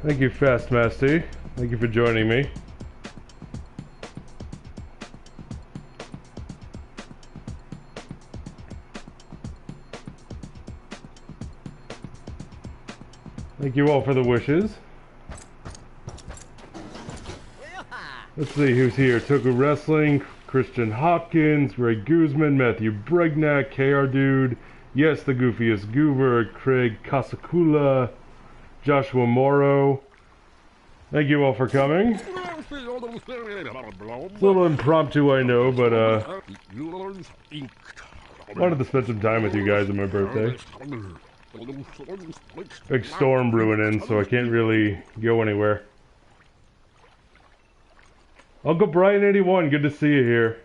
Thank you, Fastmasty. Thank you for joining me. Thank you all for the wishes. Let's see who's here. Toku Wrestling, Christian Hopkins, Ray Guzman, Matthew Bregnack, KR Dude, Yes, the Goofiest Goober, Craig Kasakula, Joshua Morrow. Thank you all for coming. It's a little impromptu, I know, but wanted to spend some time with you guys on my birthday. Big storm brewing in, so I can't really go anywhere. Uncle Brian 81, good to see you here.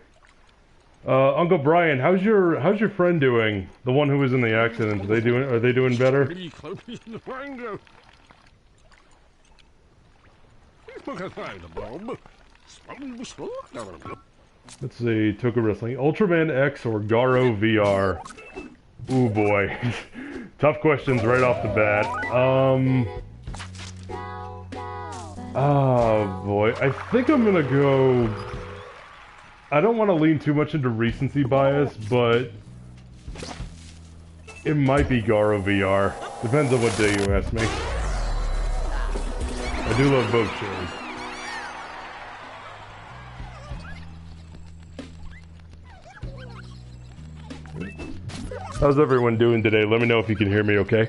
Uncle Brian, how's your friend doing? The one who was in the accident. Are they doing better? Let's see, Toku Wrestling. Ultraman X or Garo VR? Ooh boy. Tough questions right off the bat. Oh boy. I think I'm gonna go... I don't want to lean too much into recency bias, but it might be Garo VR. Depends on what day you ask me. I do love both shows. How's everyone doing today? Let me know if you can hear me okay.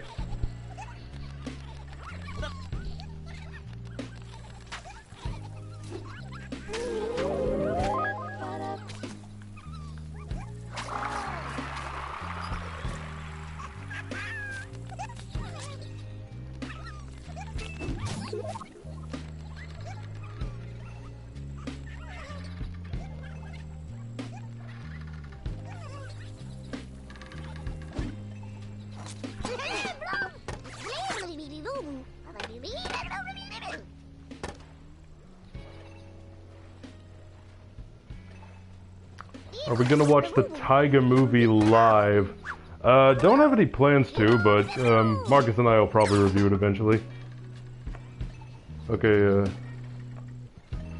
Are we gonna watch the Taiga movie live? Don't have any plans to, but Marcus and I will probably review it eventually. Okay,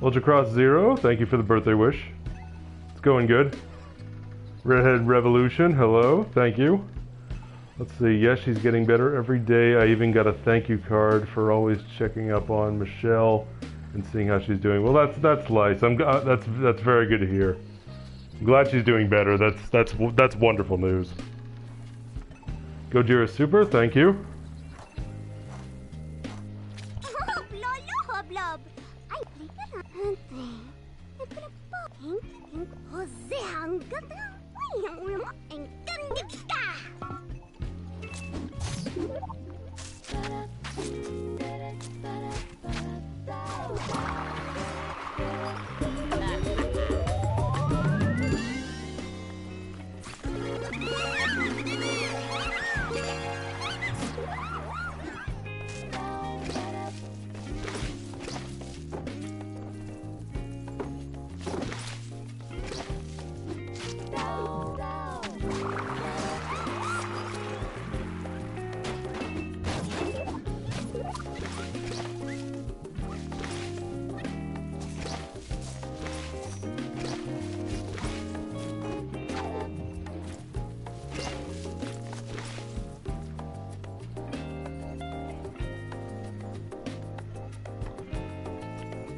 Ultra Cross Zero, thank you for the birthday wish. It's going good. Redhead Revolution, hello, thank you. Let's see, yes, she's getting better every day. I even got a thank you card for always checking up on Michelle and seeing how she's doing. Well, that's nice. That's very good to hear. I'm glad she's doing better. That's wonderful news. Gojira Super, thank you.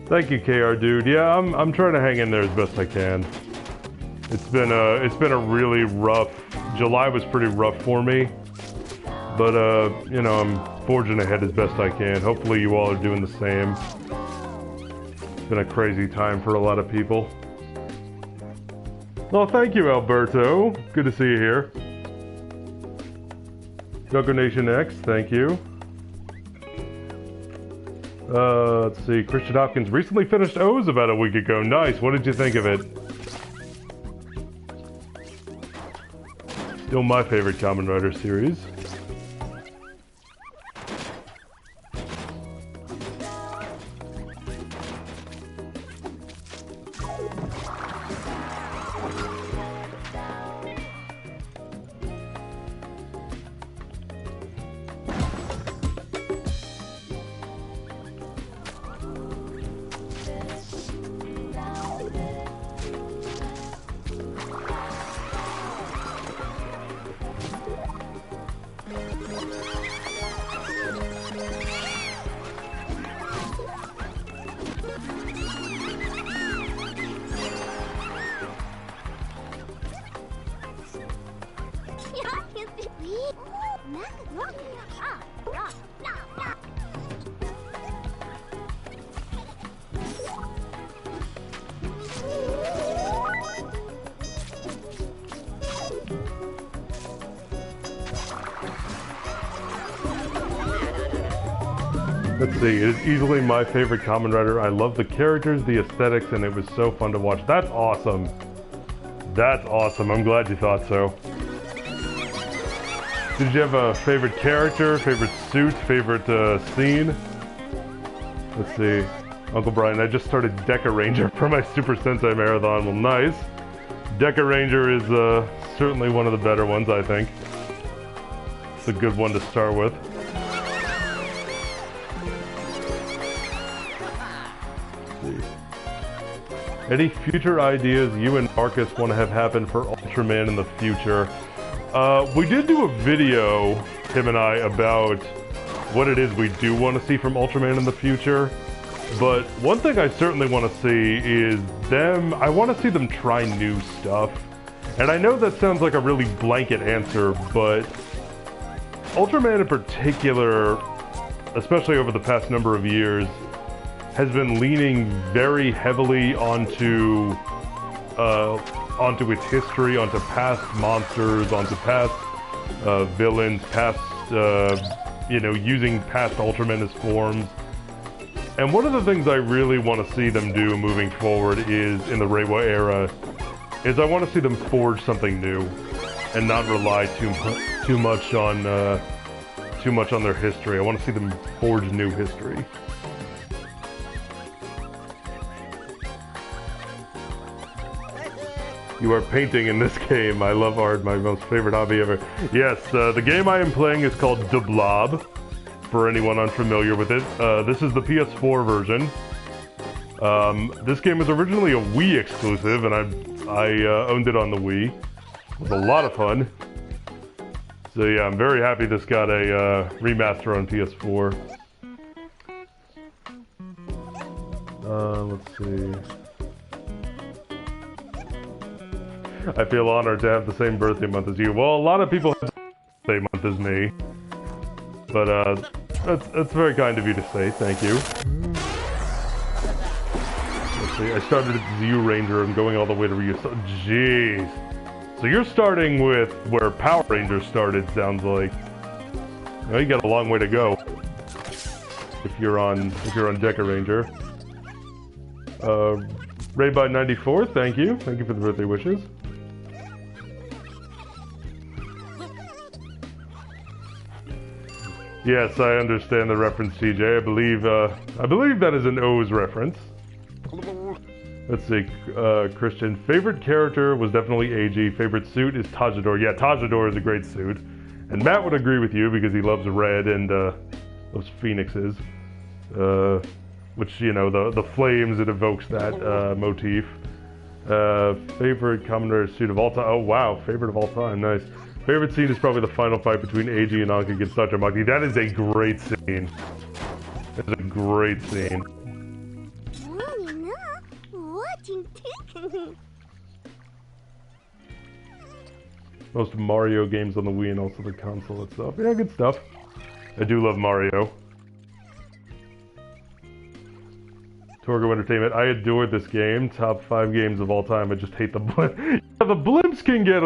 Thank you, KR Dude. Yeah, I'm trying to hang in there as best I can. It's been a really rough. July was pretty rough for me, but you know, I'm forging ahead as best I can. Hopefully, you all are doing the same. It's been a crazy time for a lot of people. Well, thank you, Alberto. Good to see you here. Joker Nation X, thank you. Let's see. Christian Hopkins recently finished O's about a week ago. Nice. What did you think of it? Still my favorite Kamen Rider series. Let's see, it is easily my favorite Kamen Rider. I love the characters, the aesthetics, and it was so fun to watch. That's awesome. That's awesome. I'm glad you thought so. Did you have a favorite character, favorite suit, favorite scene? Let's see. Uncle Brian, I just started Deca Ranger for my Super Sentai Marathon. Well, nice. Deca Ranger is certainly one of the better ones, I think. It's a good one to start with. Any future ideas you and Marcus want to have happen for Ultraman in the future? We did do a video, him and I, about what it is we do want to see from Ultraman in the future. But one thing I certainly want to see is I want to see them try new stuff. And I know that sounds like a really blanket answer, but Ultraman in particular, especially over the past number of years, has been leaning very heavily onto its history, onto past monsters, onto past villains, past using past Ultraman as forms. And one of the things I really want to see them do moving forward is in the Reiwa era, is I want to see them forge something new and not rely too much on their history. I want to see them forge new history. You are painting in this game. I love art, my most favorite hobby ever. Yes, the game I am playing is called The Blob, for anyone unfamiliar with it. This is the PS4 version. This game was originally a Wii exclusive, and I owned it on the Wii. It was a lot of fun. So yeah, I'm very happy this got a remaster on PS4. Let's see. I feel honored to have the same birthday month as you. Well, a lot of people have the same month as me. But that's very kind of you to say. Thank you. Let's see. I started at Zeo Ranger and going all the way to Ryu. Jeez. So you're starting with where Power Rangers started, sounds like. Well, you got a long way to go. If you're on Deca Ranger. Rayby94, thank you. Thank you for the birthday wishes. Yes, I understand the reference, TJ. I believe that is an O's reference. Let's see, Christian. Favorite character was definitely AG. Favorite suit is Tajidor. Yeah, Tajidor is a great suit. And Matt would agree with you because he loves red and loves phoenixes. Which, you know, the flames, it evokes that motif. Favorite Kamen Rider suit of all time. Oh, wow. Favorite of all time. Nice. Favorite scene is probably the final fight between AG and Anka against Dr. Maki. That is a great scene. That is a great scene. Most Mario games on the Wii and also the console itself. Yeah, good stuff. I do love Mario. Torgo Entertainment. I adore this game. Top 5 games of all time. I just hate the blimp. Yeah, the blimps can get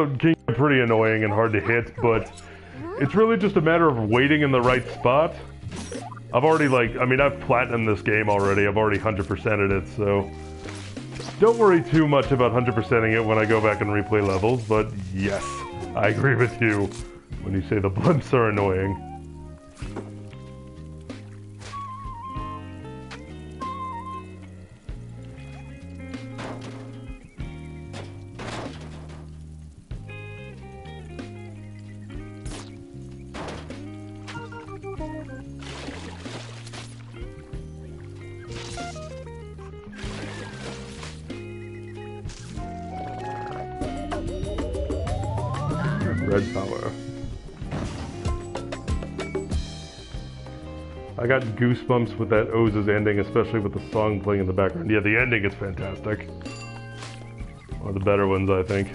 pretty annoying and hard to hit, but it's really just a matter of waiting in the right spot I've already, like, I mean, I've platinumed this game already. I've already 100%ed it, so don't worry too much about 100%ing it when I go back and replay levels, but yes, I agree with you when you say the blimps are annoying. Red power. I got goosebumps with that Oza's ending, especially with the song playing in the background. Yeah, the ending is fantastic. One of the better ones, I think.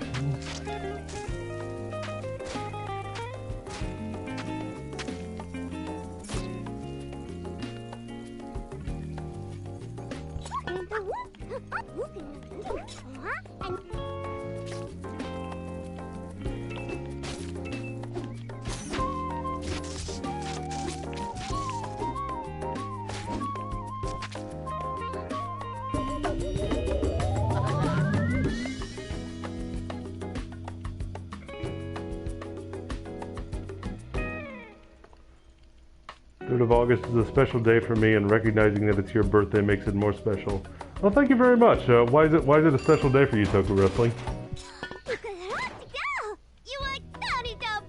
Of August is a special day for me, and recognizing that it's your birthday makes it more special. Well, thank you very much. Why is it a special day for you, Toku Wrestling?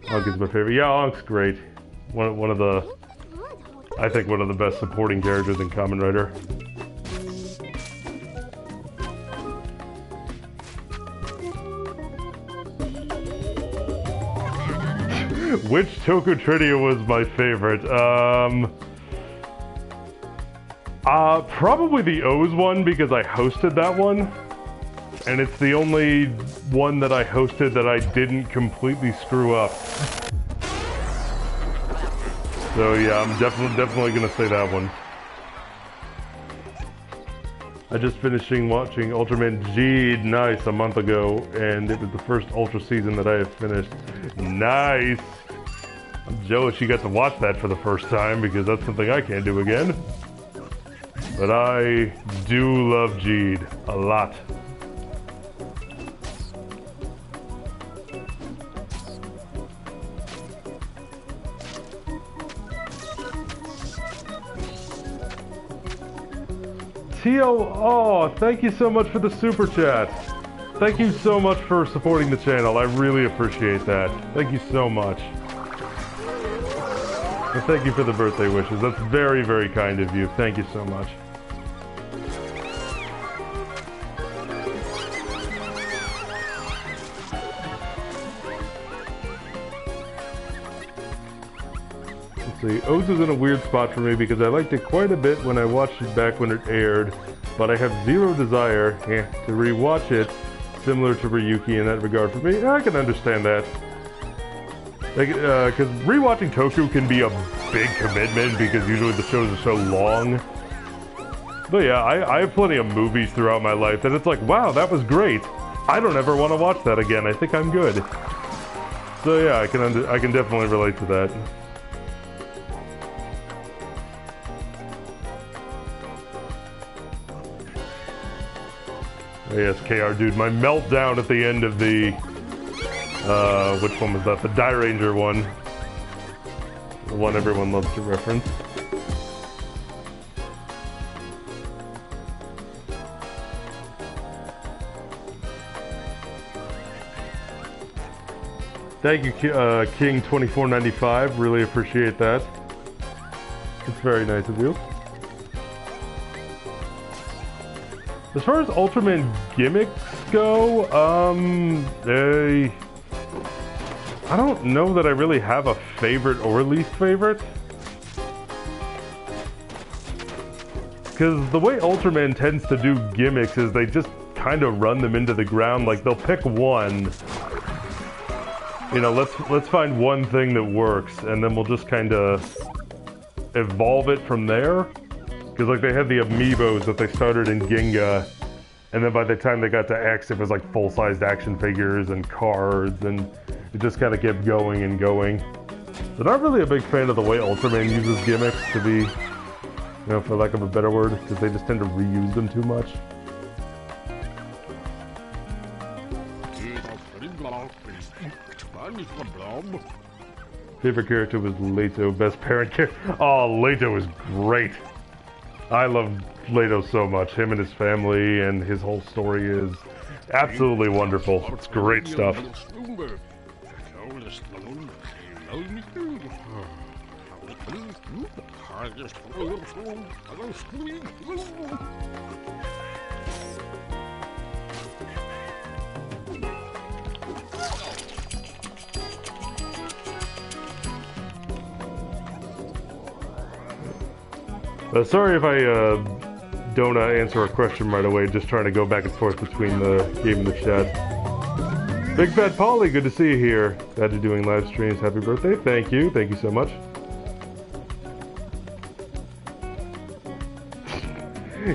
Ankh is my favorite. Yeah, Ankh's great. One of the, I think one of the best supporting characters in Kamen Rider. Which Toku Trivia was my favorite? Probably the O's one, because I hosted that one. And it's the only one that I hosted that I didn't completely screw up. So yeah, I'm definitely gonna say that one. I just finishing watching Ultraman Geed, nice, a month ago, and it was the first Ultra season that I have finished. Nice! I'm jealous you got to watch that for the first time, because that's something I can't do again. But I do love Geed a lot. Tio, oh, thank you so much for the super chat. Thank you so much for supporting the channel. I really appreciate that. Thank you so much. And thank you for the birthday wishes. That's very, very kind of you. Thank you so much. See, O's is in a weird spot for me because I liked it quite a bit when I watched it back when it aired, but I have zero desire to rewatch it, similar to Ryuki in that regard for me. I can understand that. Because rewatching Toku can be a big commitment because usually the shows are so long. But yeah, I have plenty of movies throughout my life that it's like, wow, that was great. I don't ever want to watch that again. I think I'm good. So yeah, I can definitely relate to that. Yes, KR dude, my meltdown at the end of the, which one was that? The Die Ranger one. The one everyone loves to reference. Thank you, King2495, really appreciate that. It's very nice of you. As far as Ultraman gimmicks go, I don't know that I really have a favorite or least favorite. Because the way Ultraman tends to do gimmicks is they just kind of run them into the ground. Like, they'll pick one. You know, let's find one thing that works, and then we'll just kind of evolve it from there. Because, like, they had the amiibos that they started in Ginga, and then by the time they got to X, it was, like, full-sized action figures and cards, and it just kind of kept going and going. But I'm not really a big fan of the way Ultraman uses gimmicks, to be You know, for lack of a better word, because they just tend to reuse them too much. Favorite character was Leto. Best parent character. Oh, Leto is great. I love Leto so much. Him and his family and his whole story is absolutely wonderful. It's great stuff. Sorry if I don't answer a question right away, just trying to go back and forth between the game and the chat. Big Fat Polly, good to see you here. Glad you're doing live streams. Happy birthday. Thank you so much.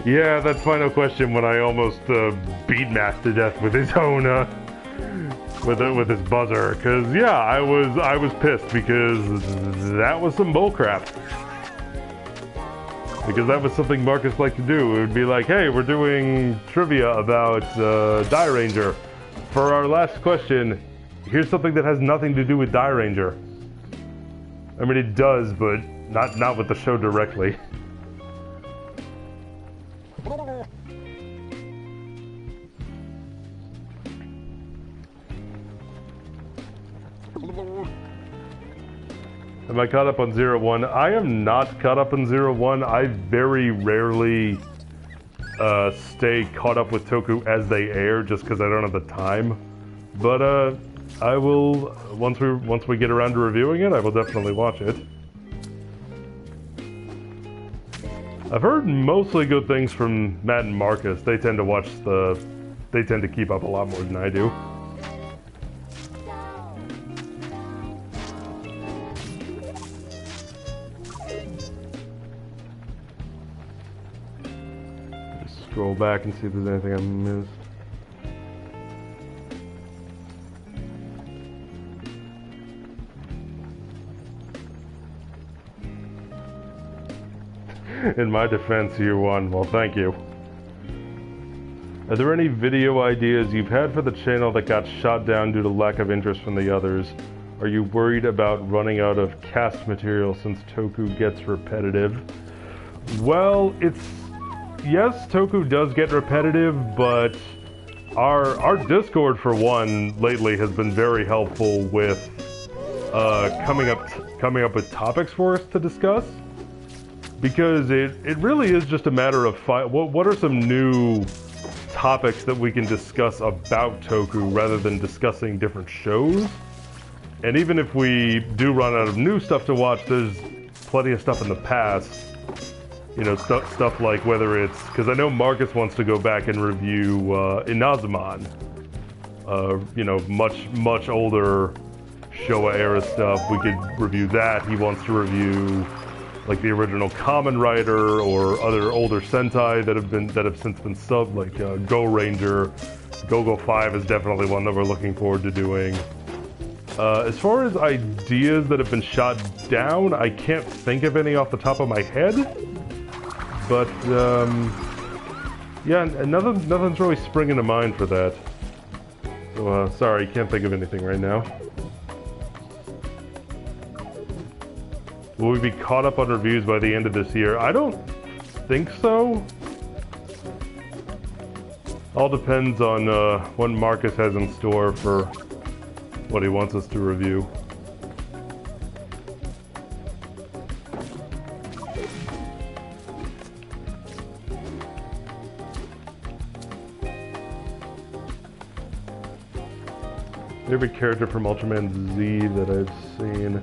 Yeah, that final question when I almost beat Matt to death with his own with his buzzer, because yeah, I was pissed because that was some bullcrap. Because that was something Marcus liked to do. It would be like, hey, we're doing trivia about Die Ranger. For our last question, here's something that has nothing to do with Die Ranger. I mean, it does, but not with the show directly. Am I caught up on 01? I am not caught up on 01. I very rarely stay caught up with Toku as they air, just because I don't have the time. But I will, once we get around to reviewing it, I will definitely watch it. I've heard mostly good things from Matt and Marcus. They tend to keep up a lot more than I do. Scroll back and see if there's anything I missed. In my defense, you won. Well, thank you. Are there any video ideas you've had for the channel that got shot down due to lack of interest from the others? Are you worried about running out of cast material since Toku gets repetitive? Well, yes, Toku does get repetitive, but our Discord, for one, lately has been very helpful with coming up with topics for us to discuss. Because it really is just a matter of what are some new topics that we can discuss about Toku rather than discussing different shows. And even if we do run out of new stuff to watch, there's plenty of stuff in the past. You know, stuff like whether it's... Because I know Marcus wants to go back and review Inazuman. You know, much older Showa-era stuff. We could review that. He wants to review, like, the original Kamen Rider or other older Sentai that have since been subbed, like Go Ranger. Go-Go 5 is definitely one that we're looking forward to doing. As far as ideas that have been shot down, I can't think of any off the top of my head. But, yeah, nothing's really springing to mind for that. So, sorry, can't think of anything right now. Will we be caught up on reviews by the end of this year? I don't think so. All depends on what Marcus has in store for what he wants us to review. Favorite character from Ultraman Z that I've seen?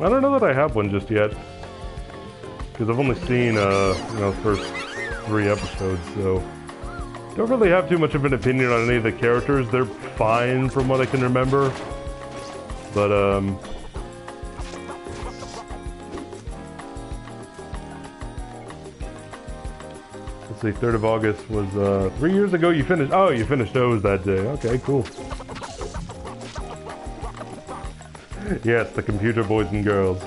I don't know that I have one just yet. Because I've only seen, the first 3 episodes, so... Don't really have too much of an opinion on any of the characters. They're fine from what I can remember. But, let's see, 3rd of August was, 3 years ago you finished... Oh, you finished O's that day. Okay, cool. Yes, the computer boys and girls.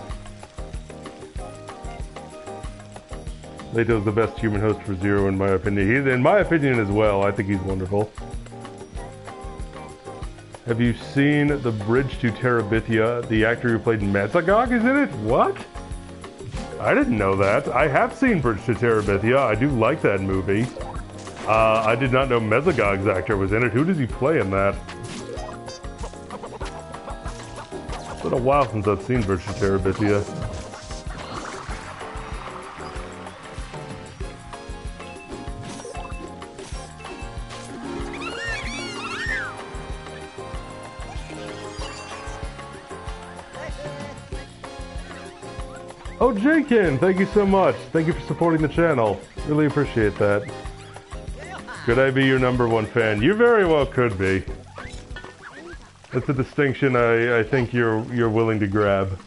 Leto's the best human host for Zero in my opinion. He's in my opinion as well. I think he's wonderful. Have you seen The Bridge to Terabithia? The actor who played Mesogog is in it? What? I didn't know that. I have seen Bridge to Terabithia. I do like that movie. I did not know Mesogog's actor was in it. Who does he play in that? It's been a while since I've seen Bridge to Terabithia. Oh, Jakin, thank you so much. Thank you for supporting the channel. Really appreciate that. Could I be your #1 fan? You very well could be. That's a distinction I think you're willing to grab.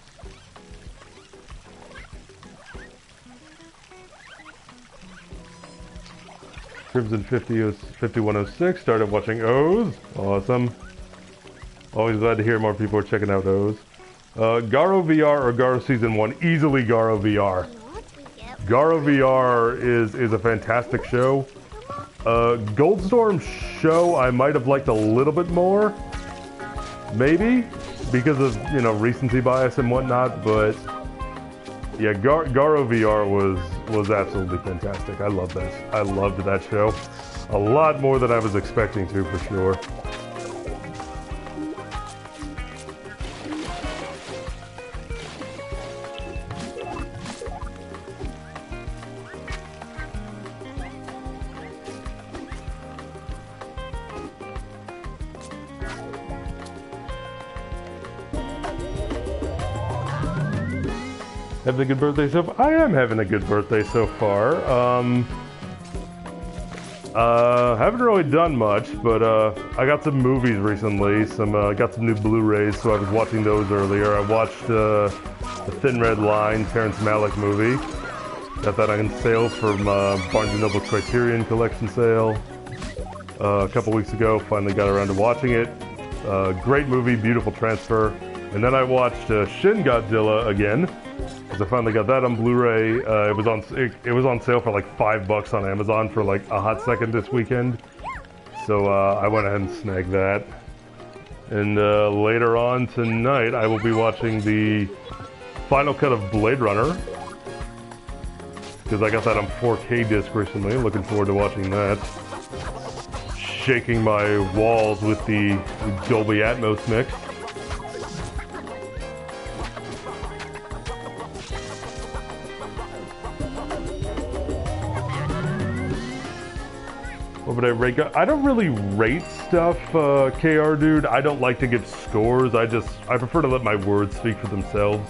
Crimson 5106 started watching O's. Awesome. Always glad to hear more people are checking out O's. Garo VR or Garo Season 1? Easily Garo VR. Garo VR is a fantastic show. Goldstorm's show I might have liked a little bit more. Maybe. Because of, you know, recency bias and whatnot, but... Yeah, Garo VR was absolutely fantastic. I loved that. I loved that show. A lot more than I was expecting to, for sure. Having a good birthday so far? I am having a good birthday so far. Haven't really done much, but I got some movies recently. Got some new Blu-rays, so I was watching those earlier. I watched The Thin Red Line, Terrence Malick movie. Got that on sale from Barnes & Noble Criterion Collection sale a couple weeks ago. Finally got around to watching it. Great movie, beautiful transfer. And then I watched Shin Godzilla again. Because I finally got that on Blu-ray. It was on sale for like $5 on Amazon for like a hot second this weekend. So I went ahead and snagged that. And later on tonight, I will be watching the final cut of Blade Runner. Because I got that on 4K disc recently. Looking forward to watching that. Shaking my walls with the Dolby Atmos mix. What would I rate? I don't really rate stuff, KR dude. I don't like to give scores. I prefer to let my words speak for themselves.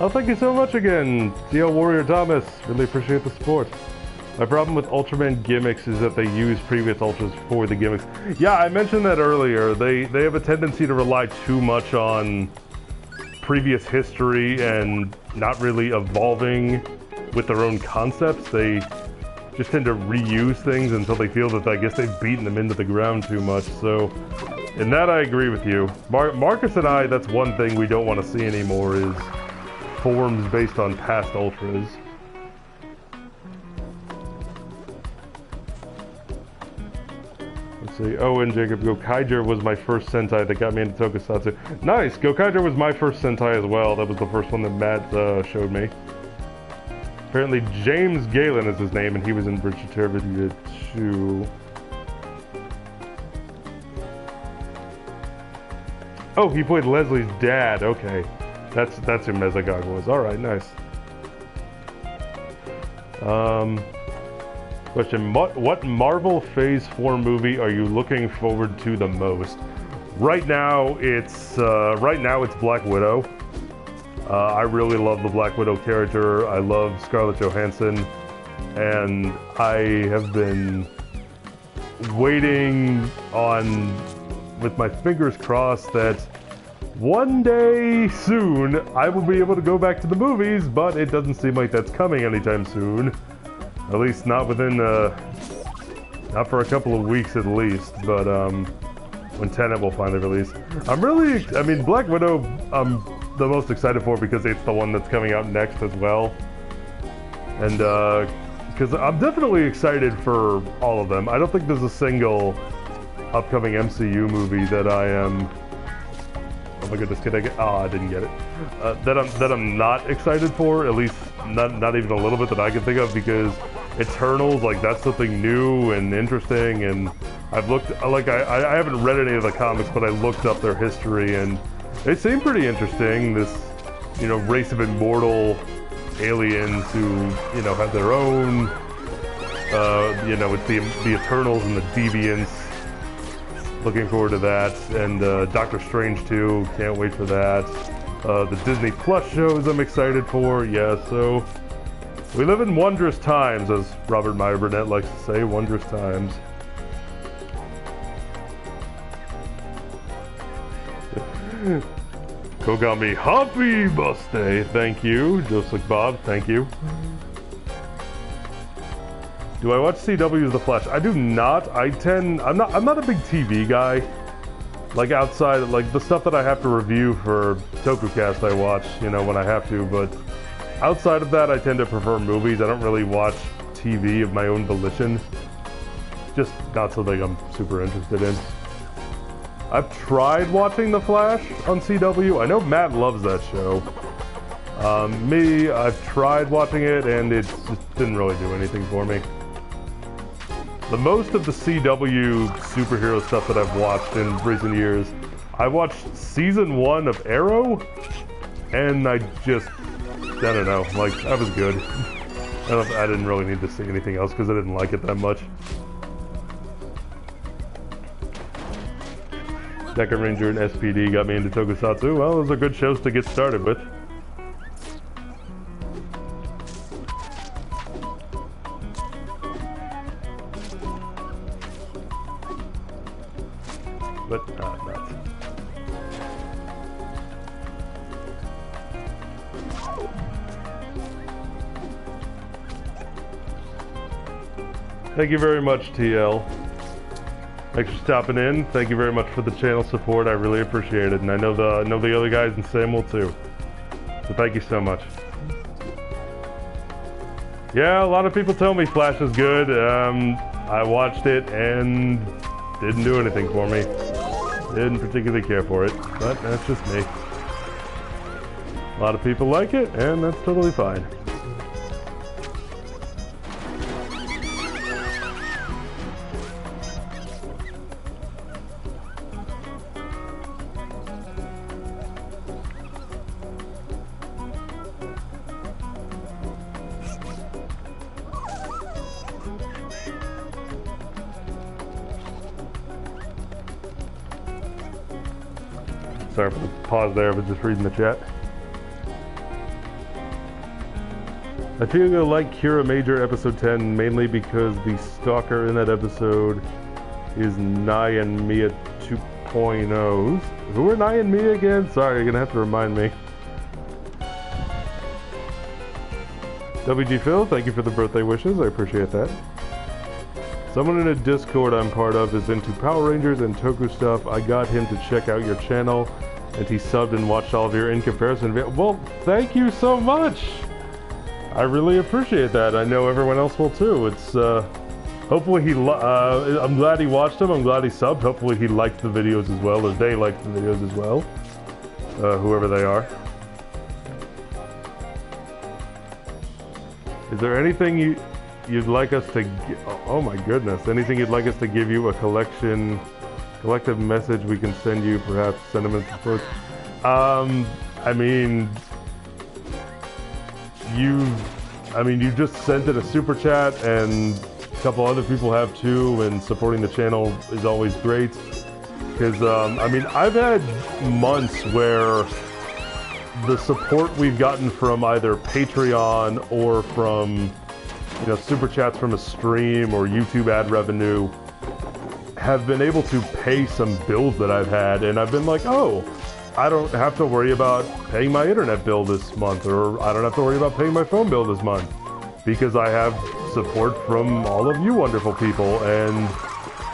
Oh, thank you so much again, DL Warrior Thomas. Really appreciate the support. My problem with Ultraman gimmicks is that they use previous Ultras for the gimmicks. Yeah, I mentioned that earlier. They have a tendency to rely too much on previous history and not really evolving with their own concepts. They just tend to reuse things until they feel that I guess they've beaten them into the ground too much. So, in that I agree with you. Marcus and I, that's one thing we don't want to see anymore is forms based on past Ultras. Let's see. Oh, and Jacob, Gokaiger was my first Sentai that got me into Tokusatsu. Nice! Gokaiger was my first Sentai as well. That was the first one that Matt showed me. Apparently James Galen is his name, and he was in Bridge to Terabithia 2. Oh, he played Leslie's dad. Okay. That's who Mesogog was. Alright, nice. Question, what Marvel Phase 4 movie are you looking forward to the most? Right now it's Black Widow. I really love the Black Widow character. I love Scarlett Johansson, and I have been waiting on, with my fingers crossed, that one day soon I will be able to go back to the movies, but it doesn't seem like that's coming anytime soon. At least not within, not for a couple of weeks at least, but when Tenet will finally release. I mean, Black Widow, I'm the most excited for because it's the one that's coming out next as well. And, because I'm definitely excited for all of them. I don't think there's a single upcoming MCU movie that I am... Oh my goodness, can I get... Oh, I didn't get it. That I'm not excited for, at least not even a little bit that I can think of, because Eternals, like, that's something new and interesting, and I've looked... Like, I haven't read any of the comics, but I looked up their history, and they seem pretty interesting. This, you know, race of immortal aliens who, you know, have their own... you know, it's the Eternals and the Deviants. Looking forward to that, and Doctor Strange too, can't wait for that. The Disney Plus shows I'm excited for, yeah, so... We live in wondrous times, as Robert Meyer Burnett likes to say, wondrous times. Kogami Happy Birthday, thank you. Joseph Bob, thank you. Do I watch CW's The Flash? I do not. I'm not a big TV guy. Like outside, like the stuff that I have to review for Tokukast I watch, you know, when I have to, but outside of that I tend to prefer movies. I don't really watch TV of my own volition. Just not something I'm super interested in. I've tried watching The Flash on CW. I know Matt loves that show. Me, I've tried watching it and it just didn't really do anything for me. The most of the CW superhero stuff that I've watched in recent years, I watched season 1 of Arrow, and I don't know, like, that was good. I didn't really need to see anything else because I didn't like it that much. Decker Ranger and SPD got me into Tokusatsu. Well, those are good shows to get started with. But not. Thank you very much, TL. Thanks for stopping in. Thank you very much for the channel support. I really appreciate it, and I know the other guys in Sam will too. So thank you so much. Yeah, a lot of people tell me Flash is good. I watched it and didn't do anything for me. Didn't particularly care for it, but that's just me. A lot of people like it, and that's totally fine. Sorry for the pause there, but just reading the chat. I feel you'll like Kira Major episode 10 mainly because the stalker in that episode is Nai and Mia 2.0s. Who are Nai and Mia again? Sorry, you're gonna have to remind me. WG Phil, thank you for the birthday wishes. I appreciate that. Someone in a Discord I'm part of is into Power Rangers and Toku stuff. I got him to check out your channel, and he subbed and watched all of your in comparison videos. Well, thank you so much. I really appreciate that. I know everyone else will too. It's hopefully I'm glad he watched them. I'm glad he subbed. Hopefully he liked the videos as well as they liked the videos as well. Whoever they are. Is there anything you'd like us to oh my goodness, anything you'd like us to give you, a collective message we can send you, perhaps sentiments of course. I mean you just sent it a super chat, and a couple other people have too, and supporting the channel is always great. Because, I mean, I've had months where the support we've gotten from either Patreon or from, you know, super chats from a stream or YouTube ad revenue have been able to pay some bills that I've had, and I've been like, oh, I don't have to worry about paying my internet bill this month, or I don't have to worry about paying my phone bill this month, because I have support from all of you wonderful people, and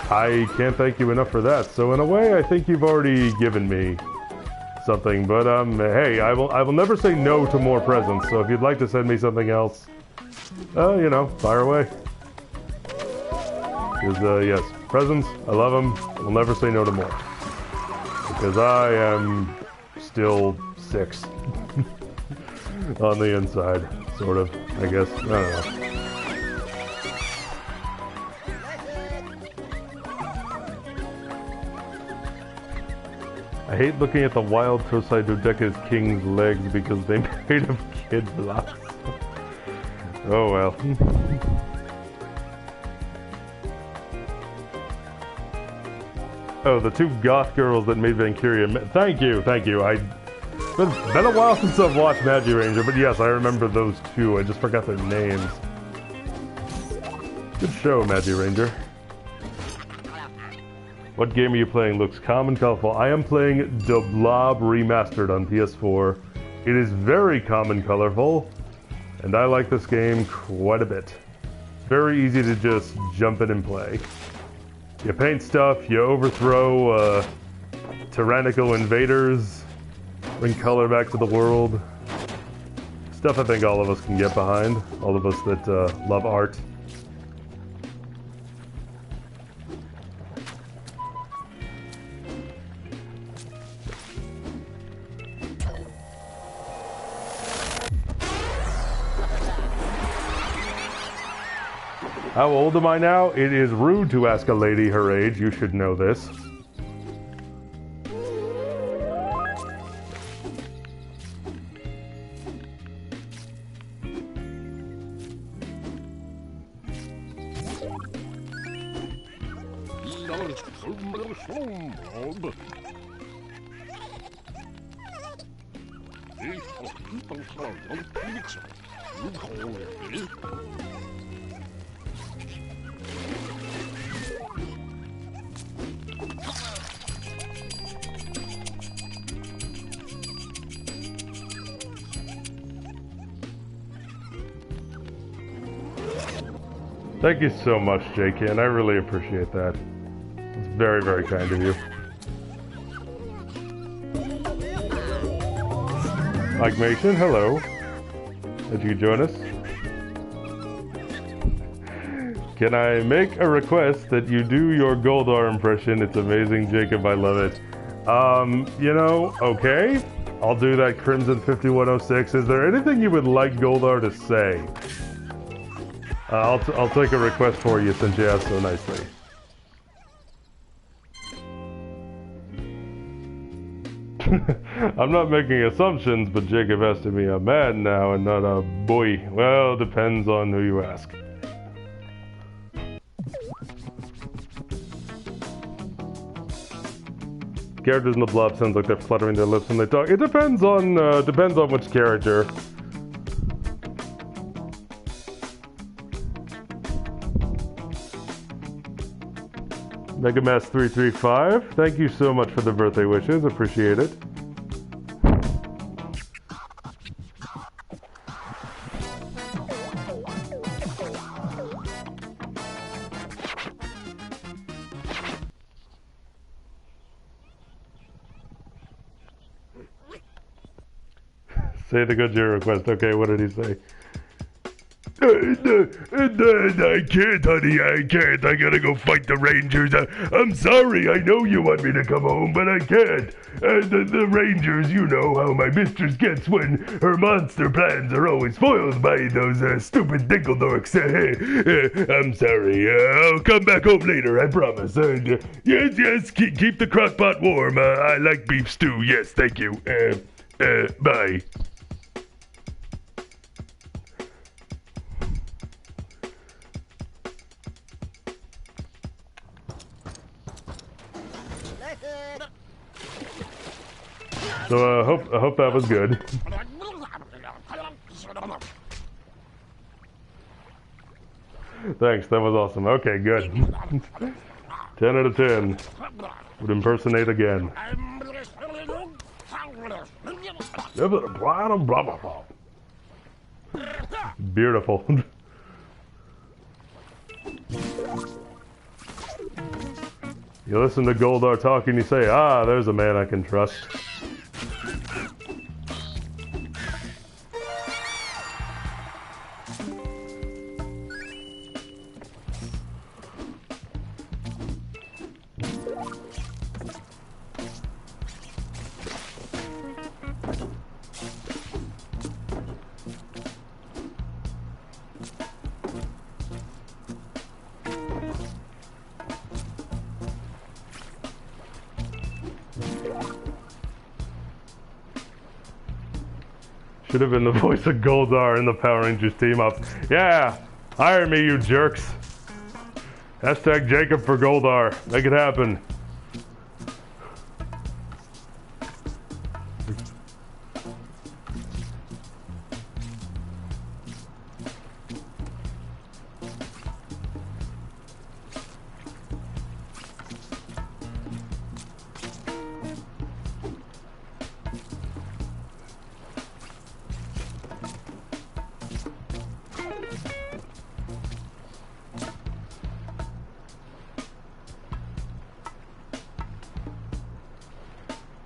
I can't thank you enough for that. So in a way, I think you've already given me something, but hey, I will never say no to more presents, so if you'd like to send me something else, you know, fire away. Because, yes, presents, I love them, I'll never say no to more. Because I am still 6 on the inside, sort of, I guess, I don't know. I hate looking at the wild Tosai Dodeca's king's legs because they made of kid blocks. Oh well. Oh, the 2 goth girls that made Vancuria. Thank you. It's been a while since I've watched Magiranger, but yes, I remember those 2. I just forgot their names. Good show, Magiranger. What game are you playing? Looks calm and colorful. I am playing The Blob Remastered on PS4. It is very calm and colorful, and I like this game quite a bit. Very easy to just jump in and play. You paint stuff, you overthrow tyrannical invaders, bring color back to the world. Stuff I think all of us can get behind, all of us that love art. How old am I now? It is rude to ask a lady her age. You should know this. Thank you so much, JK, and I really appreciate that. It's very, very kind of you. Mike Mason, hello. Did you join us? Can I make a request that you do your Goldar impression? It's amazing, Jacob. I love it. You know, okay. I'll do that, Crimson 5106. Is there anything you would like Goldar to say? I'll take a request for you since you asked so nicely. I'm not making assumptions, but Jacob has to be a man now and not a boy. Well, depends on who you ask. Characters in the blob sounds like they're fluttering their lips when they talk. It depends on which character. Megamass335, thank you so much for the birthday wishes, appreciate it. Say the Gojira request, okay, what did he say? I can't, honey, I can't. I gotta go fight the Rangers. I'm sorry, I know you want me to come home, but I can't. The Rangers, you know how my mistress gets when her monster plans are always foiled by those stupid dingle-dorks. I'm sorry, I'll come back home later, I promise. Yes, keep the crock pot warm. I like beef stew, yes, thank you. Bye. So I hope that was good. Thanks, that was awesome. Okay, good. 10 out of 10. Would impersonate again. Beautiful. You listen to Goldar talk and you say, ah, there's a man I can trust. Should have been the voice of Goldar in the Power Rangers team up. Yeah, hire me, you jerks. Hashtag Jacob for Goldar. Make it happen.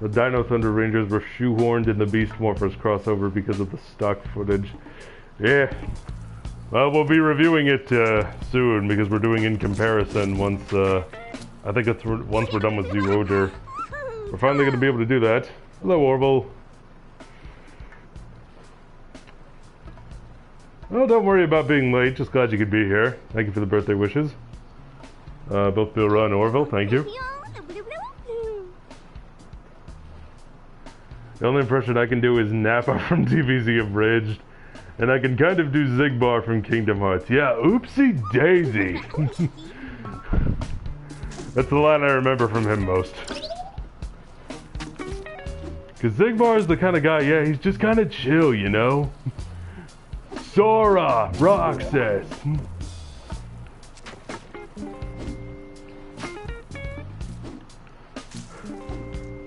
The Dino Thunder Rangers were shoehorned in the Beast Morphers crossover because of the stock footage. Yeah. Well, we'll be reviewing it soon because we're doing in comparison once, I think it's once we're done with Zero. We're finally going to be able to do that. Hello, Orville. Oh, don't worry about being late. Just glad you could be here. Thank you for the birthday wishes. Both Bill and Orville, thank you. The only impression I can do is Nappa from DBZ Abridged, and I can kind of do Zigbar from Kingdom Hearts. Yeah, oopsie daisy. That's the line I remember from him most. Because Zigbar is the kind of guy, yeah, he's just kind of chill, you know? Sora, Roxas.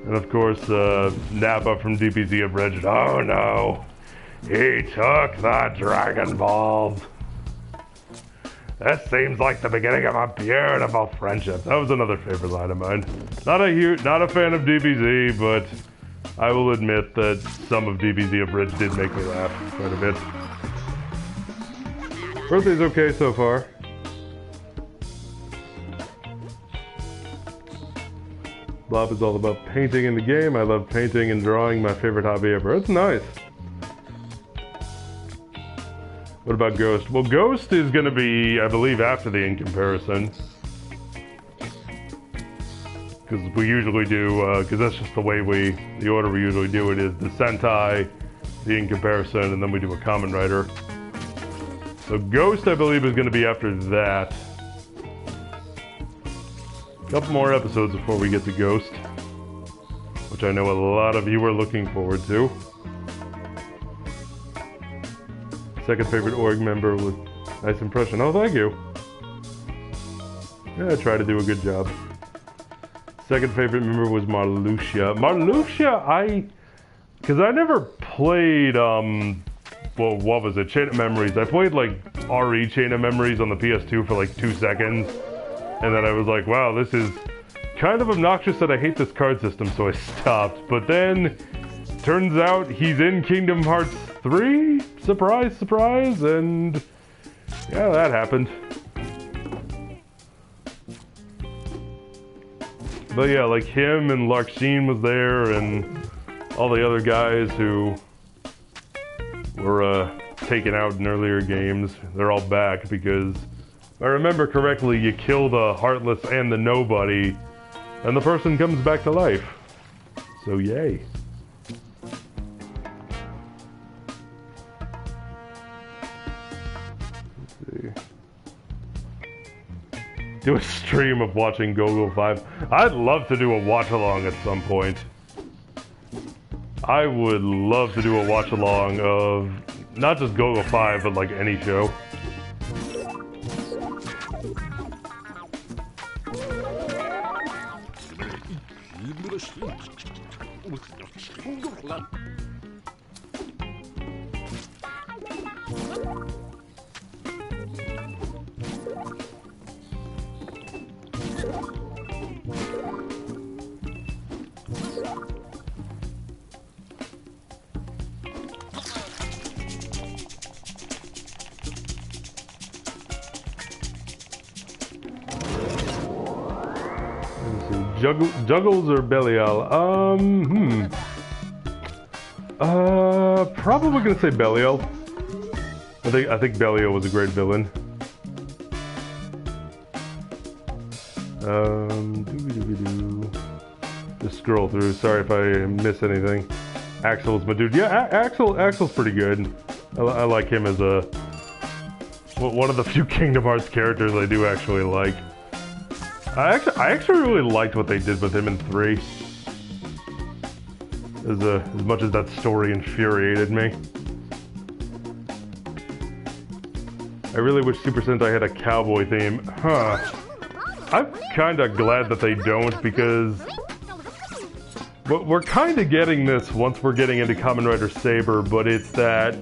And of course, Nappa from DBZ Abridged. Oh no, he took the Dragon Balls. That seems like the beginning of a beautiful friendship. That was another favorite line of mine. Not a fan of DBZ, but I will admit that some of DBZ Abridged did make me laugh quite a bit. Birthday's okay so far. Blob is all about painting in the game. I love painting and drawing, my favorite hobby ever. It's nice. What about Ghost? Well, Ghost is going to be, I believe, after the in comparison. Because we usually do, because that's just the way the order we usually do it is the Sentai, the in comparison, and then we do a Kamen Rider. So Ghost, I believe, is going to be after that. Couple more episodes before we get to Ghost, which I know a lot of you are looking forward to. Second favorite org member with nice impression. Oh, thank you. Yeah, I try to do a good job. Second favorite member was Marluxia. Marluxia, because I never played, well, what was it? Chain of Memories. I played like RE Chain of Memories on the PS2 for like 2 seconds. And then I was like, wow, this is kind of obnoxious that I hate this card system, so I stopped. But then, turns out he's in Kingdom Hearts 3? Surprise, surprise, and yeah, that happened. But yeah, like him and Larxene was there, and all the other guys who were taken out in earlier games, they're all back because... If I remember correctly, you kill the Heartless and the Nobody, and the person comes back to life. So yay. Let's see. Do a stream of watching Go-Go 5. I'd love to do a watch-along at some point. I would love to do a watch along of not just Go-Go 5, but like any show. Juggles or Belial? Probably gonna say Belial. I think Belial was a great villain. Just scroll through. Sorry if I miss anything. Axel's my dude. Yeah, Axel's pretty good. I like him as one of the few Kingdom Hearts characters I do actually like. I actually really liked what they did with him in 3. As much as that story infuriated me. I really wish Super Sentai had a cowboy theme. Huh. I'm kinda glad that they don't, because we're kinda getting this once we're getting into Kamen Rider Saber, but it's that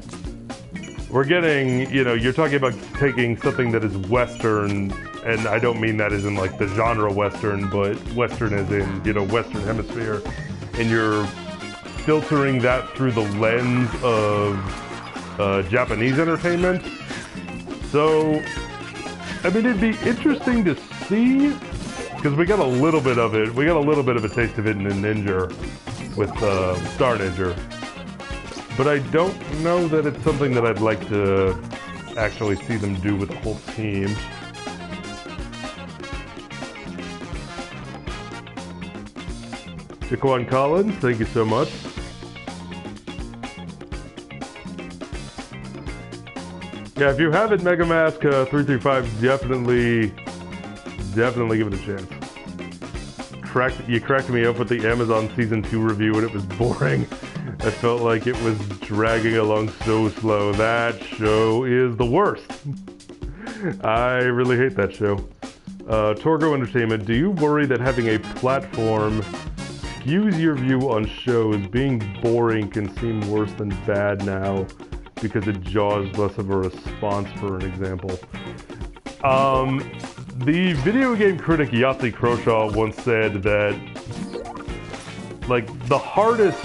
we're getting, you know, you're talking about taking something that is Western, and I don't mean that as in like the genre Western, but Western as in, you know, Western Hemisphere, and you're filtering that through the lens of Japanese entertainment. So, I mean, it'd be interesting to see, because we got a little bit of it. We got a little bit of a taste of it in Ninja with Star Ninja. But I don't know that it's something that I'd like to actually see them do with the whole team. Jaquan Collins, thank you so much. Yeah, if you haven't, MegaMask 335, definitely give it a chance. You cracked me up with the Amazon Season 2 review and it was boring. I felt like it was dragging along so slow. That show is the worst. I really hate that show. Torgo Entertainment, do you worry that having a platform skews your view on shows? Being boring can seem worse than bad now because it jaws less of a response, for an example. The video game critic Yahtzee Croshaw once said that, like, the hardest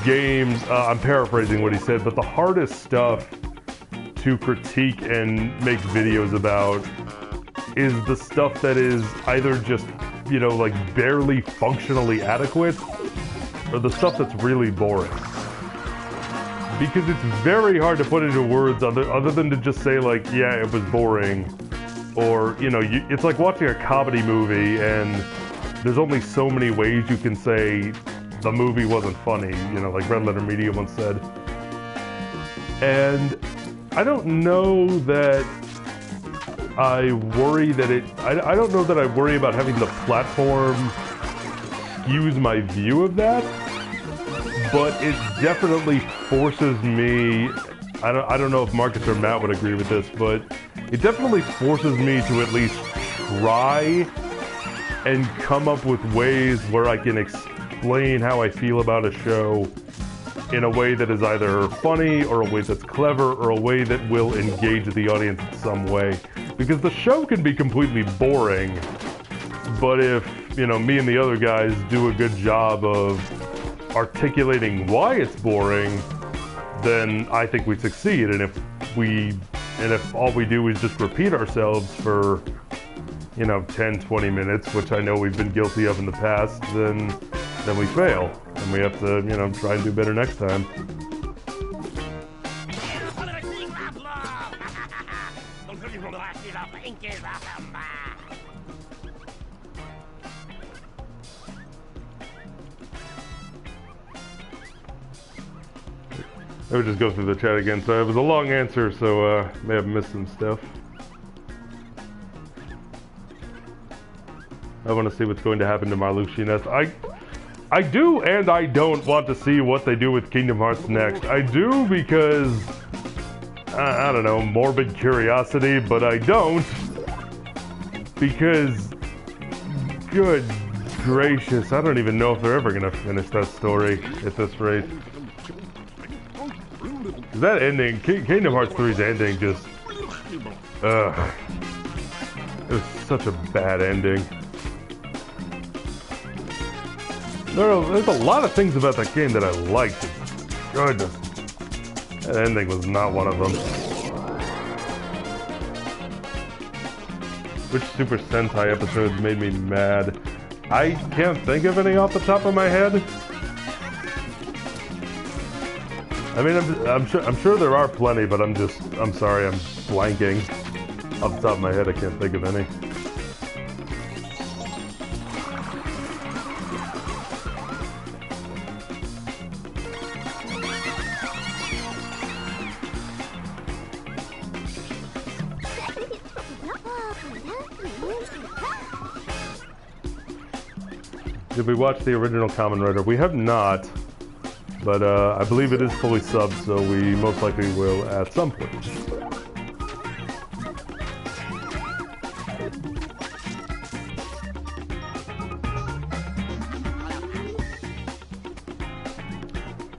games, I'm paraphrasing what he said, but the hardest stuff to critique and make videos about is the stuff that is either just, you know, like barely functionally adequate, or the stuff that's really boring. Because it's very hard to put into words other than to just say, like, yeah, it was boring. Or, you know, it's like watching a comedy movie and there's only so many ways you can say the movie wasn't funny, you know, like Red Letter Media once said. And I don't know that I worry that I don't know that I worry about having the platform skews my view of that, but it definitely forces me, I don't know if Marcus or Matt would agree with this, but it definitely forces me to at least try and come up with ways where I can explain how I feel about a show in a way that is either funny or a way that's clever or a way that will engage the audience in some way. Because the show can be completely boring, but if, you know, me and the other guys do a good job of articulating why it's boring, then I think we succeed. And if all we do is just repeat ourselves for, you know, 10, 20 minutes, which I know we've been guilty of in the past, then we fail. And we have to, you know, try and do better next time. I would just go through the chat again. So it was a long answer, so may have missed some stuff. I want to see what's going to happen to Marluxia Nest. I do and I don't want to see what they do with Kingdom Hearts next. I do because, I don't know, morbid curiosity, but I don't because, good gracious, I don't even know if they're ever going to finish that story at this rate. That ending, Kingdom Hearts 3's ending just, it was such a bad ending. There's a lot of things about that game that I liked. Goodness. That ending was not one of them. Which Super Sentai episodes made me mad? I can't think of any off the top of my head. I mean, I'm sure there are plenty, but I'm sorry, I'm blanking. Off the top of my head, I can't think of any. Did we watch the original Kamen Rider? We have not, but I believe it is fully subbed, so we most likely will at some point.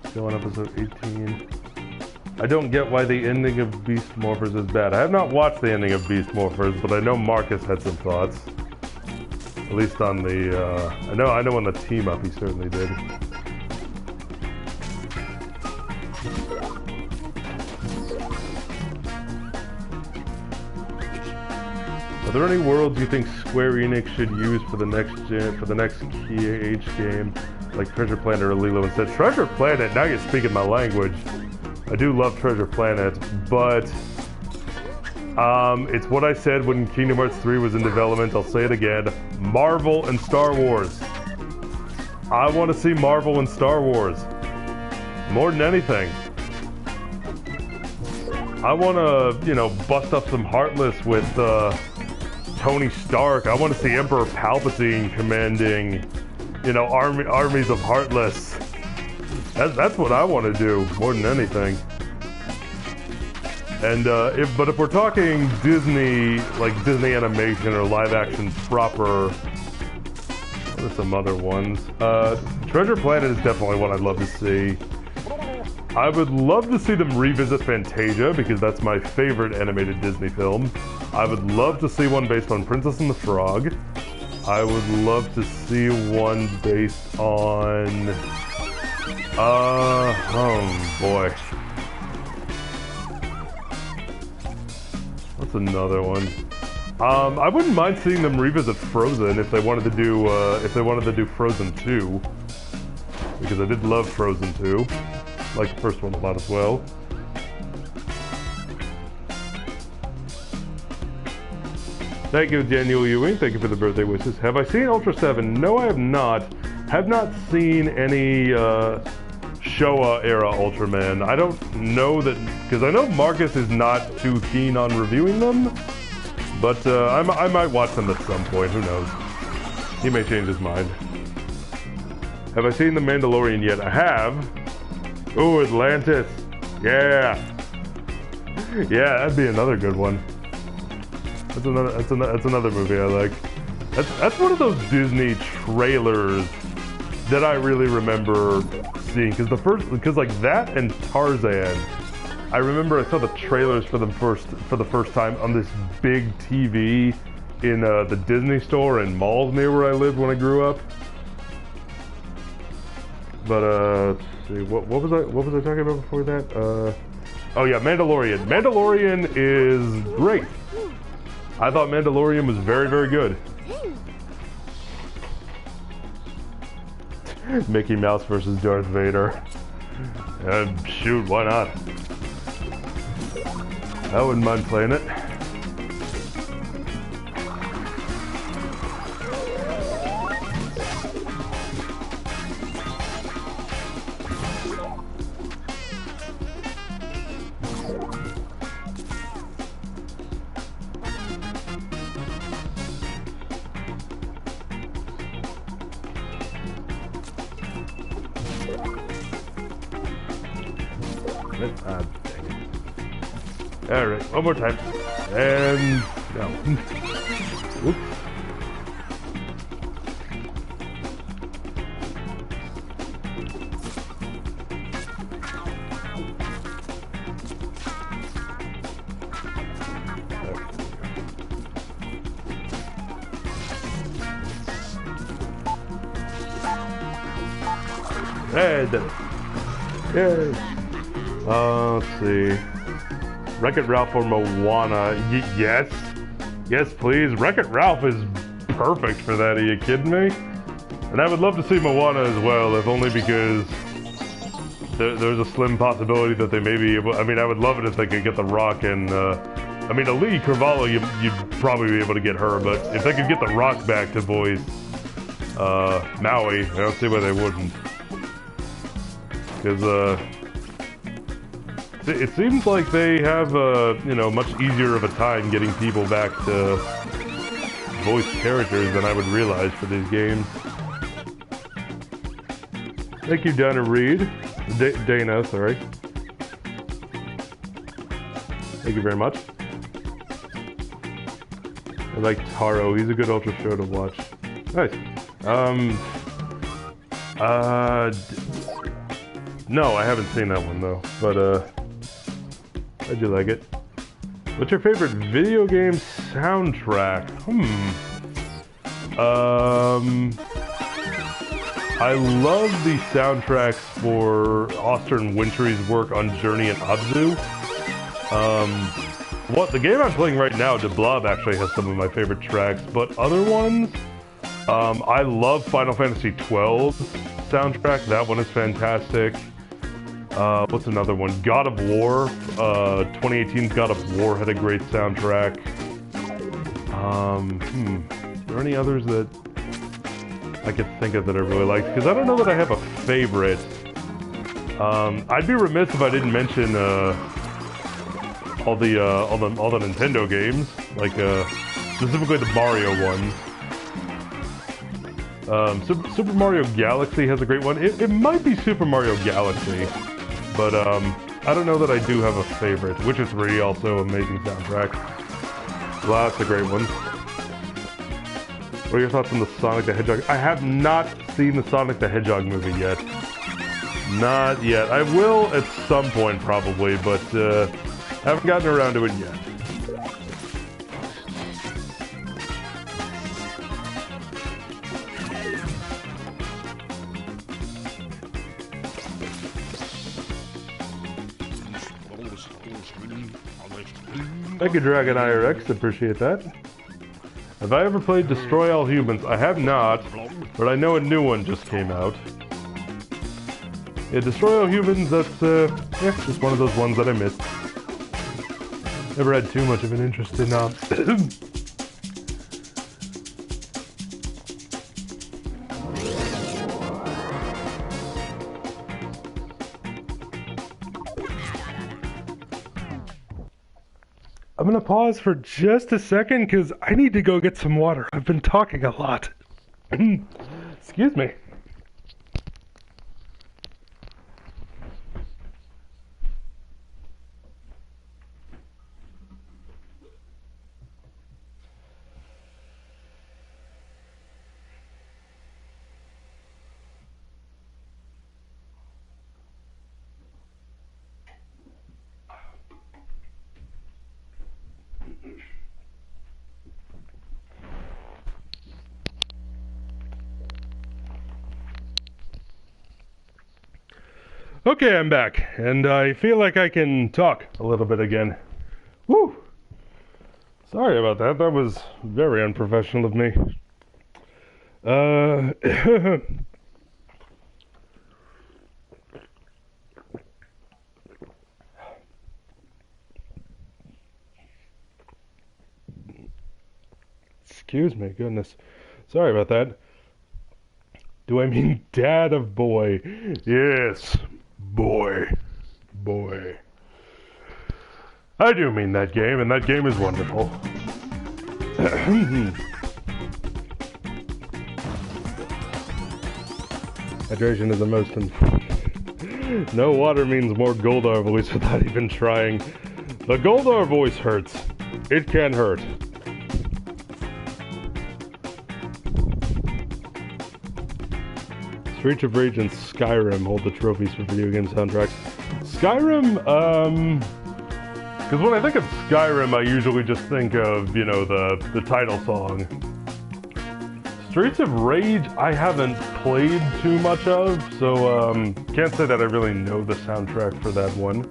Still on episode 18. I don't get why the ending of Beast Morphers is bad. I have not watched the ending of Beast Morphers, but I know Marcus had some thoughts. At least on the, I know on the team up he certainly did. Are there any worlds you think Square Enix should use for the next KH game, like Treasure Planet or Lilo instead? Treasure Planet, now you're speaking my language. I do love Treasure Planet, but it's what I said when Kingdom Hearts 3 was in development. I'll say it again. Marvel and Star Wars. I want to see Marvel and Star Wars. More than anything. I want to, you know, bust up some Heartless with Tony Stark. I want to see Emperor Palpatine commanding, you know, armies of Heartless. That's what I want to do more than anything. And if we're talking Disney, like Disney animation or live action proper, what are some other ones? Treasure Planet is definitely one I'd love to see. I would love to see them revisit Fantasia because that's my favorite animated Disney film. I would love to see one based on Princess and the Frog. I would love to see one based on, oh boy. What's another one? I wouldn't mind seeing them revisit Frozen if they wanted to do Frozen 2, because I did love Frozen 2, like the first one a lot as well. Thank you, Daniel Ewing. Thank you for the birthday wishes. Have I seen Ultra 7? No, I have not. Have not seen any Showa era Ultraman. I don't know that, because I know Marcus is not too keen on reviewing them, but I might watch them at some point. Who knows? He may change his mind. Have I seen The Mandalorian yet? I have. Ooh, Atlantis. Yeah. Yeah, that'd be another good one. That's another movie I like. That's one of those Disney trailers that I really remember seeing, because like that and Tarzan, I remember I saw the trailers for the first time on this big TV in the Disney store in malls near where I lived when I grew up. But let's see, what was I talking about before that? Oh yeah, Mandalorian. Mandalorian is great. I thought Mandalorian was very, very good. Mickey Mouse versus Darth Vader. Shoot, why not? I wouldn't mind playing it. damn it. Ah, dang it. Alright, one more time. And... no. Oops. Hey, did it. Yay. Let's see. Wreck-It Ralph or Moana? Yes. Yes, please. Wreck-It Ralph is perfect for that. Are you kidding me? And I would love to see Moana as well, if only because there's a slim possibility that they may be able... I mean, I would love it if they could get The Rock and... I mean, Ali Carvalho, you'd probably be able to get her, but if they could get The Rock back to voice Maui, I don't see why they wouldn't. Because, it seems like they have, you know, much easier of a time getting people back to voice characters than I would realize for these games. Thank you, Dana Reed. Dana, sorry. Thank you very much. I like Taro. He's a good Ultra Show to watch. Nice. No, I haven't seen that one though, but I do like it. What's your favorite video game soundtrack? I love the soundtracks for Austin Wintory's work on Journey and Abzu. The game I'm playing right now, De Blob, actually has some of my favorite tracks, but other ones, I love Final Fantasy XII soundtrack. That one is fantastic. What's another one? God of War. 2018's God of War had a great soundtrack. Are there any others that I could think of that I really liked? Because I don't know that I have a favorite. I'd be remiss if I didn't mention all the Nintendo games, like specifically the Mario ones. Super Mario Galaxy has a great one. It might be Super Mario Galaxy, but I don't know that I do have a favorite. Witcher 3 also amazing soundtrack. Lots of great ones. What are your thoughts on the Sonic the Hedgehog? I have not seen the Sonic the Hedgehog movie yet. Not yet. I will at some point probably, but haven't gotten around to it yet. Thank you, Dragon IRX. Appreciate that. Have I ever played Destroy All Humans? I have not, but I know a new one just came out. Yeah, Destroy All Humans, that's, yeah, just one of those ones that I missed. Never had too much of an interest in, I'm gonna pause for just a second because I need to go get some water. I've been talking a lot. Excuse me. Okay, I'm back, and I feel like I can talk a little bit again. Woo! Sorry about that. That was very unprofessional of me. Excuse me, goodness. Sorry about that. Do I mean dad of boy? Yes. Boy. I do mean that game, and that game is wonderful. Hydration is the most important. No water means more Goldar voice without even trying. The Goldar voice hurts. It can hurt. Streets of Rage and Skyrim hold the trophies for video game soundtracks. Skyrim, because when I think of Skyrim, I usually just think of, you know, the title song. Streets of Rage, I haven't played too much of, so can't say that I really know the soundtrack for that one.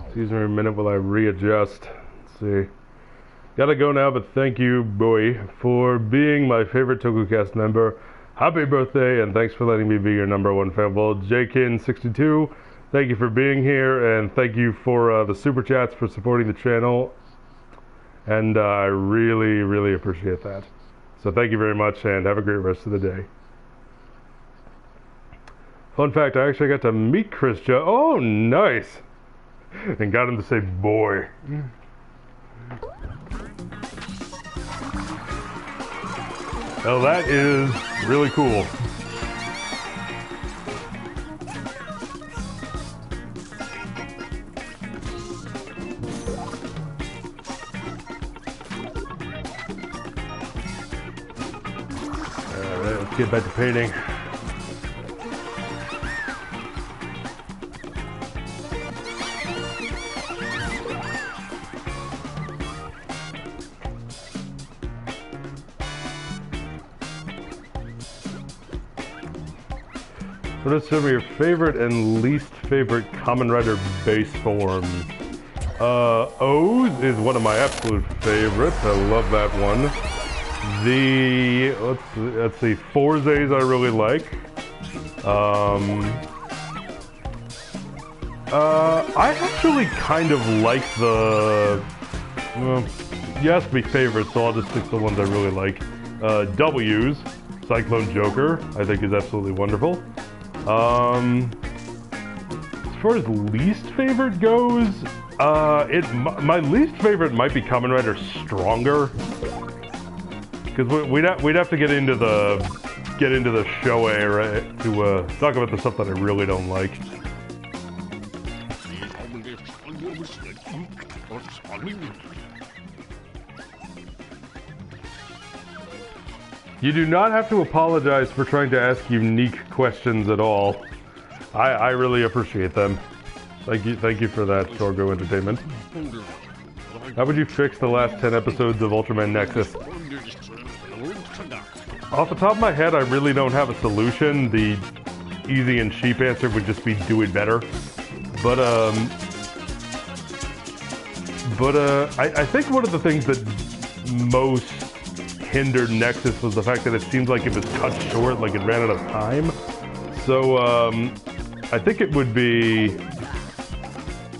Excuse me a minute while I readjust. Let's see. Gotta go now, but thank you, boy, for being my favorite TokuCast member. Happy birthday, and thanks for letting me be your #1 fan. Well, Jkin62, thank you for being here, and thank you for the super chats for supporting the channel. And I really, really appreciate that. So thank you very much, and have a great rest of the day. Fun fact, I actually got to meet Chris Joe. Oh, nice! And got him to say boy. Well, that is really cool. Alright, let's get back to painting. What are some of your favorite and least favorite Kamen Rider base forms? O's is one of my absolute favorites. I love that one. The let's see, Forzays I really like. I actually kind of like the. You asked me favorites, so I'll just pick the ones I really like. W's, Cyclone Joker, I think is absolutely wonderful. As far as least favorite goes, my least favorite might be Kamen Rider Stronger, because we'd have to get into the Shoei, right, to talk about the stuff that I really don't like. You do not have to apologize for trying to ask unique questions at all. I really appreciate them. Thank you for that, Torgo Entertainment. How would you fix the last 10 episodes of Ultraman Nexus? Off the top of my head, I really don't have a solution. The easy and cheap answer would just be do it better. But I think one of the things that most hindered Nexus was the fact that it seemed like it was cut short, like it ran out of time. So I think it would be,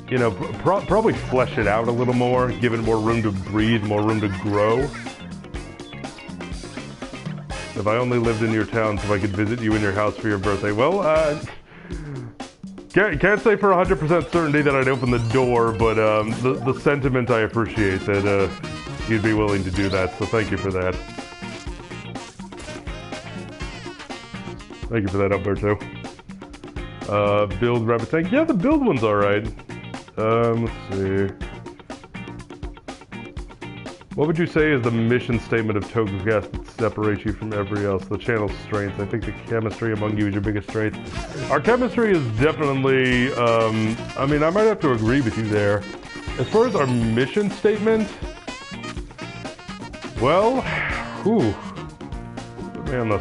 you know, probably flesh it out a little more, give it more room to breathe, more room to grow. If I only lived in your town, so I could visit you in your house for your birthday. Well, can't say for 100% certainty that I'd open the door, but the sentiment I appreciate that you'd be willing to do that, so thank you for that. Thank you for that, Alberto. Build Rabbit Tank. Yeah, the build one's alright. Let's see. What would you say is the mission statement of TokuCast that separates you from everybody else? The channel's strength. I think the chemistry among you is your biggest strength. Our chemistry is definitely, I mean, I might have to agree with you there. As far as our mission statement, well, whew, put me on the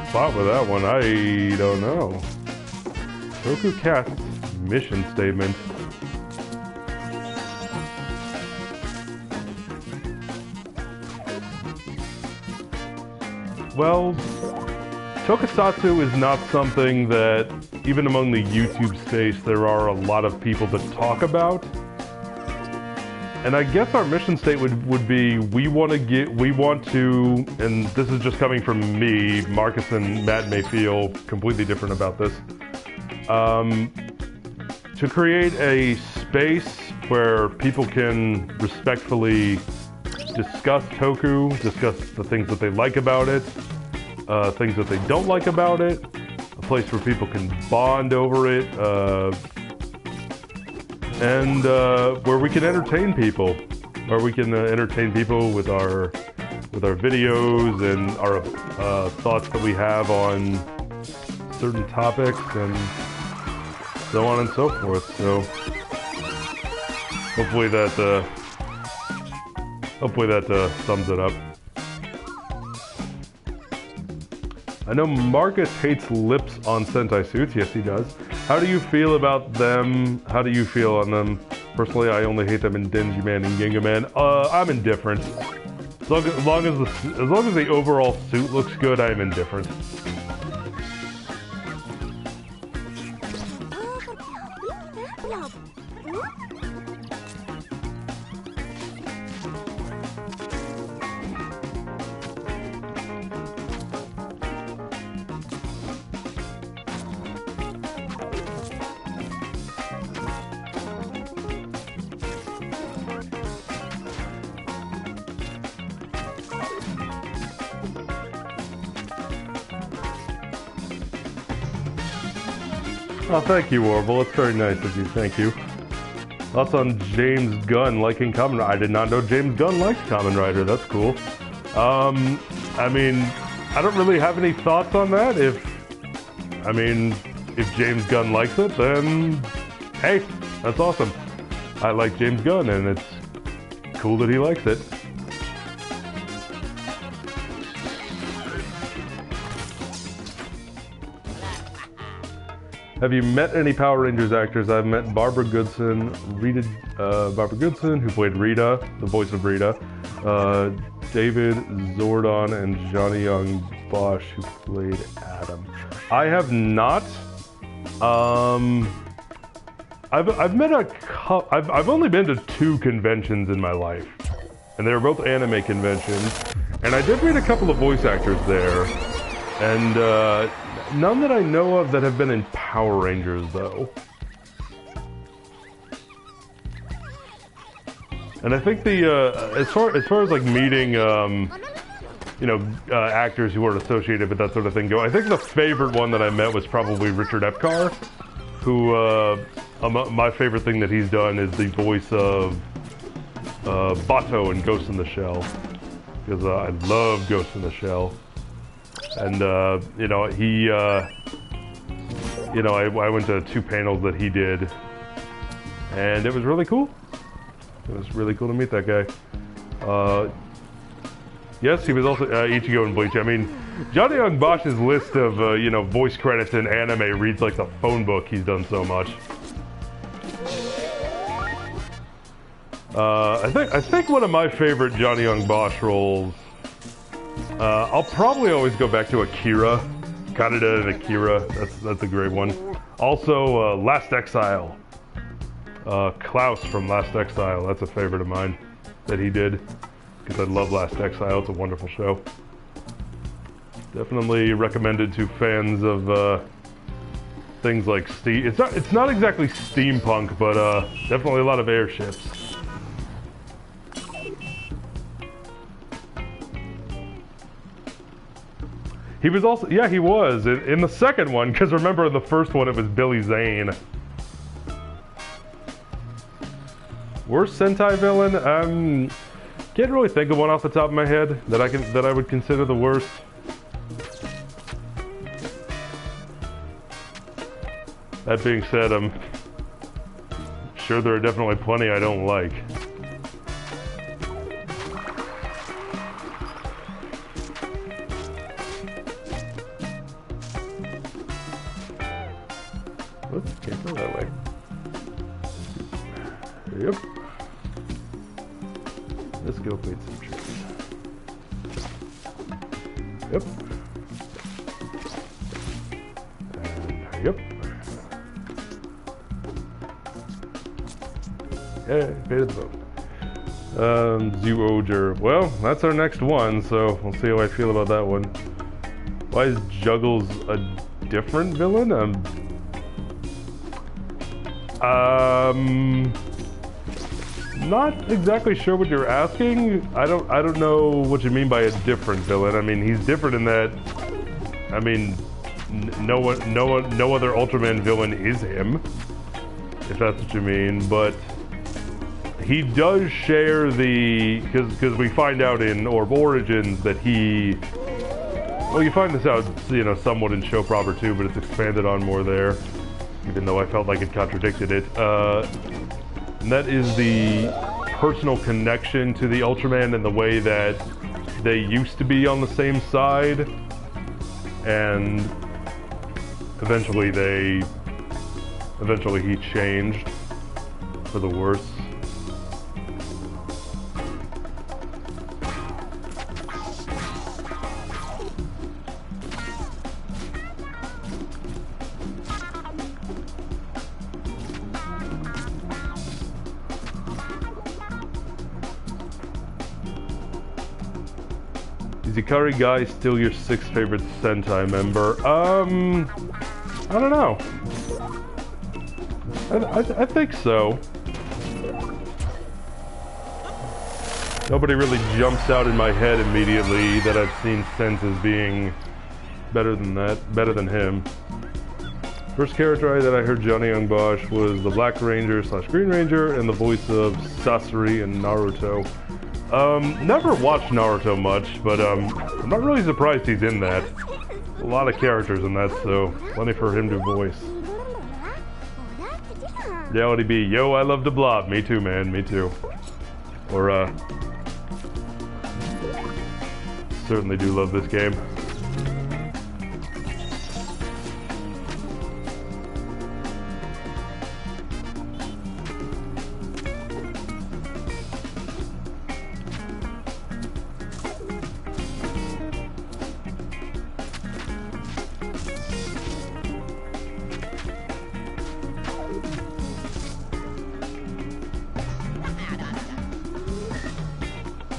spot with that one. I don't know. TokuCast's mission statement. Well, Tokusatsu is not something that, even among the YouTube space, there are a lot of people that talk about. And I guess our mission statement would be we want to, and this is just coming from me, Marcus and Matt may feel completely different about this, to create a space where people can respectfully discuss Toku, discuss the things that they like about it, things that they don't like about it, a place where people can bond over it, and where we can entertain people, with our videos and our thoughts that we have on certain topics and so on and so forth. So hopefully that sums it up. I know Marcus hates lips on Sentai suits. Yes, he does. How do you feel about them? How do you feel on them? Personally, I only hate them in Denji Man and Ginga Man. I'm indifferent. As long as the overall suit looks good, I'm indifferent. Oh, thank you, Orville. It's very nice of you. Thank you. Thoughts on James Gunn liking Kamen Rider? I did not know James Gunn likes Kamen Rider. That's cool. I mean, I don't really have any thoughts on that. If James Gunn likes it, then hey, that's awesome. I like James Gunn, and it's cool that he likes it. Have you met any Power Rangers actors? I've met Barbara Goodson, who played Rita, the voice of Rita, David Zordon, and Johnny Young Bosch, who played Adam. I have not. I've met I've only been to 2 conventions in my life, and they were both anime conventions. And I did meet a couple of voice actors there, and none that I know of that have been in Power Rangers, though. And I think as far as like meeting, actors who are associated with that sort of thing go, I think the favorite one that I met was probably Richard Epcar, who, my favorite thing that he's done is the voice of Bato in Ghost in the Shell, because I love Ghost in the Shell. And, I went to 2 panels that he did, and it was really cool. It was really cool to meet that guy. Yes, he was also Ichigo in Bleach. I mean, Johnny Young Bosch's list of, voice credits in anime reads like the phone book. He's done so much. I think one of my favorite Johnny Young Bosch roles, I'll probably always go back to Akira. Kaneda and Akira, that's a great one. Also, Last Exile. Klaus from Last Exile, that's a favorite of mine that he did, because I love Last Exile. It's a wonderful show. Definitely recommended to fans of things like steam. It's not exactly steampunk, but definitely a lot of airships. He was also, yeah, he was in the second one, because remember in the first one it was Billy Zane. Worst Sentai villain? Can't really think of one off the top of my head that I would consider the worst. That being said, I'm sure there are definitely plenty I don't like. Whoops, can't go that way. Yep. This guild made some tricks. Yep. And yep. Yeah, paid the vote. Zoo-Oger. Well, that's our next one, so we'll see how I feel about that one. Why is Juggles a different villain? Not exactly sure what you're asking. I don't know what you mean by a different villain. I mean, he's different in that, I mean, no other Ultraman villain is him, if that's what you mean, but he does share the, because we find out in Orb Origins that he, well, you find this out, you know, somewhat in Show Proper too, but it's expanded on more there, even though I felt like it contradicted it. And that is the personal connection to the Ultraman and the way that they used to be on the same side, and eventually he changed for the worse. Is Ikari Guy still your 6th favorite Sentai member? I don't know. I think so. Nobody really jumps out in my head immediately that I've seen Sense as being better than him. First character that I heard Johnny Young Bosch was the Black Ranger / Green Ranger and the voice of Sasori in Naruto. Never watched Naruto much, but I'm not really surprised he's in that. A lot of characters in that, so plenty for him to voice. Reality B, yo, I love the Blob. Me too, man, me too. Or, certainly do love this game.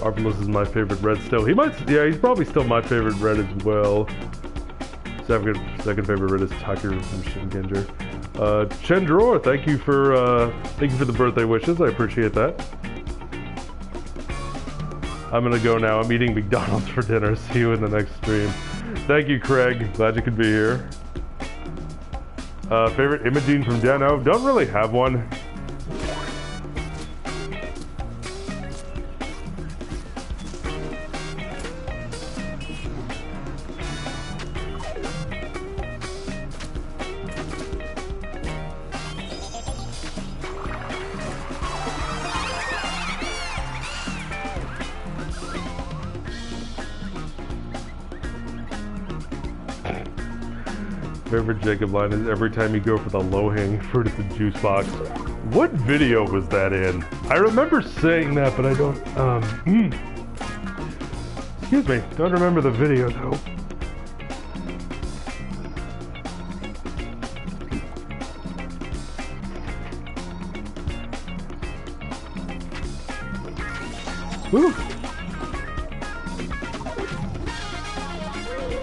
Marvelous is my favorite red still. He might, yeah, he's probably still my favorite red as well. Second favorite red is Takeru from Shinkenger. Chendror, thank you for the birthday wishes. I appreciate that. I'm gonna go now. I'm eating McDonald's for dinner. See you in the next stream. Thank you, Craig. Glad you could be here. Favorite Imogene from Dano? Don't really have one. Favorite Jacob line is every time you go for the low-hanging fruit at the juice box. What video was that in? I remember saying that, but I don't, excuse me, don't remember the video though. Woo!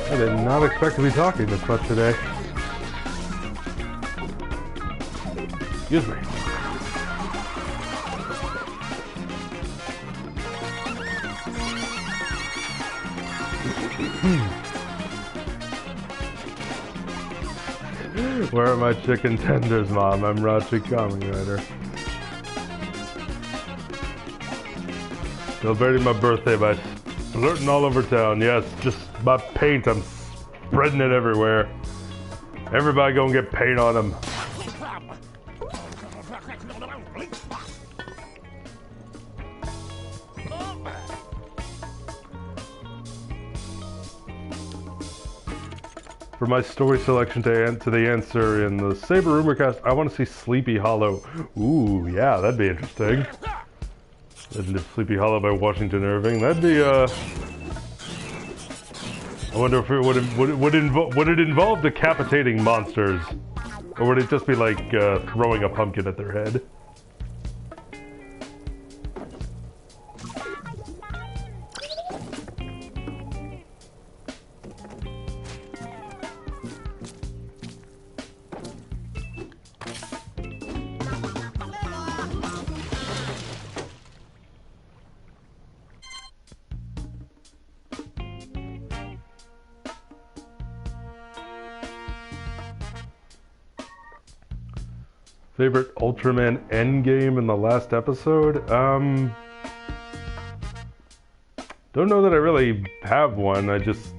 I did not expect to be talking this much today. Excuse me. Where are my chicken tenders, Mom? I'm Rachi Kamen Rider. Celebrating my birthday by flirting all over town. Yes, just my paint. I'm spreading it everywhere. Everybody gonna get paint on them. For my story selection to the answer in the Saber Rumorcast, I want to see Sleepy Hollow. Ooh, yeah, that'd be interesting. Legend of Sleepy Hollow by Washington Irving. That'd be, I wonder if it would it involve decapitating monsters? Or would it just be like, throwing a pumpkin at their head? Favorite Ultraman endgame in the last episode? Don't know that I really have one. I guess,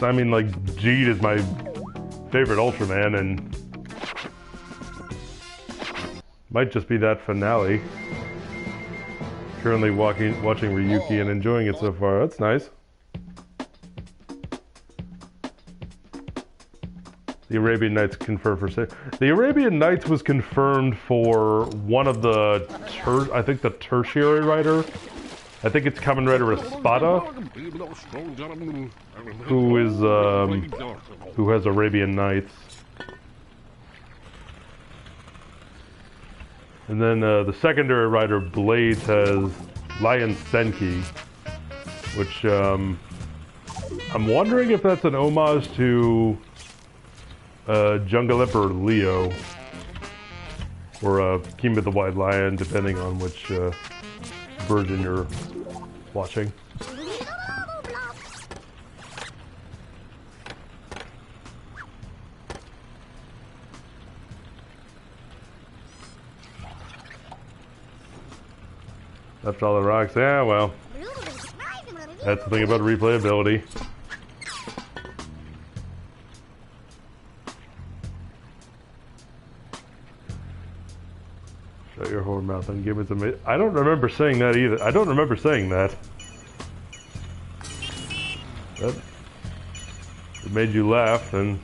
I mean, like, Jeet is my favorite Ultraman, and might just be that finale. Currently watching Ryuki and enjoying it so far. That's nice. The Arabian Nights confirmed for sale. The Arabian Nights was confirmed for one of the, I think the tertiary writer. I think it's Kamen Rider Espada, who has Arabian Nights. And then the secondary writer Blades has Lion Senki, which I'm wondering if that's an homage to Jungle Emperor Leo or Kimba the White Lion, depending on which version you're watching. Left all the rocks. Yeah, well, that's the thing about replayability. Shut your whore mouth and give it to me. I don't remember saying that either. I don't remember saying that. It made you laugh, and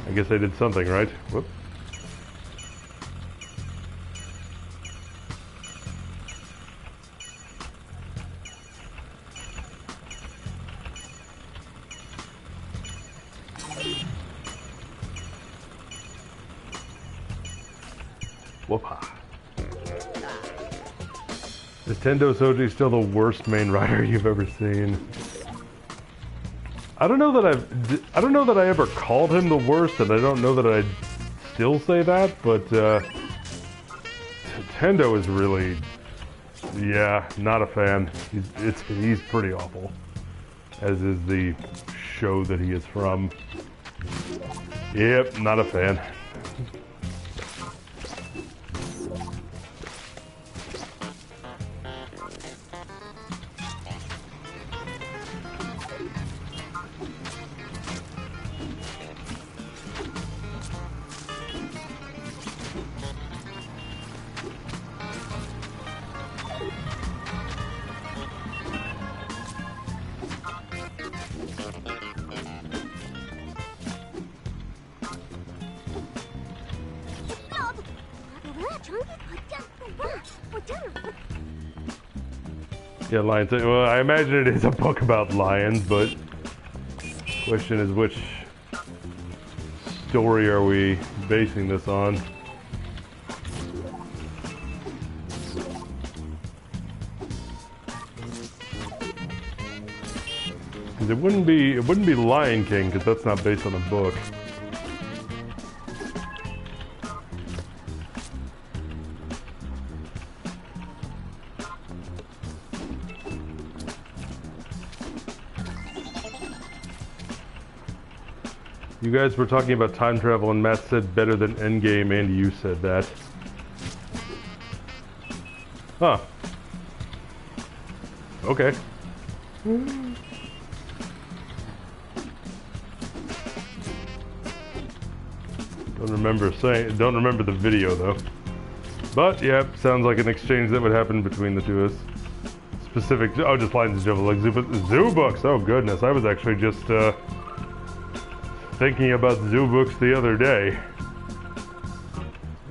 I guess I did something right. Whoop. Whoop-ha. Is Tendo Soji still the worst main rider you've ever seen? I don't know that I ever called him the worst, and I don't know that I'd still say that, but Tendo is really, yeah, not a fan. He's pretty awful, as is the show that he is from. Yep, not a fan. Yeah, lions. Well, I imagine it is a book about lions, but question is, which story are we basing this on? Because it wouldn't be Lion King, because that's not based on a book. You guys were talking about time travel, and Matt said better than Endgame, and you said that. Huh. Okay. Don't remember the video though. But yeah, sounds like an exchange that would happen between the two of us. Specific, oh, just lines of Java, like zoo books. Oh goodness, I was actually just thinking about zoo books the other day.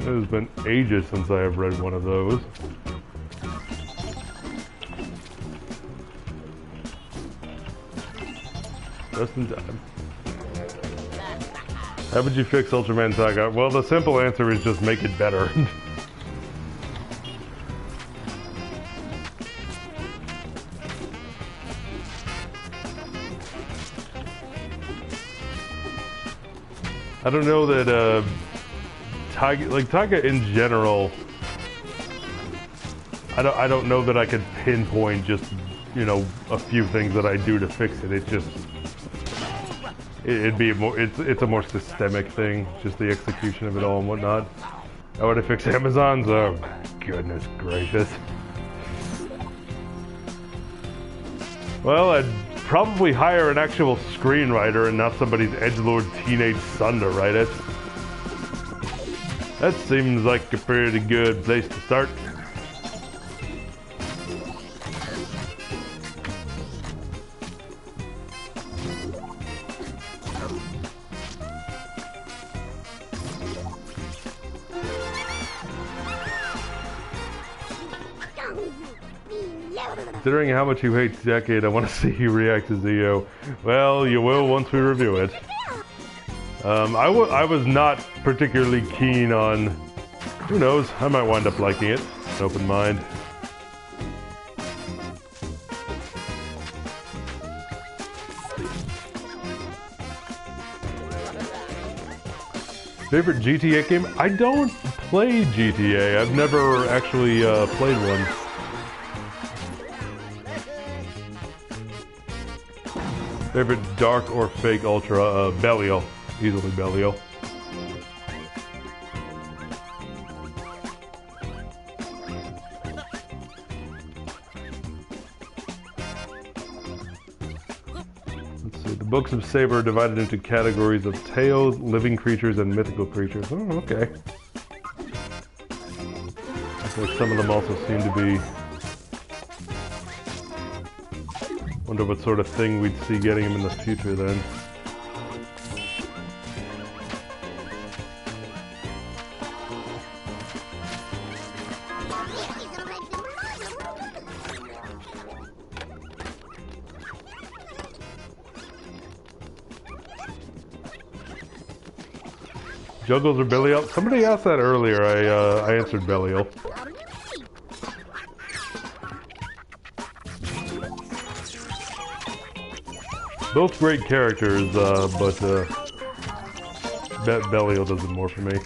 It has been ages since I have read one of those. Just in time. How would you fix Ultraman Saga? Well, the simple answer is just make it better. I don't know that Taiga in general, I don't know that I could pinpoint just, you know, a few things that I do to fix it. it'd be more. It's a more systemic thing, just the execution of it all and whatnot. How would I fix Amazon's? Oh goodness gracious. Well, I'd probably hire an actual screenwriter and not somebody's edgelord teenage son to write it. That seems like a pretty good place to start. Considering how much you hate Decade, I want to see you react to Zio. Well, you will once we review it. I was not particularly keen on... Who knows? I might wind up liking it. An open mind. Favorite GTA game? I don't play GTA. I've never actually played one. Favorite dark or fake ultra? Belial. Easily Belial. Let's see. The books of Saber are divided into categories of tales, living creatures, and mythical creatures. Oh, okay. Like some of them also seem to be... Wonder what sort of thing we'd see getting him in the future then. Juggles or Belial? Somebody asked that earlier. I answered Belial. Both great characters, but Belial does it more for me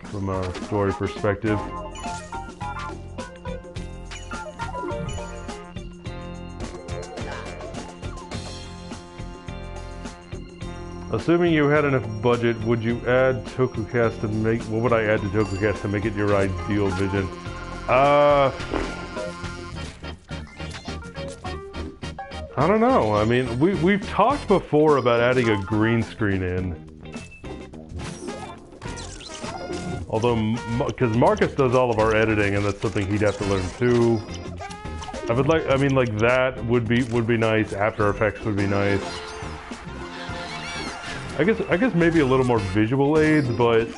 from a story perspective. Assuming you had enough budget, would you add Tokucast to make... What would I add to Tokucast to make it your ideal vision? I don't know. I mean, we've talked before about adding a green screen in. Although, because Marcus does all of our editing, and that's something he'd have to learn too. I mean, like that would be nice. After Effects would be nice. I guess maybe a little more visual aids, but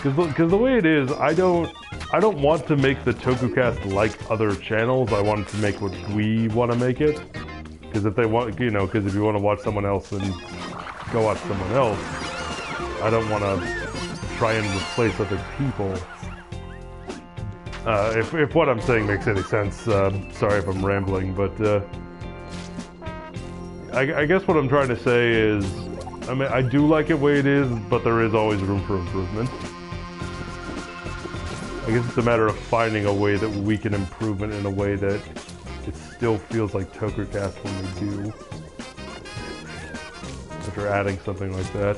because the way it is, I don't want to make the Tokucast like other channels. I want to make what we want to make it. Because if they want, because if you want to watch someone else, then go watch someone else. I don't want to try and replace other people. If what I'm saying makes any sense, sorry if I'm rambling, but I guess what I'm trying to say is, I mean, I do like it the way it is, but there is always room for improvement. I guess it's a matter of finding a way that we can improve it in a way that it still feels like Tokucast when we do. After adding something like that.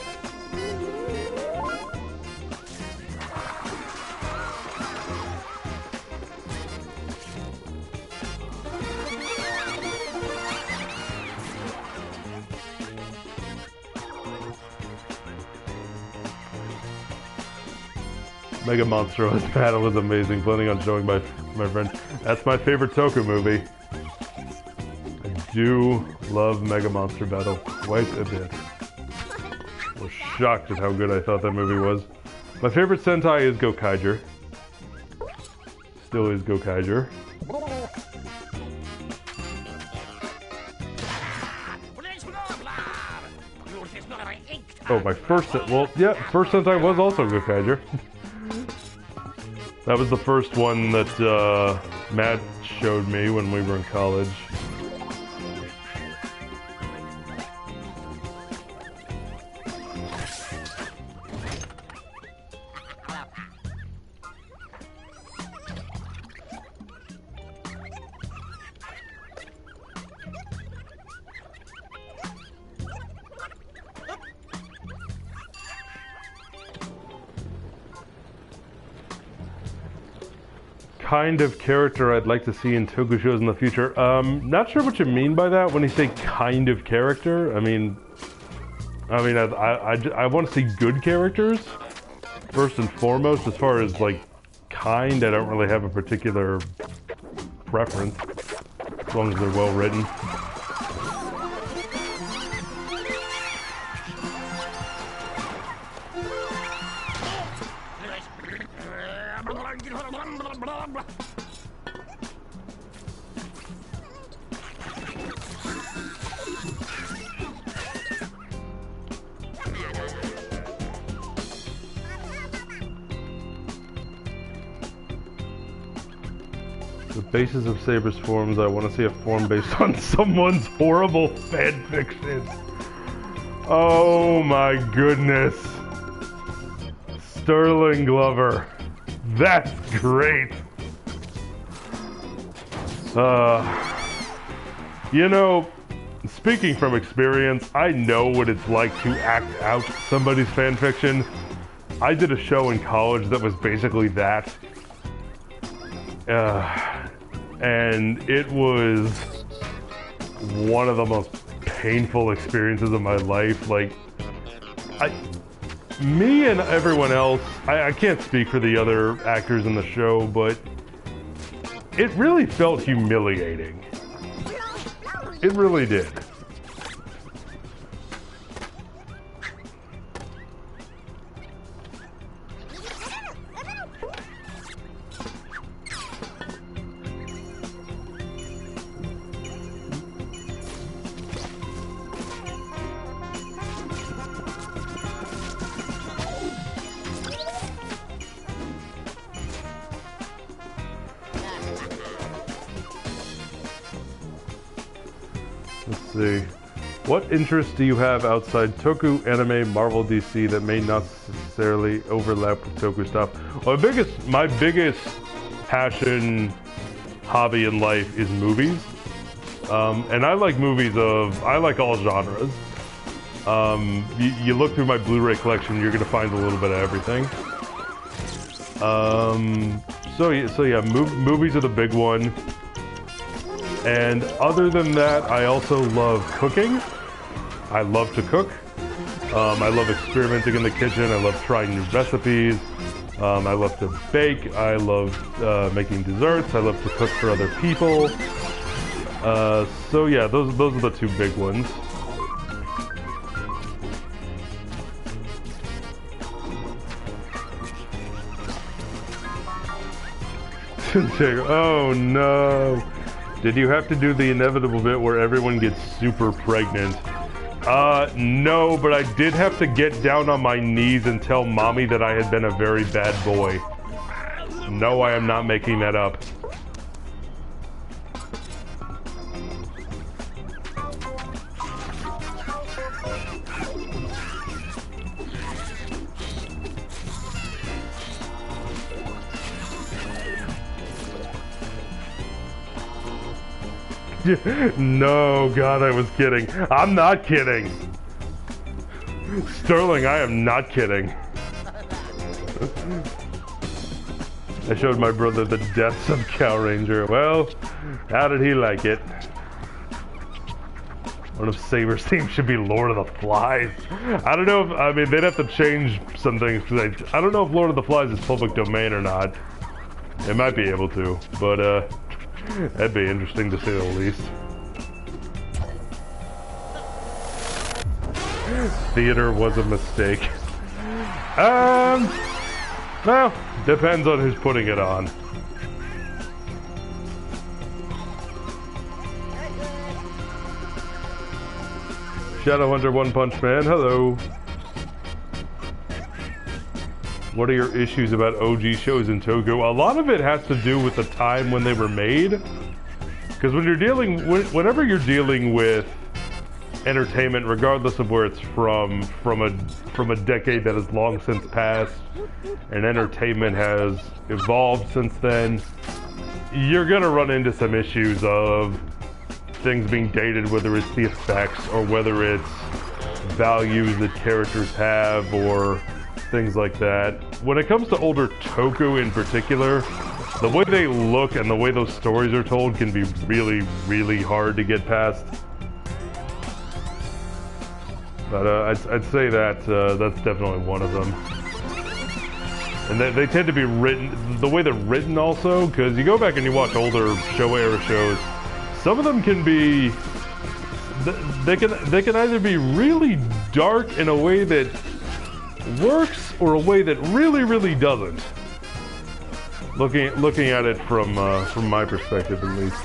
Mega Monster Battle was amazing. Planning on showing my friend. That's my favorite Toku movie. I do love Mega Monster Battle quite a bit. I was shocked at how good I thought that movie was. My favorite Sentai is Gokaiger. Still is Gokaiger. Oh, my first Sentai was also Gokaiger. That was the first one that Matt showed me when we were in college. kind of character I'd like to see in Toku shows in the future. Not sure what you mean by that when you say kind of character. I want to see good characters first and foremost. As far as like kind, I don't really have a particular preference as long as they're well written. The basis of Saber's forms, I want to see a form based on someone's horrible fanfiction. Oh my goodness. Sterling Glover. That's great. You know, speaking from experience, I know what it's like to act out somebody's fanfiction. I did a show in college that was basically that. And it was one of the most painful experiences of my life. Like, me and everyone else, I can't speak for the other actors in the show, but it really felt humiliating. It really did. Let's see. What interests do you have outside Toku, anime, Marvel, DC that may not necessarily overlap with Toku stuff? Well, my biggest passion, hobby in life is movies. And I like I like all genres. You look through my Blu-ray collection, you're gonna find a little bit of everything. So yeah, movies are the big one. And other than that, I also love cooking. I love to cook. I love experimenting in the kitchen. I love trying new recipes. I love to bake. I love making desserts. I love to cook for other people. So yeah, those are the two big ones. Oh no. Did you have to do the inevitable bit where everyone gets super pregnant? No, but I did have to get down on my knees and tell mommy that I had been a very bad boy. No, I am not making that up. No, God, I was kidding. I'm not kidding. Sterling, I am not kidding. I showed my brother the deaths of Cow Ranger. Well, how did he like it? One of Saber's themes should be Lord of the Flies. I don't know if, I mean, they'd have to change some things, because I don't know if Lord of the Flies is public domain or not. It might be able to, but, that'd be interesting to say the least. Theater was a mistake. Well, depends on who's putting it on. Shadowhunter One Punch Man, hello. What are your issues about OG shows in Toku? A lot of it has to do with the time when they were made. Because whenever you're dealing with entertainment, regardless of where it's from a decade that has long since passed, and entertainment has evolved since then, you're gonna run into some issues of things being dated, whether it's the effects or whether it's values that characters have or things like that. When it comes to older Toku in particular, The way they look and the way those stories are told can be really, really hard to get past. But I'd say that that's definitely one of them. And they tend to be written, the way they're written also, because you go back and you watch older Showa-era shows, some of them can be, they can either be really dark in a way that works or a way that really, really doesn't. Looking at it from my perspective, at least.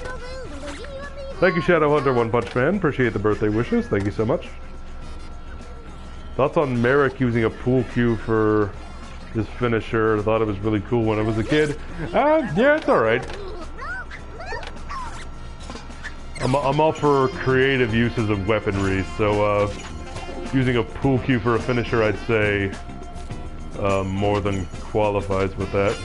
Thank you, Shadowhunter One Punch Man. Appreciate the birthday wishes. Thank you so much. Thoughts on Merrick using a pool cue for his finisher? I thought it was really cool when I was a kid. Yeah, it's all right. I'm all for creative uses of weaponry, so using a pool cue for a finisher, I'd say, more than qualifies with that.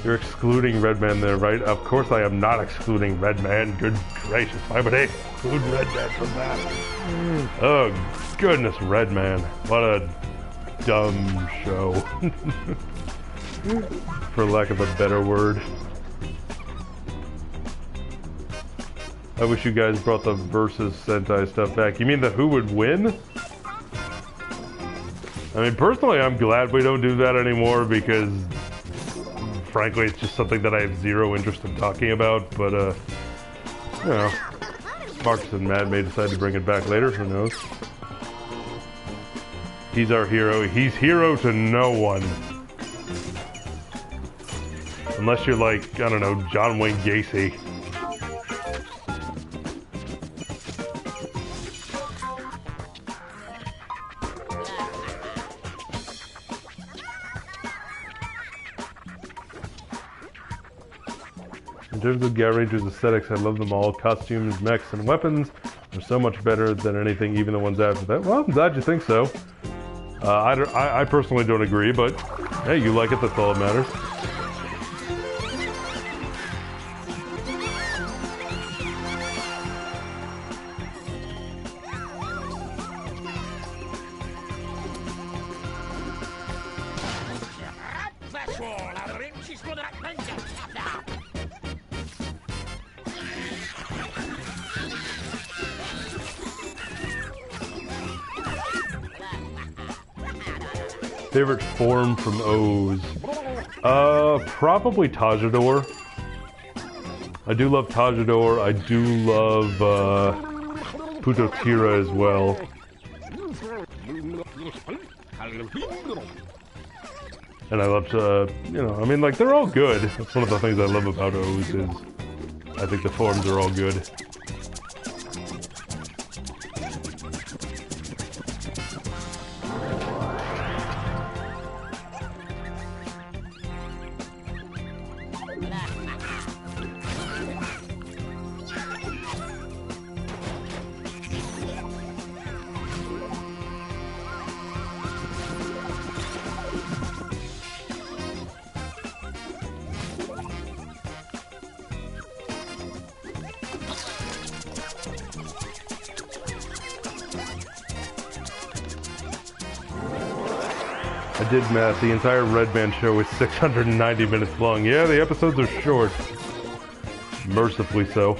You're excluding Redman there, right? Of course I am not excluding Redman. Good gracious, why would I exclude Redman from that? Oh, goodness, Redman. What a dumb show. For lack of a better word. I wish you guys brought the Versus Sentai stuff back. You mean the who would win? I mean, personally, I'm glad we don't do that anymore because frankly, it's just something that I have zero interest in talking about, but, you know, Marcus and Matt may decide to bring it back later, who knows. He's our hero. He's hero to no one. Unless you're like, I don't know, John Wayne Gacy. In terms of Power Rangers aesthetics, I love them all. Costumes, mechs, and weapons are so much better than anything, even the ones after that. Well, I'm glad you think so. I personally don't agree, but hey, you like it, that's all that matters. Favorite form from O's? Probably Tajador. I do love Tajador. I do love Putotira as well. And I love you know, I mean, like, they're all good. That's one of the things I love about O's is I think the forms are all good. I did math. The entire Red Band show is 690 minutes long. Yeah, the episodes are short. Mercifully so.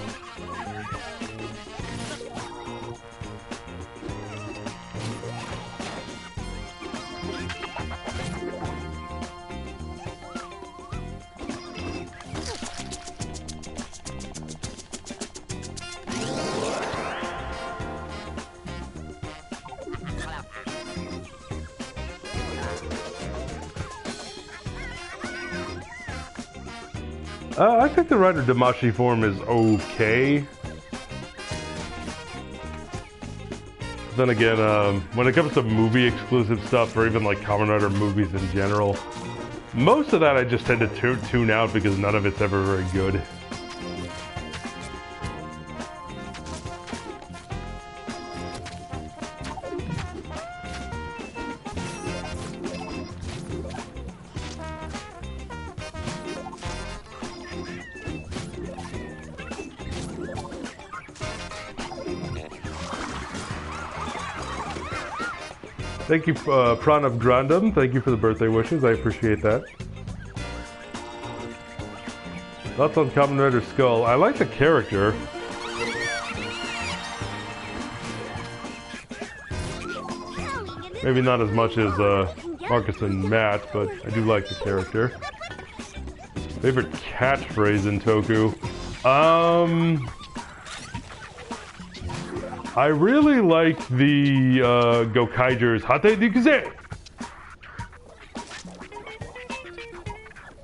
I think the Rider Damashi form is okay. Then again, when it comes to movie exclusive stuff, or even like Kamen Rider movies in general, most of that I just tend to tune out because none of it's ever very good. Thank you, Pranav Grandam. Thank you for the birthday wishes. I appreciate that. Thoughts on Kamen Rider Skull? I like the character. Maybe not as much as Marcus and Matt, but I do like the character. Favorite catchphrase in Toku? I really like the Gokaiger's Hate Dikuze!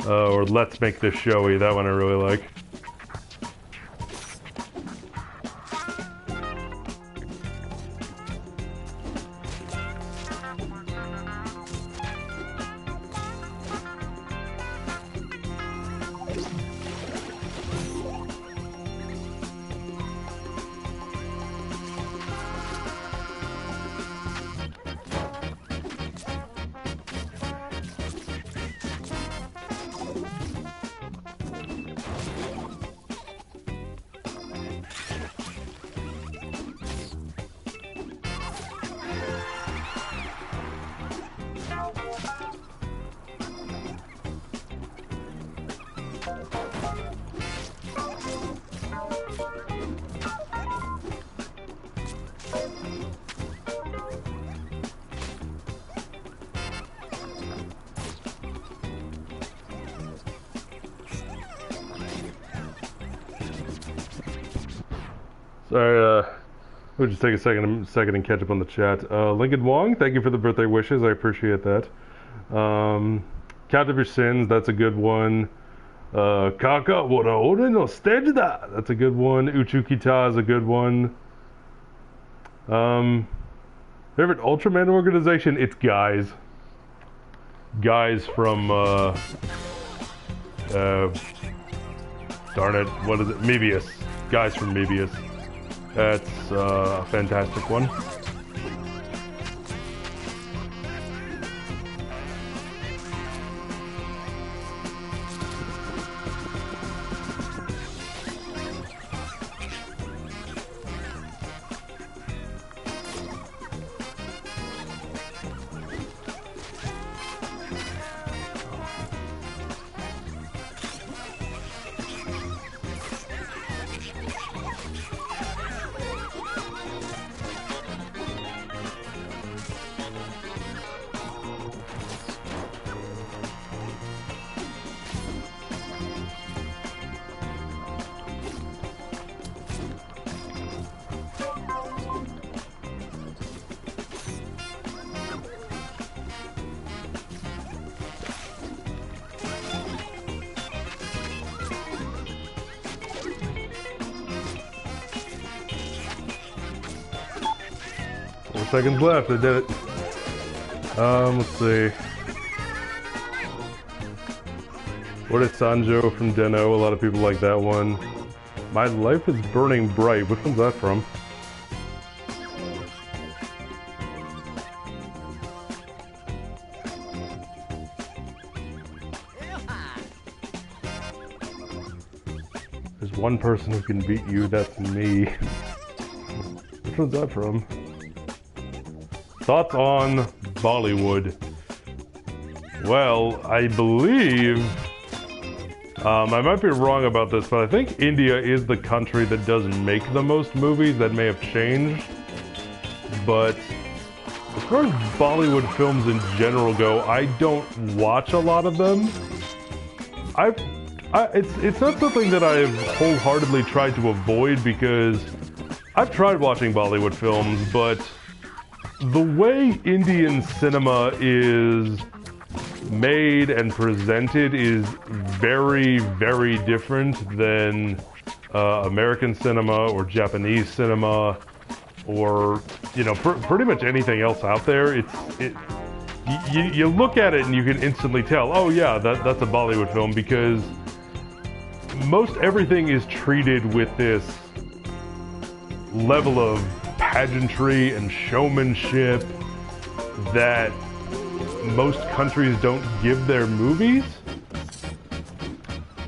Or Let's Make This Showy, that one I really like. Sorry, we'll just take a second and catch up on the chat. Lincoln Wong, thank you for the birthday wishes. I appreciate that. Count of Your Sins, that's a good one. Kaka wara ore no stage da. That's a good one. Uchukita is a good one. Favorite Ultraman organization? It's Guys. Guys from darn it, what is it? Mebius. Guys from Mebius. That's a fantastic one. Seconds left, I did it. Let's see. What is Sanjo from Den-O? A lot of people like that one. My Life is Burning Bright. Which one's that from? There's one person who can beat you, that's me. Which one's that from? Thoughts on Bollywood? Well, I believe, I might be wrong about this, but I think India is the country that does make the most movies. That may have changed. But as far as Bollywood films in general go, I don't watch a lot of them. It's not something that I've wholeheartedly tried to avoid, because I've tried watching Bollywood films, but the way Indian cinema is made and presented is very, very different than American cinema or Japanese cinema, or, you know, pretty much anything else out there. You look at it and you can instantly tell, oh yeah, that's a Bollywood film, because most everything is treated with this level of pageantry and showmanship that most countries don't give their movies.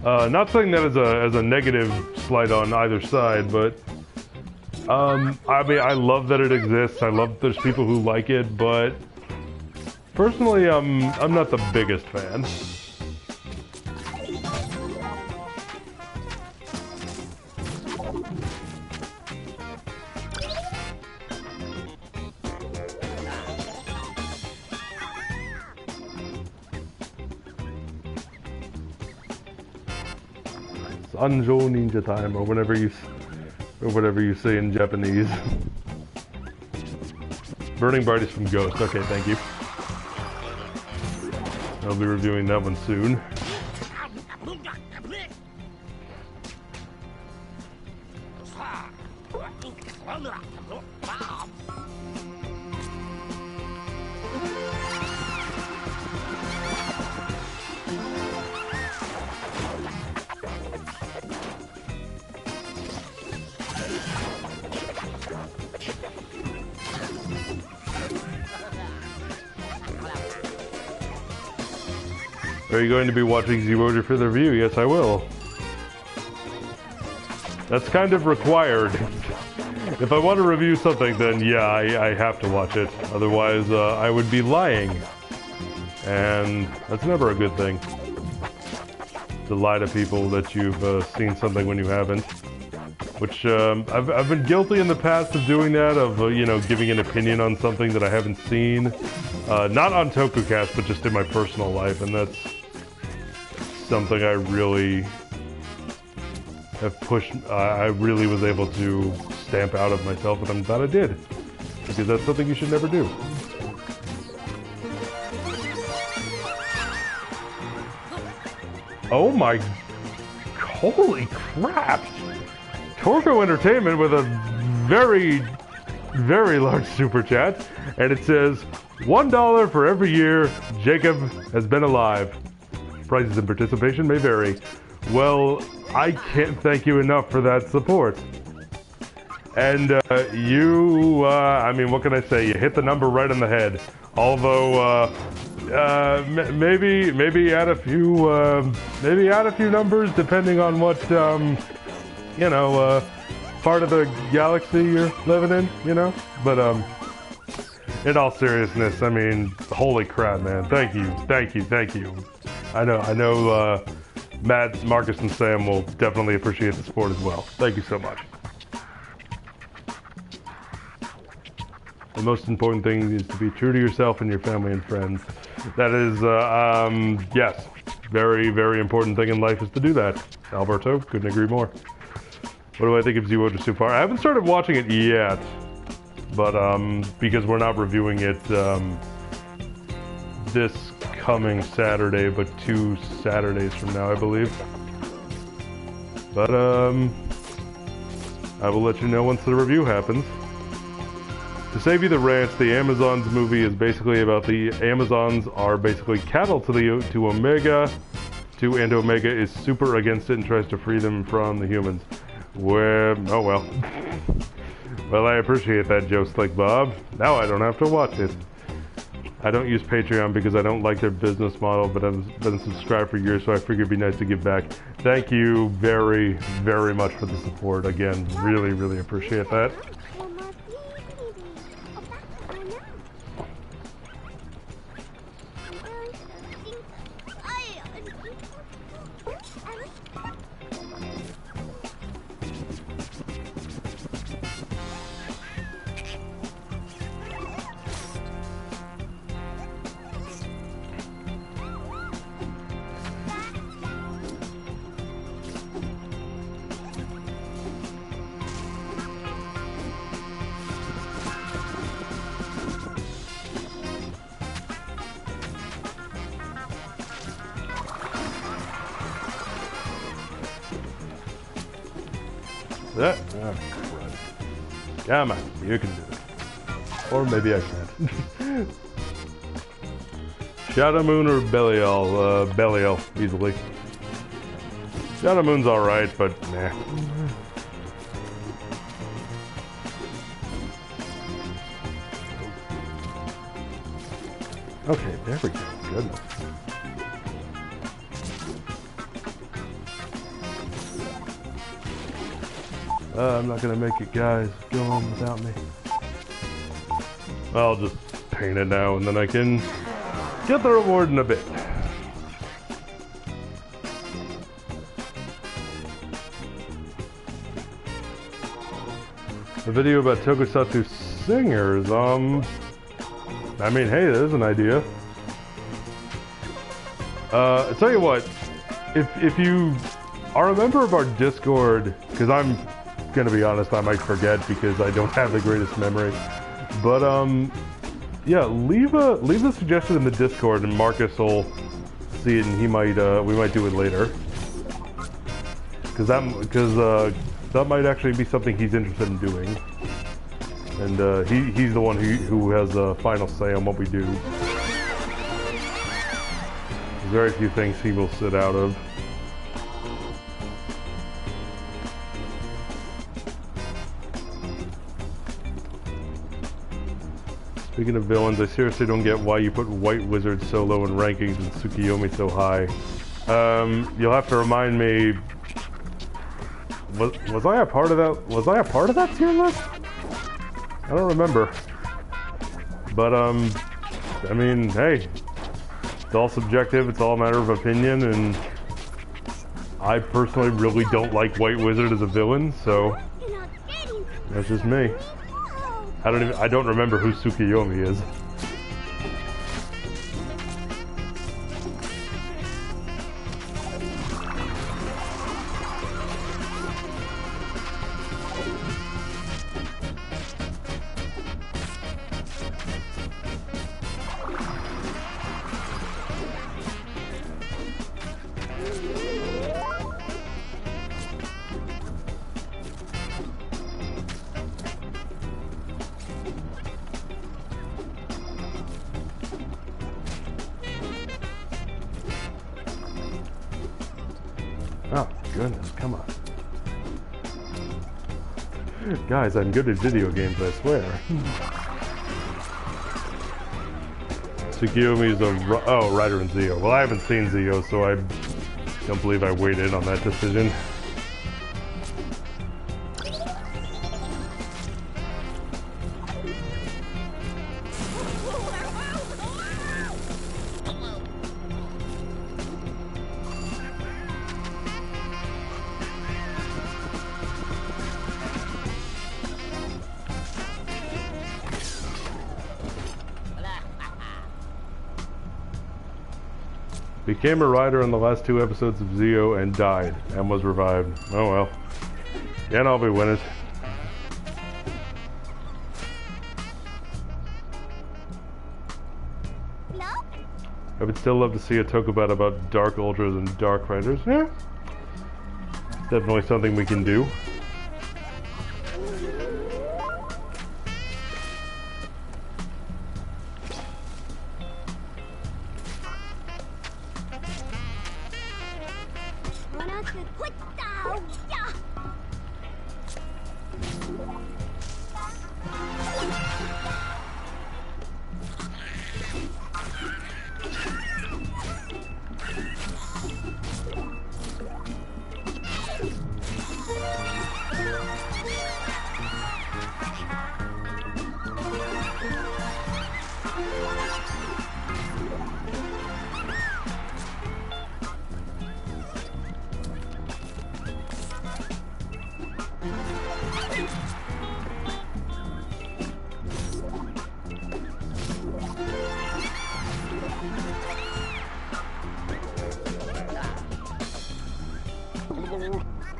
Not saying that as a negative slight on either side, but I mean, I love that it exists. I love there's people who like it, but Personally, I'm not the biggest fan. Anjo Ninja Time, or whatever you say in Japanese. Burning Bright is from Ghost. Okay, thank you. I'll be reviewing that one soon. Are you going to be watching Zwoger for the review? Yes, I will. That's kind of required. If I want to review something, then yeah, I have to watch it. Otherwise, I would be lying. And that's never a good thing. To lie to people that you've seen something when you haven't. Which, I've been guilty in the past of doing that, of, you know, giving an opinion on something that I haven't seen. Not on Tokucast, but just in my personal life, and that's something I really have pushed, I really was able to stamp out of myself, and I'm glad I did. Because that's something you should never do. Oh my, holy crap! Torco Entertainment with a very, very large super chat, and it says, $1 for every year Jacob has been alive. Prices and participation may vary. Well, I can't thank you enough for that support. And I mean, what can I say? You hit the number right on the head. Although, maybe add a few numbers depending on what, you know, part of the galaxy you're living in, you know? But, in all seriousness, I mean, holy crap, man. Thank you. I know, Matt, Marcus, and Sam will definitely appreciate the support as well. Thank you so much. The most important thing is to be true to yourself and your family and friends. That is, yes, very, very important thing in life is to do that. Alberto, couldn't agree more. What do I think of Zwoger so far? I haven't started watching it yet, but, because we're not reviewing it, this coming Saturday, but 2 Saturdays from now, I believe. But, I will let you know once the review happens. To save you the rants, the Amazons movie is basically about the Amazons are basically cattle to Omega, and Omega is super against it and tries to free them from the humans. Well, oh well. Well, I appreciate that, Joe Slick Bob. Now I don't have to watch it. I don't use Patreon because I don't like their business model, but I've been subscribed for years, so I figured it'd be nice to give back. Thank you very, very much for the support. Again, really, really appreciate that. That? Oh, crud. Come on, you can do it. Or maybe I can't. Shadow Moon or Belial? Belial, easily. Shadow Moon's alright, but nah. Okay, there we go. Goodness. I'm not gonna make it, guys. Go on without me. I'll just paint it now, and then I can Get the reward in a bit. A video about Tokusatsu singers, I mean, hey, there's an idea. I'll tell you what, if you are a member of our Discord, because I'm gonna be honest, I might forget because I don't have the greatest memory. But yeah, leave a suggestion in the Discord and Marcus will see it and he might we might do it later. Because that might actually be something he's interested in doing. And he's the one who has a final say on what we do. There's very few things he will sit out of. Speaking of villains, I seriously don't get why you put White Wizard so low in rankings and Tsukiyomi so high. You'll have to remind me. Was I a part of that? Was I a part of that tier list? I don't remember. But I mean, hey, it's all subjective. It's all a matter of opinion, and I personally really don't like White Wizard as a villain, so that's just me. I don't remember who Tsukiyomi is. Oh, goodness, come on. Guys, I'm good at video games, I swear. Tsukiyomi is a Rider in Zio. Well, I haven't seen Zio, so I don't believe I weighed in on that decision. Became a rider in the last 2 episodes of Zio and died, and was revived. Oh well. Can't all be winners. I would still love to see a Tokubat about Dark Ultras and Dark Riders. Yeah. Definitely something we can do.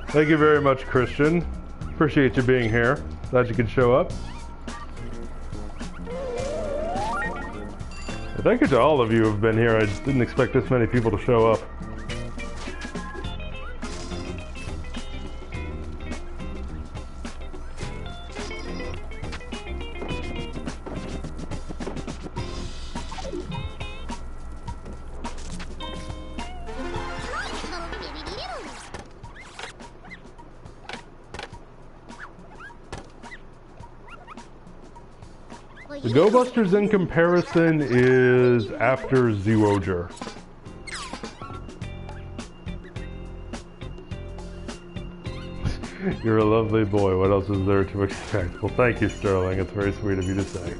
Thank you very much, Christian. Appreciate you being here. Glad you could show up. And thank you to all of you who have been here. I didn't expect this many people to show up. The Go Busters in comparison is after Zyuohger. You're a lovely boy. What else is there to expect? Well, thank you, Sterling. It's very sweet of you to say.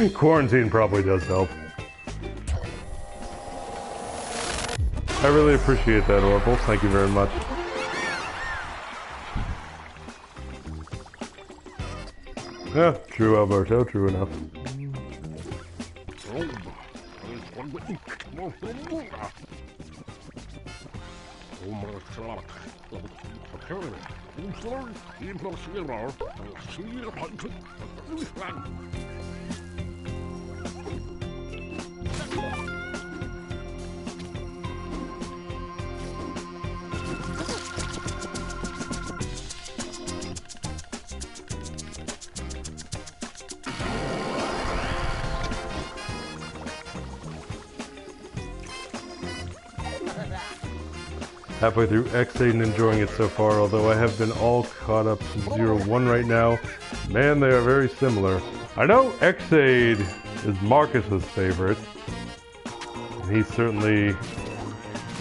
Quarantine probably does help. I really appreciate that, Oracle. Thank you very much. Yeah, true, Alberto. True enough. Halfway through X8 and enjoying it so far, although I have been all caught up to 0-1 right now. Man, they are very similar. I know X8 is Marcus's favorite. And he's certainly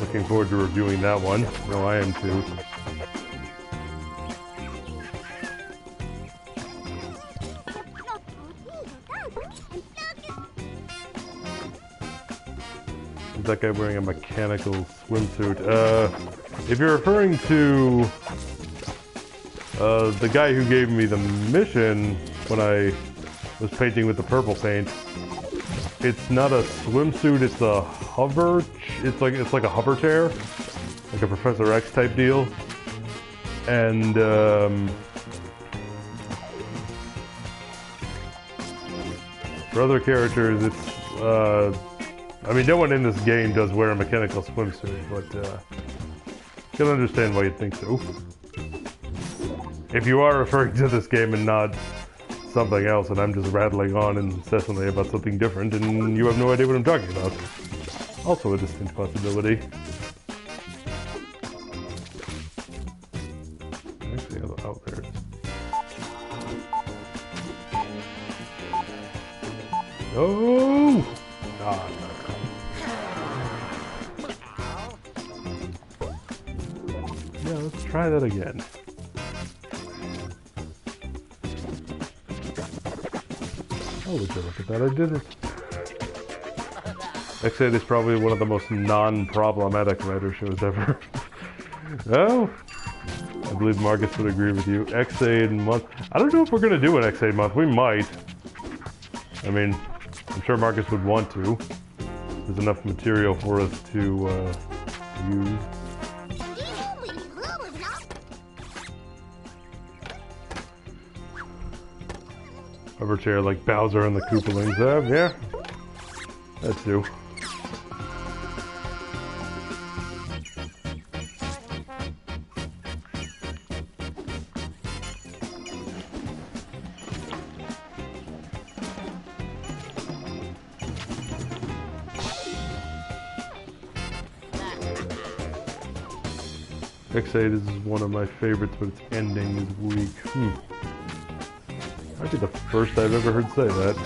looking forward to reviewing that one. No, I am too. Is that guy wearing a mechanical swimsuit? If you're referring to the guy who gave me the mission when I was painting with the purple paint, it's not a swimsuit, it's a hover. It's like a hover chair, like a Professor X type deal. And for other characters, it's I mean, no one in this game does wear a mechanical swimsuit, but I can understand why you'd think so. If you are referring to this game and not something else, and I'm just rattling on incessantly about something different, and you have no idea what I'm talking about. Also a distinct possibility. Actually, oh, there it is. Oh! Ah, no. Yeah, let's try that again. Oh, would you look at that, I did it. X8 is probably one of the most non-problematic writer shows ever. Oh, I believe Marcus would agree with you. X8 month. I don't know if we're going to do an X8 month. We might. I mean, I'm sure Marcus would want to. There's enough material for us to use. Hover chair like Bowser and the Koopalings have, yeah. That too. X8 is one of my favorites, but its ending is weak. Might be the first I've ever heard say that.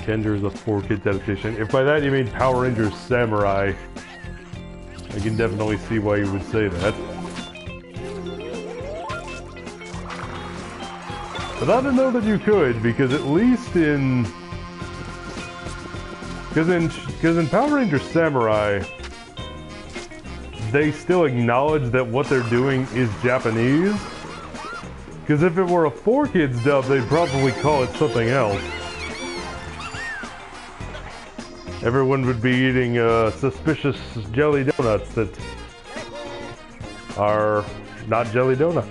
Kender is a 4-kids adaptation. If by that you mean Power Rangers Samurai, I can definitely see why you would say that. But I don't know that you could, because at least in... Because in Power Rangers Samurai, they still acknowledge that what they're doing is Japanese. Because if it were a 4-kids dub, they'd probably call it something else. Everyone would be eating suspicious jelly donuts that are not jelly donuts.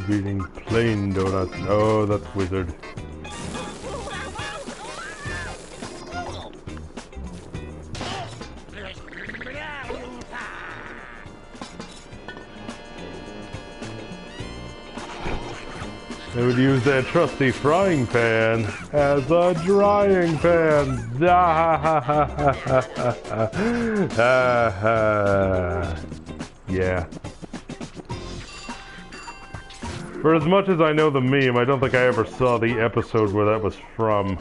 eating plain donuts. Oh, that's wizard. They would use their trusty frying pan as a drying pan. Yeah. For as much as I know the meme, I don't think I ever saw the episode where that was from.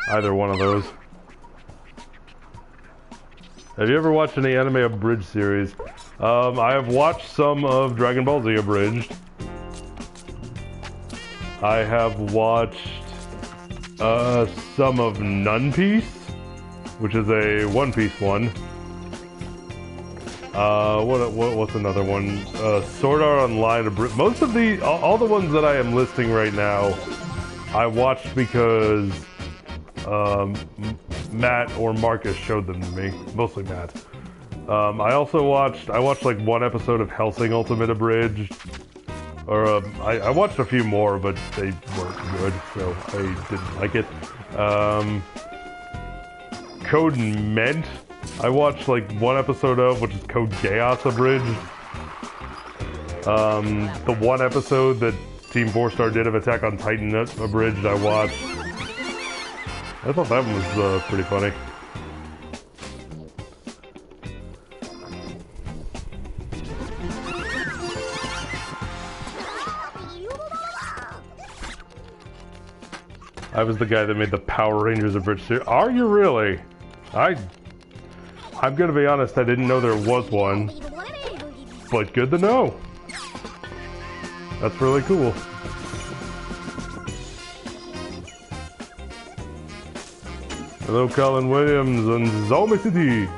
Either one of those. Have you ever watched any anime abridged series? I have watched some of Dragon Ball Z abridged. I have watched some of One Piece, which is a One Piece one. What's another one? Sword Art Online abridged. Most of all the ones that I am listing right now, I watched because Matt or Marcus showed them to me. Mostly Matt. I watched like one episode of Hellsing Ultimate abridged. Or I watched a few more, but they weren't good, so I didn't like it. Code Ment, I watched like one episode of, which is Code Geass abridged. The one episode that Team 4-Star did of Attack on Titan abridged, I watched. I thought that one was pretty funny. I was the guy that made the Power Rangers abridged series. Are you really? I'm gonna be honest, I didn't know there was one. But good to know. That's really cool. Hello, Colin Williams and Zoma City.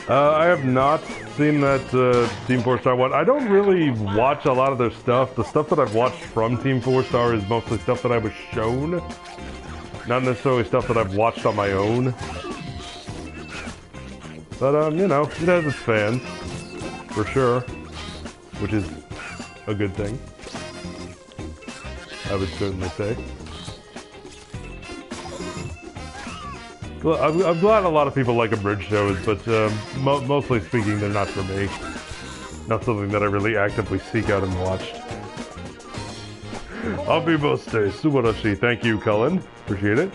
I have not seen that Team 4-Star one. I don't really watch a lot of their stuff. The stuff that I've watched from Team 4-Star is mostly stuff that I was shown. Not necessarily stuff that I've watched on my own. But, you know, it has its fans. For sure. Which is a good thing. I would certainly say. Well, I'm glad a lot of people like abridged shows, but mostly speaking, they're not for me. Not something that I really actively seek out and watch. Abimoste Subarashi. Thank you, Cullen. Appreciate it.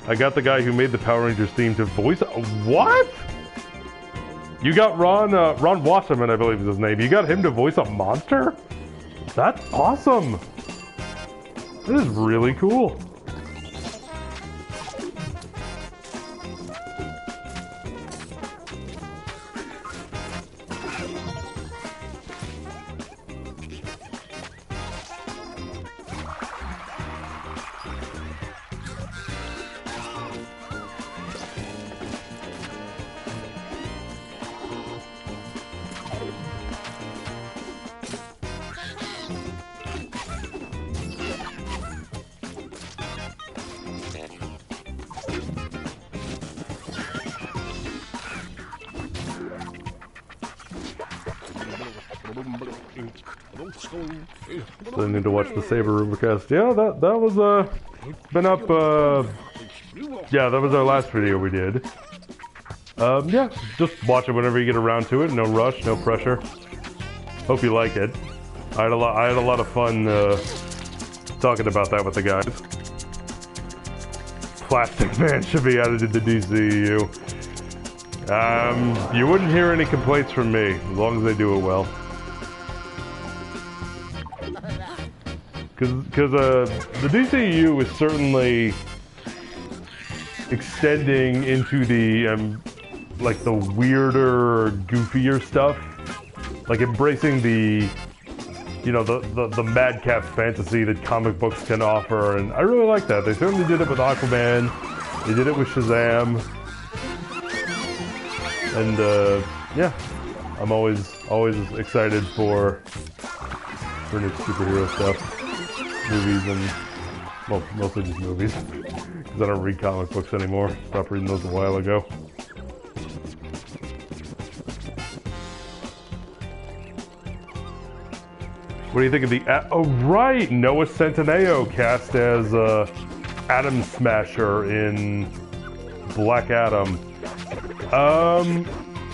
I got the guy who made the Power Rangers theme to voice... What? You got Ron Wasserman, I believe is his name. You got him to voice a monster? That's awesome. This is really cool. So I need to watch the Saber Rubicast. Yeah, that was been up. Yeah, that was our last video we did. Yeah, just watch it whenever you get around to it. No rush, no pressure. Hope you like it. I had a lot of fun talking about that with the guys. Plastic Man should be added to the DCU. You wouldn't hear any complaints from me as long as they do it well. Because the DCU is certainly extending into the like the weirder, goofier stuff, like embracing the, you know, the madcap fantasy that comic books can offer, and I really like that. They certainly did it with Aquaman. They did it with Shazam, and yeah, I'm always excited for for new superhero stuff. Movies and, well, mostly just movies. Because I don't read comic books anymore. Stopped reading those a while ago. What do you think of the... oh, right! Noah Centineo cast as Atom Smasher in Black Adam.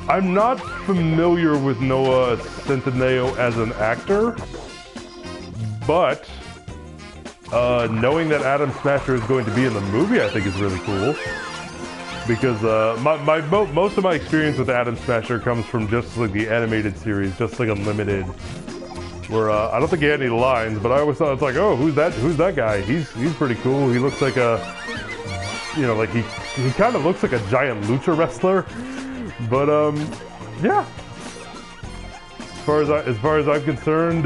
I'm not familiar with Noah Centineo as an actor, but knowing that Atom Smasher is going to be in the movie, I think is really cool. Because most of my experience with Atom Smasher comes from just like the animated series, just like Unlimited, where I don't think he had any lines, but I always thought it's like, oh, who's that guy? He's pretty cool. He looks like a, you know, like he kind of looks like a giant lucha wrestler. But yeah. As far as I'm concerned,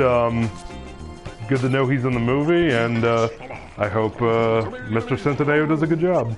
good to know he's in the movie, and I hope Mr. Centineo does a good job.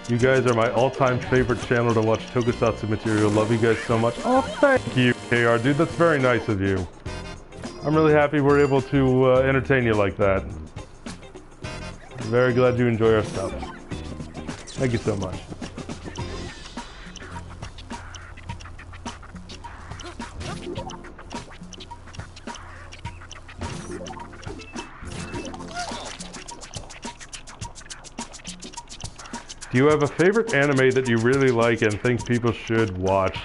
You guys are my all-time favorite channel to watch Tokusatsu material. Love you guys so much. Oh, thank you, KR, dude. That's very nice of you. I'm really happy we're able to entertain you like that. Very glad you enjoy our stuff. Thank you so much. Do you have a favorite anime that you really like and think people should watch?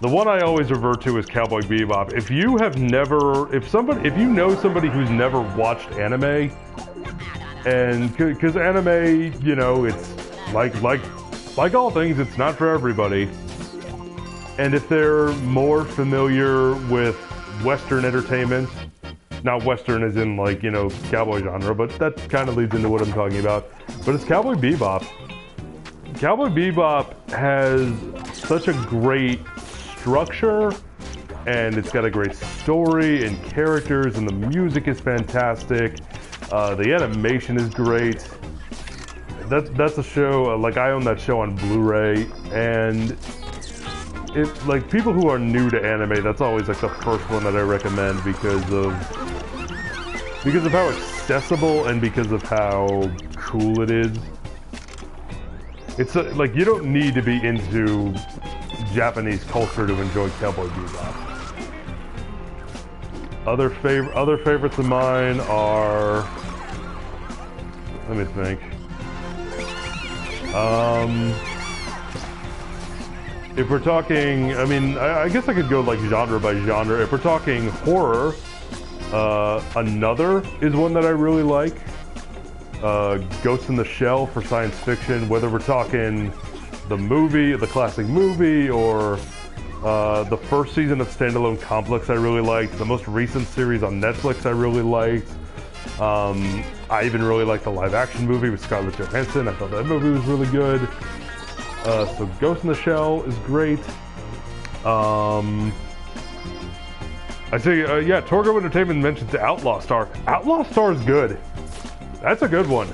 The one I always revert to is Cowboy Bebop. If you you know somebody who's never watched anime, and because anime, you know, it's like all things, it's not for everybody. And if they're more familiar with Western entertainment, not Western as in like, you know, cowboy genre, but that kind of leads into what I'm talking about. But it's Cowboy Bebop. Cowboy Bebop has such a great structure, and it's got a great story and characters, and the music is fantastic. The animation is great. That's a show, like I own that show on Blu-ray, and it's like people who are new to anime, that's always like the first one that I recommend because of how accessible and because of how cool it is. It's like you don't need to be into Japanese culture to enjoy Cowboy Bebop. Other favorites of mine are, let me think. If we're talking, I mean, I guess I could go like genre by genre. If we're talking horror, Another is one that I really like. Ghost in the Shell for science fiction, whether we're talking the movie, the classic movie, or the first season of Standalone Complex I really liked. The most recent series on Netflix I really liked. I even really liked the live action movie with Scarlett Johansson. I thought that movie was really good. So Ghost in the Shell is great. I say, yeah, Torgo Entertainment mentions Outlaw Star. Outlaw Star is good. That's a good one.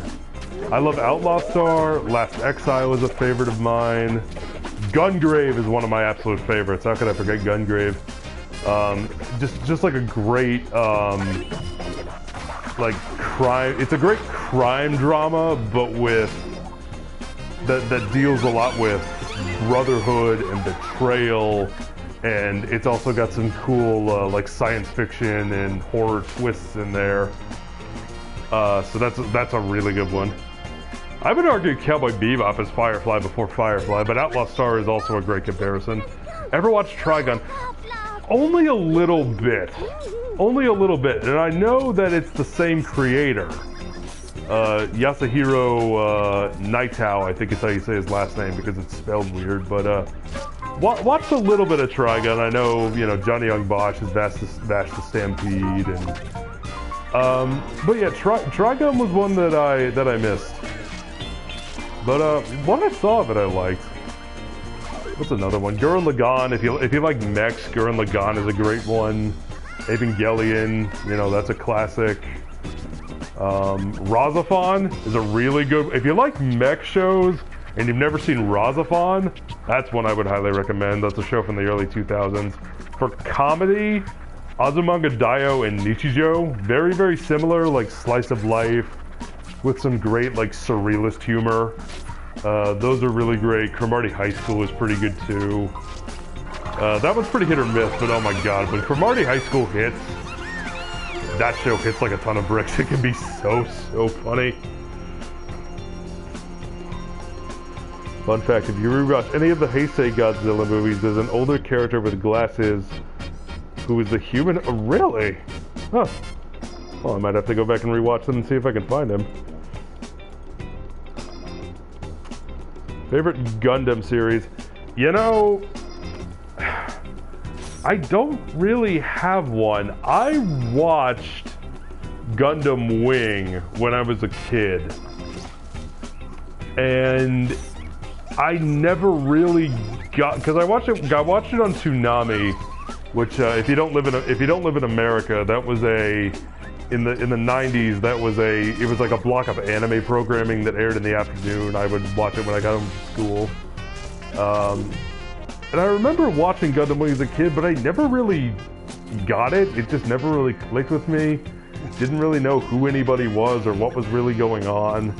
I love Outlaw Star. Last Exile is a favorite of mine. Gungrave is one of my absolute favorites. How could I forget Gungrave? Just like a great, like crime. It's a great crime drama, but with that deals a lot with brotherhood and betrayal, and it's also got some cool like science fiction and horror twists in there. So that's a really good one. I would argue Cowboy Bebop is Firefly before Firefly, but Outlaw Star is also a great comparison. Ever watched Trigun? Only a little bit. Only a little bit. And I know that it's the same creator. Yasuhiro Naitao, I think is how you say his last name because it's spelled weird. But watched a little bit of Trigun. I know, you know, Johnny Young Bosch is Vash the Stampede. And, but yeah, Trigun was one that I missed. But what I saw of it, I liked. What's another one? Gurren Lagann. If you like mechs, Gurren Lagann is a great one. Evangelion, you know, that's a classic. Razafon is a really good. If you like mech shows and you've never seen Razafon, that's one I would highly recommend. That's a show from the early 2000s. For comedy, Azumanga Daioh and Nichijou, very very similar, like slice of life with some great like surrealist humor. Those are really great. Cromartie High School is pretty good too. That one's pretty hit or miss, but oh my god, when Cromartie High School hits, that show hits like a ton of bricks. It can be so funny. Fun fact, if you rewatch any of the Heisei Godzilla movies, there's an older character with glasses who is the human... Oh, really? Huh. Well, I might have to go back and rewatch them and see if I can find him. Favorite Gundam series? You know... I don't really have one. I watched Gundam Wing when I was a kid. And I never really got, because I watched it on Toonami, which if you don't live in America, that was in the 90s, it was like a block of anime programming that aired in the afternoon. I would watch it when I got home from school. And I remember watching Gundam Wing as a kid, but I never really got it. It just never really clicked with me. Didn't really know who anybody was or what was really going on.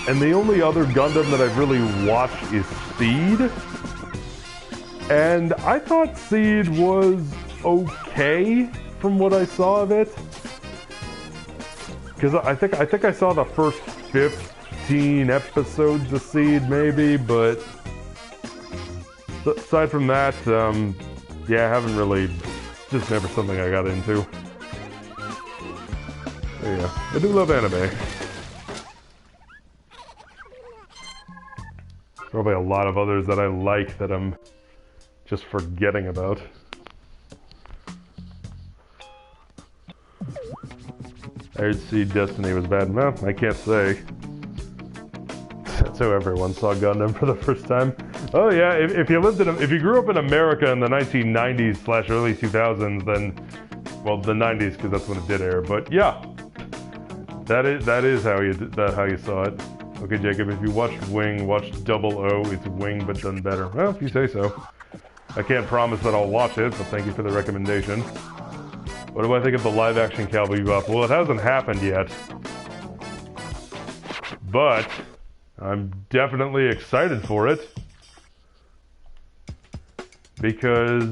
And the only other Gundam that I've really watched is Seed. And I thought Seed was okay from what I saw of it. Because I think I saw the first 15 episodes of Seed maybe, but... aside from that, yeah, I haven't really, just never something I got into. Yeah, I do love anime. Probably a lot of others that I like that I'm just forgetting about. I heard Seed Destiny was bad. No, I can't say. That's how everyone saw Gundam for the first time. Oh yeah, if you grew up in America in the 1990s / early 2000s, then, well, the 90s because that's when it did air. But yeah, that is how you saw it. Okay, Jacob, if you watched Wing, watch 00. It's Wing but done better. Well, if you say so. I can't promise that I'll watch it, but thank you for the recommendation. What do I think of the live-action Cowboy Bebop? Well, it hasn't happened yet, but I'm definitely excited for it. Because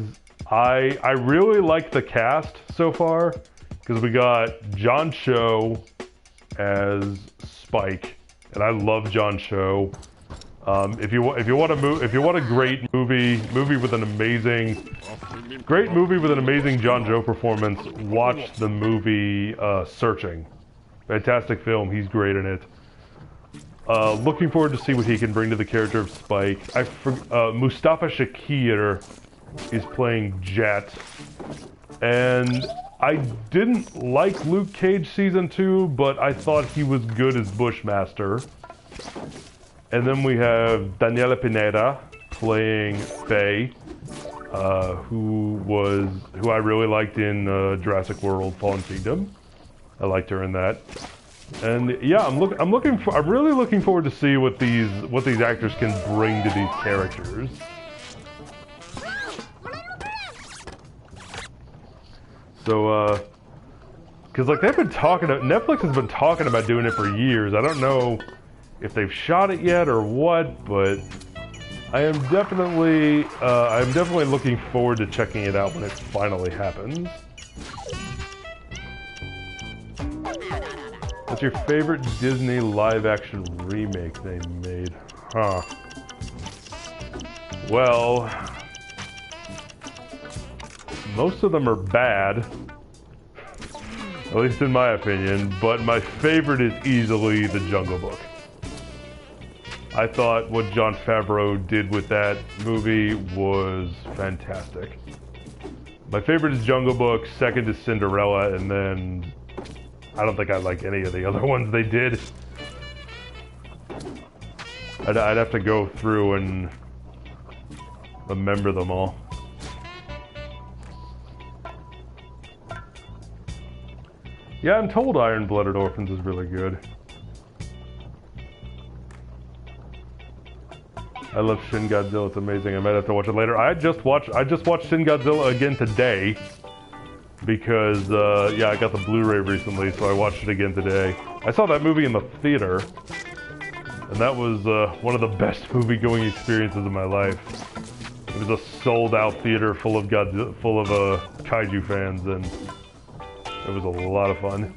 I really like the cast so far, because we got John Cho as Spike, and I love John Cho. If you want a great movie with an amazing John Cho performance, watch the movie Searching. Fantastic film. He's great in it. Looking forward to see what he can bring to the character of Spike. Mustafa Shakir is playing Jet. And I didn't like Luke Cage Season 2, but I thought he was good as Bushmaster. And then we have Daniela Pineda playing Faye, who I really liked in Jurassic World: Fallen Kingdom. I liked her in that. And yeah, I'm really looking forward to see what these actors can bring to these characters. So, because like Netflix has been talking about doing it for years. I don't know if they've shot it yet or what, but I'm definitely looking forward to checking it out when it finally happens. What's your favorite Disney live-action remake they made? Huh. Well, most of them are bad, at least in my opinion, but my favorite is easily The Jungle Book. I thought what Jon Favreau did with that movie was fantastic. My favorite is Jungle Book, second is Cinderella, and then I don't think I like any of the other ones they did. I'd have to go through and remember them all. Yeah, I'm told Iron-Blooded Orphans is really good. I love Shin Godzilla, it's amazing. I might have to watch it later. I just watched Shin Godzilla again today because yeah, I got the Blu-ray recently, so I watched it again today. I saw that movie in the theater, and that was one of the best movie-going experiences of my life. It was a sold-out theater full of kaiju fans, and it was a lot of fun.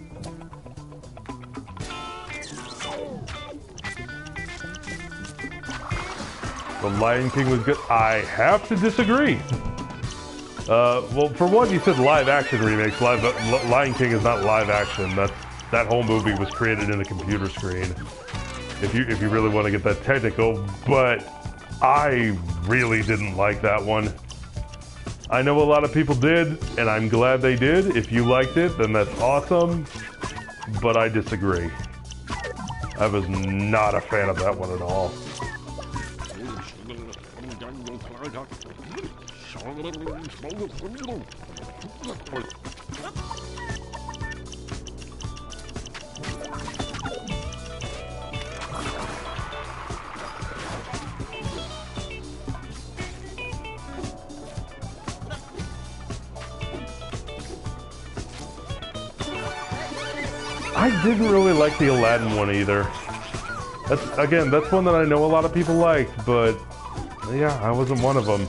The Lion King was good. I have to disagree. Well, for one, you said live-action remakes. Lion King is not live-action. That whole movie was created in a computer screen. If you really want to get that technical, but I really didn't like that one. I know a lot of people did, and I'm glad they did. If you liked it, then that's awesome, but I disagree. I was not a fan of that one at all. I didn't really like the Aladdin one either. That's one that I know a lot of people liked, but yeah, I wasn't one of them.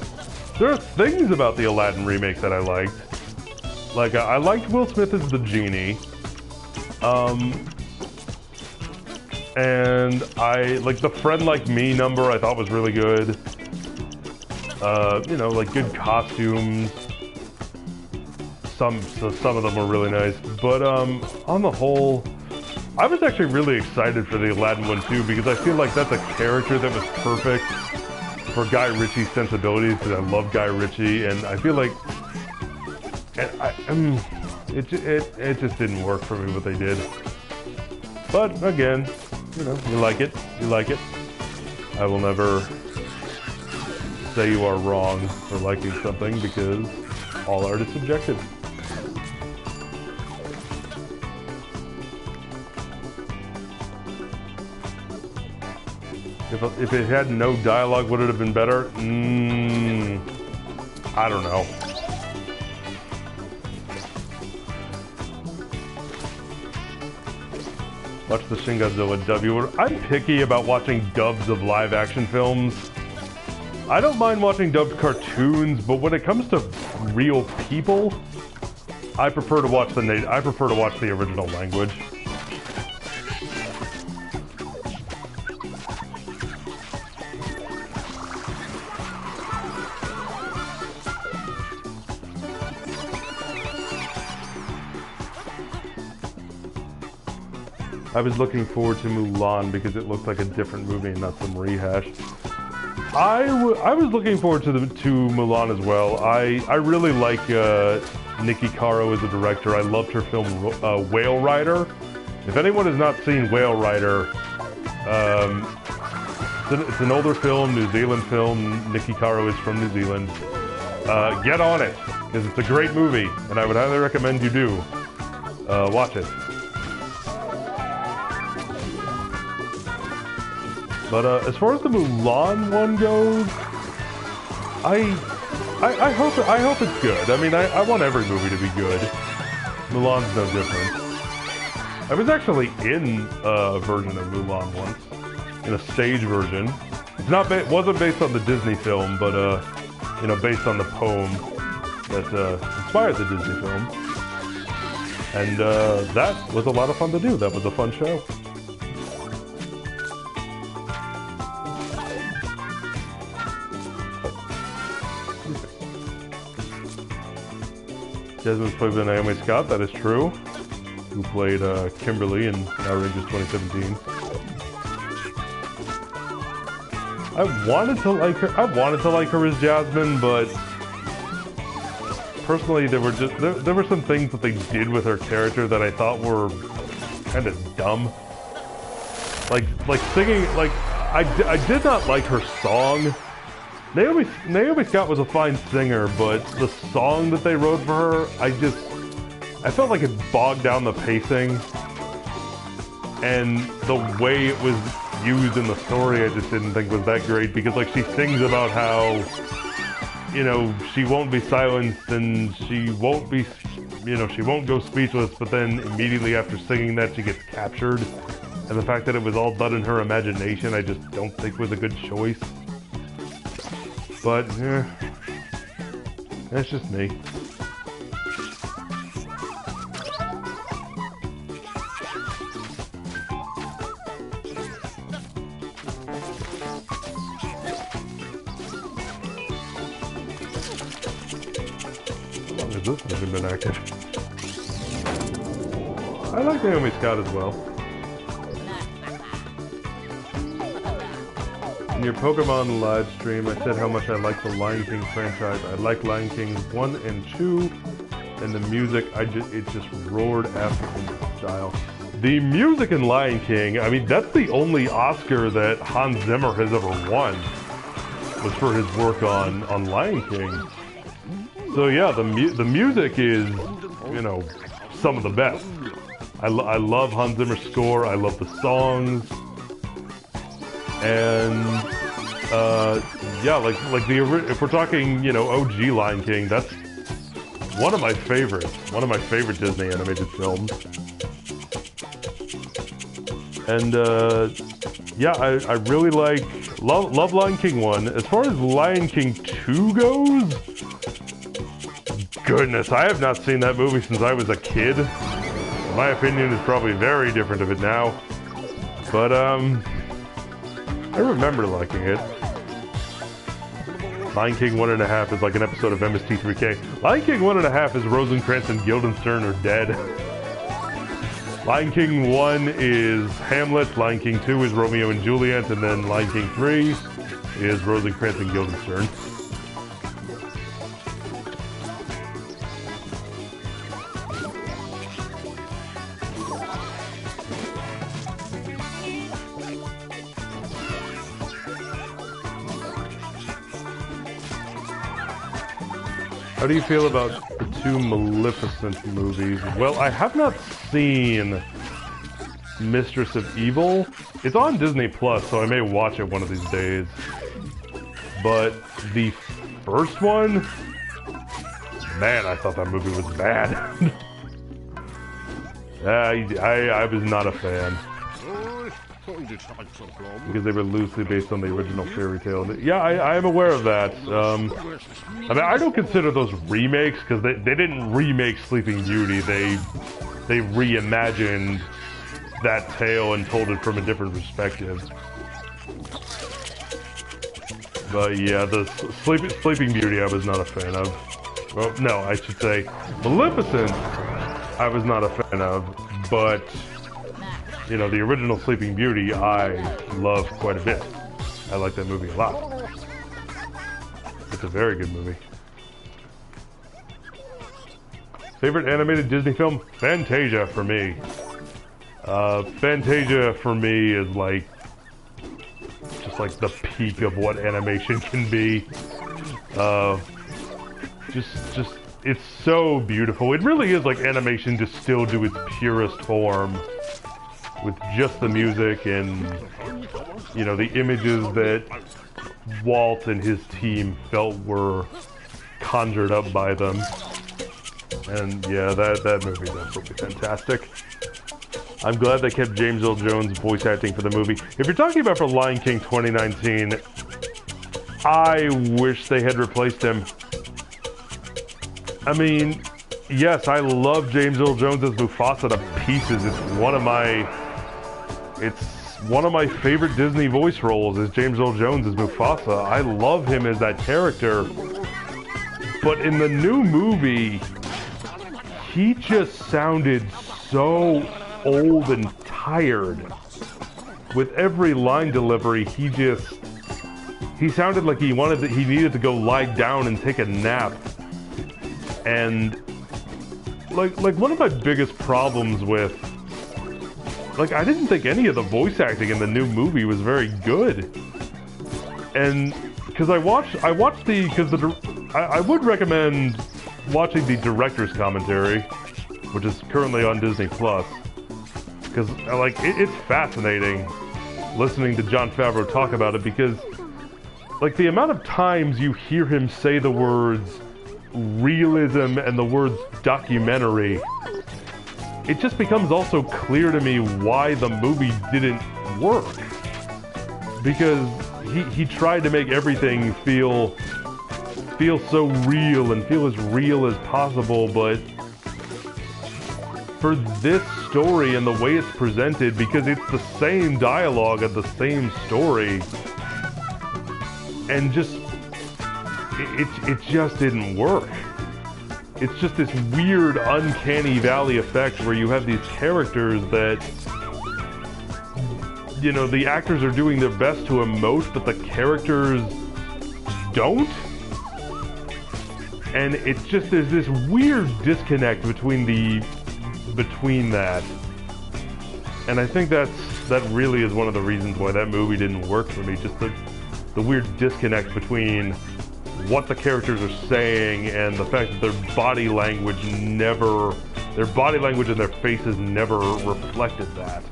There are things about the Aladdin remake that I liked. Like, I liked Will Smith as the genie. And I, like, the Friend Like Me number I thought was really good. You know, like, good costumes. Some of them were really nice. But, on the whole, I was actually really excited for the Aladdin one, too, because I feel like that's a character that was perfect for Guy Ritchie's sensibilities, because I love Guy Ritchie, and I feel like it just didn't work for me what they did. But again, you know, you like it. I will never say you are wrong for liking something, because all art is subjective. If it had no dialogue, would it have been better? I don't know. Watch the Shin Godzilla dub. I'm picky about watching dubs of live-action films. I don't mind watching dubbed cartoons, but when it comes to real people, I prefer to watch the original language. I was looking forward to Mulan because it looked like a different movie and not some rehash. I was looking forward to Mulan as well. I really like Nikki Caro as a director. I loved her film Whale Rider. If anyone has not seen Whale Rider, it's an older film, New Zealand film. Nikki Caro is from New Zealand. Get on it, because it's a great movie, and I would highly recommend you do. Watch it. But as far as the Mulan one goes, I hope it's good. I mean, I want every movie to be good. Mulan's no different. I was actually in a version of Mulan once, in a stage version. It wasn't based on the Disney film, but you know, based on the poem that inspired the Disney film. And that was a lot of fun to do. That was a fun show. Jasmine's played with Naomi Scott, that is true. Who played Kimberly in Power Rangers 2017. I wanted to like her as Jasmine, but personally there were some things that they did with her character that I thought were kind of dumb. Like singing, like I did not like her song. Naomi Scott was a fine singer, but the song that they wrote for her, I felt like it bogged down the pacing, and the way it was used in the story I just didn't think was that great, because like she sings about how, you know, she won't be silenced and she won't be, you know, she won't go speechless, but then immediately after singing that she gets captured, and the fact that it was all done in her imagination I just don't think was a good choice. But, yeah, that's just me. How long has this movie been active? I like Naomi Scott as well. In your Pokemon live stream, I said how much I like the Lion King franchise. I like Lion King 1 and 2, and the music, it just roared African style. The music in Lion King, I mean, that's the only Oscar that Hans Zimmer has ever won, was for his work on Lion King. So yeah, the music is, you know, some of the best. I love Hans Zimmer's score, I love the songs. And yeah, like if we're talking, you know, OG Lion King, that's one of my favorites, Disney animated films. And yeah, I really love Lion King 1. As far as Lion King 2 goes, goodness, I have not seen that movie since I was a kid. My opinion is probably very different of it now, but I remember liking it. Lion King 1.5 is like an episode of MST3K. Lion King 1.5 is Rosencrantz and Guildenstern are dead. Lion King 1 is Hamlet, Lion King 2 is Romeo and Juliet, and then Lion King 3 is Rosencrantz and Guildenstern. How do you feel about the 2 Maleficent movies? Well, I have not seen Mistress of Evil. It's on Disney Plus, so I may watch it one of these days. But the first one, man, I thought that movie was bad. I was not a fan. Because they were loosely based on the original fairy tale. Yeah, I am aware of that. I mean, I don't consider those remakes, because they didn't remake Sleeping Beauty. They reimagined that tale and told it from a different perspective. But yeah, the Sleeping Beauty I was not a fan of. Well, no, I should say Maleficent I was not a fan of, but you know, the original Sleeping Beauty I love quite a bit. I like that movie a lot. It's a very good movie. Favorite animated Disney film? Fantasia for me. Fantasia for me is like, just like the peak of what animation can be. Just, it's so beautiful. It really is like animation distilled to its purest form, with just the music and, you know, the images that Walt and his team felt were conjured up by them. And yeah, that movie is absolutely fantastic. I'm glad they kept James Earl Jones voice acting for the movie. If you're talking about for Lion King 2019, I wish they had replaced him. I mean, yes, I love James Earl Jones as Mufasa to pieces. It's one of my favorite Disney voice roles is James Earl Jones as Mufasa. I love him as that character. But in the new movie, he just sounded so old and tired. With every line delivery, he sounded like he needed to go lie down and take a nap. And like one of my biggest problems with, like, I didn't think any of the voice acting in the new movie was very good. And because I would recommend watching the director's commentary, which is currently on Disney Plus, because like it's fascinating listening to Jon Favreau talk about it, because like the amount of times you hear him say the words realism and the words documentary, it just becomes also clear to me why the movie didn't work. Because he tried to make everything feel so real and feel as real as possible, but for this story and the way it's presented, because it's the same dialogue and the same story, and just it just didn't work. It's just this weird uncanny valley effect where you have these characters that, you know, the actors are doing their best to emote, but the characters don't. And it's just, there's this weird disconnect between that. And I think that really is one of the reasons why that movie didn't work for me. Just the weird disconnect between what the characters are saying and the fact that their body language and their faces never reflected that.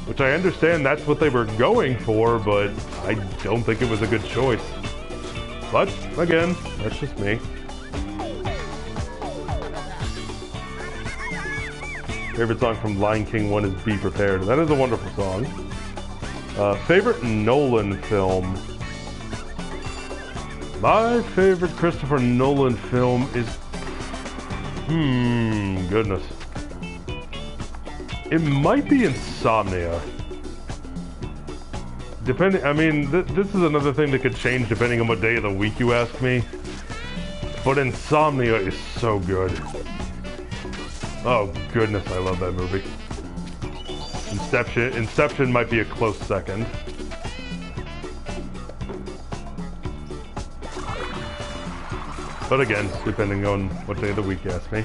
Which I understand that's what they were going for, but I don't think it was a good choice. But, again, that's just me. Favorite song from Lion King 1 is Be Prepared. That is a wonderful song. Favorite Nolan film. My favorite Christopher Nolan film is... goodness. It might be Insomnia. Depending, I mean, this is another thing that could change depending on what day of the week you ask me. But Insomnia is so good. Oh goodness, I love that movie. Inception might be a close second. But again, depending on what day of the week you ask me.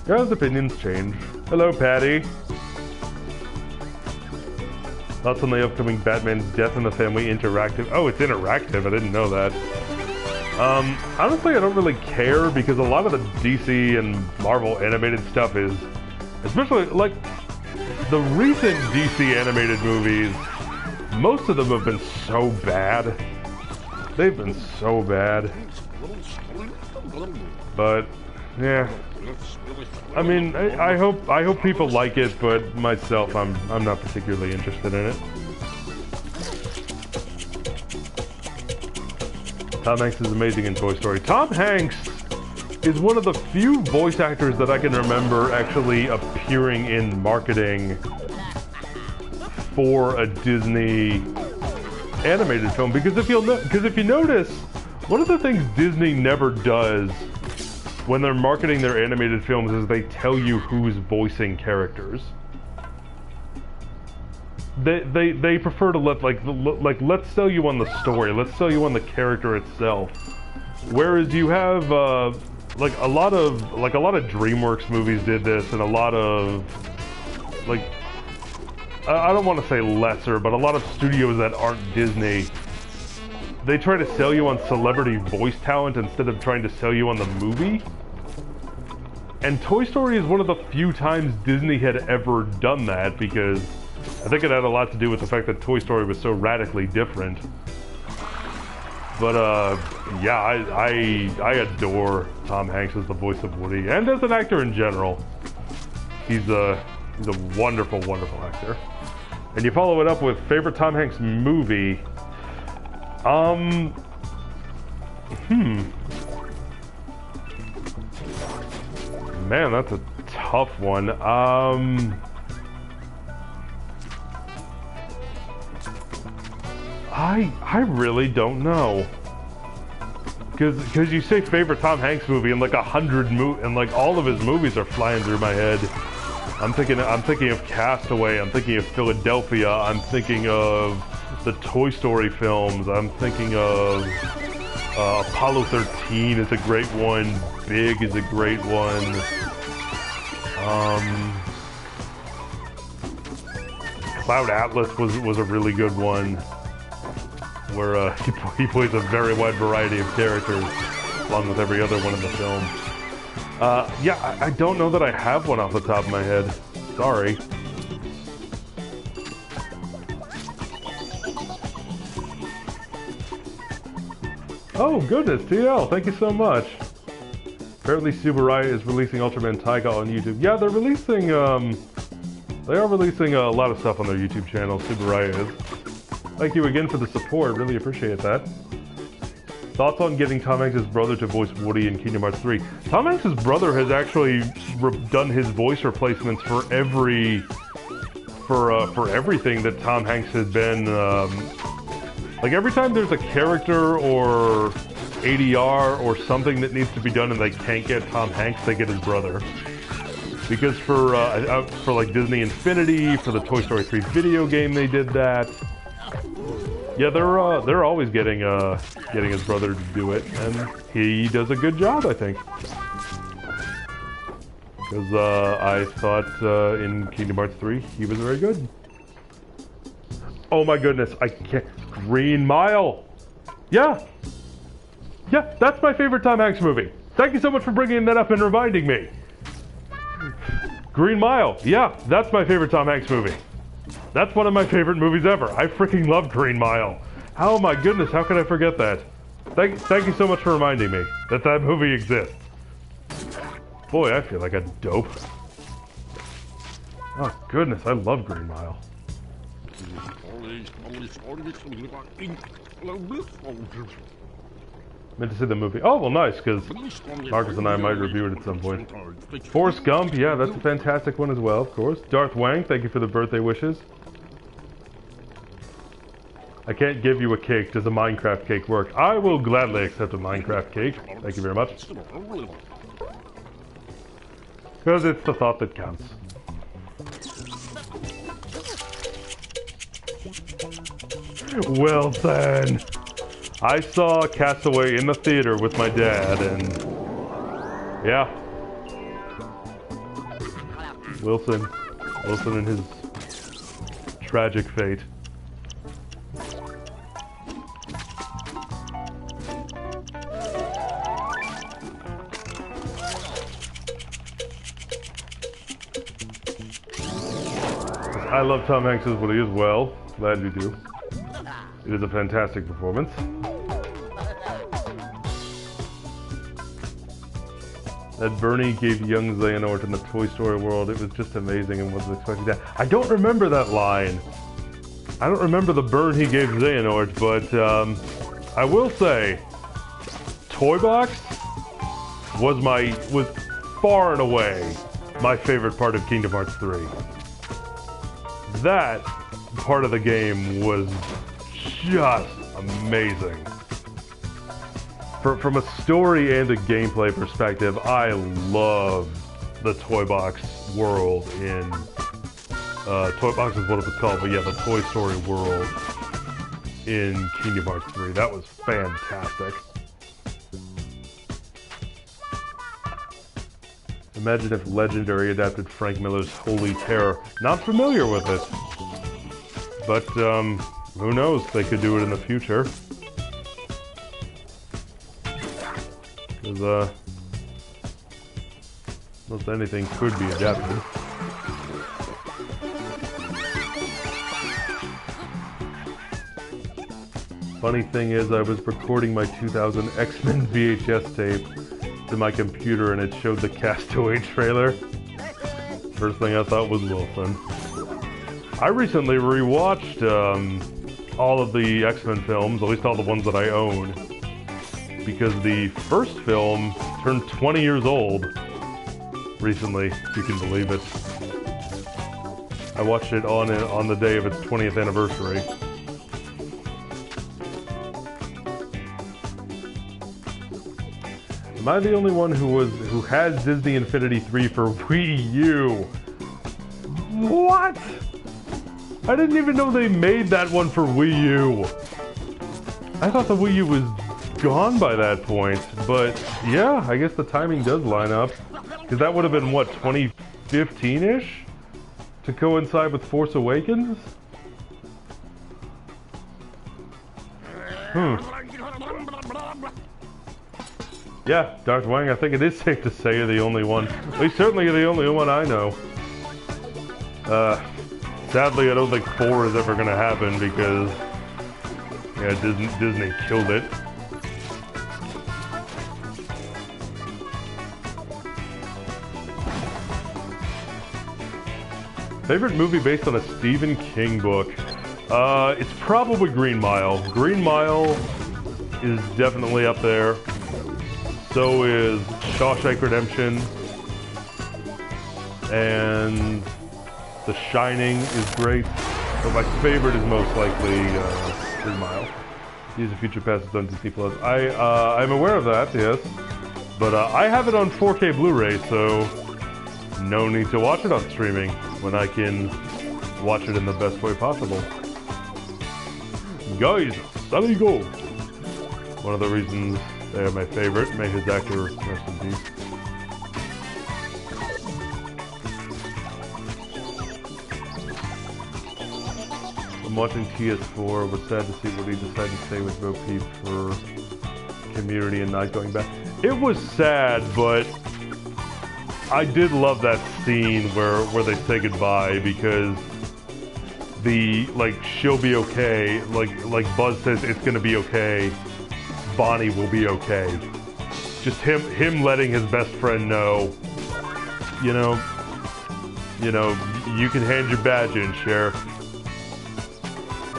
Guys' opinions change. Hello, Patty. Thoughts on the upcoming Batman Death in the Family interactive? Oh, it's interactive. I didn't know that. Honestly, I don't really care because a lot of the DC and Marvel animated stuff is, especially like the recent DC animated movies, most of them have been so bad. They've been so bad. But yeah, I mean, I hope people like it, but myself, I'm not particularly interested in it. Tom Hanks is amazing in Toy Story. Tom Hanks is one of the few voice actors that I can remember actually appearing in marketing for a Disney animated film. Because if you notice, one of the things Disney never does when they're marketing their animated films is they tell you who's voicing characters. They prefer to let's sell you on the story, let's sell you on the character itself. Whereas you have like a lot of DreamWorks movies did this, and a lot of like I don't want to say lesser, but a lot of studios that aren't Disney, they try to sell you on celebrity voice talent instead of trying to sell you on the movie. And Toy Story is one of the few times Disney had ever done that, because I think it had a lot to do with the fact that Toy Story was so radically different. But yeah, I adore Tom Hanks as the voice of Woody, and as an actor in general. He's a wonderful, wonderful actor. And you follow it up with favorite Tom Hanks movie. Man, that's a tough one. I really don't know. Because you say favorite Tom Hanks movie and like and like all of his movies are flying through my head. I'm thinking of Castaway. I'm thinking of Philadelphia. I'm thinking of the Toy Story films. I'm thinking of Apollo 13 is a great one. Big is a great one. Cloud Atlas was a really good one, where he plays a very wide variety of characters, along with every other one in the film. Yeah, I don't know that I have one off the top of my head. Sorry. Oh, goodness, TL, thank you so much. Apparently Subaraya is releasing Ultraman Taiga on YouTube. Yeah, they're releasing, they are releasing a lot of stuff on their YouTube channel, Subaraya is. Thank you again for the support, really appreciate that. Thoughts on getting Tom Hanks' brother to voice Woody in Kingdom Hearts 3? Tom Hanks' brother has actually done his voice replacements for everything that Tom Hanks has been, like every time there's a character or ADR or something that needs to be done and they can't get Tom Hanks, they get his brother. Because for like Disney Infinity, for the Toy Story 3 video game, they did that. Yeah, they're always getting his brother to do it, and he does a good job, I think. Because I thought in Kingdom Hearts 3 he was very good. Oh my goodness, I can't. Green Mile. Yeah, that's my favorite Tom Hanks movie. Thank you so much for bringing that up and reminding me. Green Mile. Yeah, that's my favorite Tom Hanks movie. That's one of my favorite movies ever. I freaking love Green Mile. Oh my goodness, how could I forget that? Thank you so much for reminding me that that movie exists. Boy, I feel like a dope. Oh goodness, I love Green Mile. Meant to see the movie. Oh, well, nice, because Marcus and I might review it at some point. Forrest Gump, yeah, that's a fantastic one as well, of course. Darth Wang, thank you for the birthday wishes. I can't give you a cake. Does a Minecraft cake work? I will gladly accept a Minecraft cake. Thank you very much. Because it's the thought that counts. Wilson! I saw Castaway in the theater with my dad, and yeah. Wilson and his tragic fate. I love Tom Hanks' Woody as well. Glad you do. It is a fantastic performance. That Bernie gave young Xehanort in the Toy Story world, it was just amazing and wasn't expecting that. I don't remember that line. I don't remember the burn he gave Xehanort, but I will say, Toy Box was far and away my favorite part of Kingdom Hearts 3. That part of the game was just amazing. From a story and a gameplay perspective, I love the Toy Box world in... Toy Box is what it was called, but yeah, the Toy Story world in Kingdom Hearts 3. That was fantastic. Imagine if Legendary adapted Frank Miller's Holy Terror. Not familiar with it. But, who knows? They could do it in the future. Because, most anything could be adapted. Funny thing is, I was recording my 2000 X-Men VHS tape to my computer and it showed the Castaway trailer. First thing I thought was Wilson. I recently rewatched all of the X-Men films, at least all the ones that I own, because the first film turned 20 years old recently, if you can believe it. I watched it on the day of its 20th anniversary. Am I the only one who has Disney Infinity 3 for Wii U? What? I didn't even know they made that one for Wii U. I thought the Wii U was gone by that point, but yeah, I guess the timing does line up. Because that would have been, what, 2015-ish? To coincide with Force Awakens? Yeah, Dr. Wang, I think it is safe to say you're the only one. At least certainly you're the only one I know. Sadly, I don't think 4 is ever going to happen because, yeah, Disney killed it. Favorite movie based on a Stephen King book? It's probably Green Mile. Green Mile is definitely up there. So is Shawshank Redemption. And The Shining is great. But my favorite is most likely Green Mile. Use a future passes on Disney Plus. I'm aware of that, yes. But I have it on 4K Blu-ray, so no need to watch it on streaming when I can watch it in the best way possible. Guys, there you go. One of the reasons they are my favorite. May his actor rest in peace. I'm watching TS4, but sad to see what he decided to stay with Bo Peep for Community and not going back. It was sad, but I did love that scene where they say goodbye because she'll be okay, like Buzz says it's gonna be okay, Bonnie will be okay. Just him letting his best friend know, you can hand your badge in, Sheriff.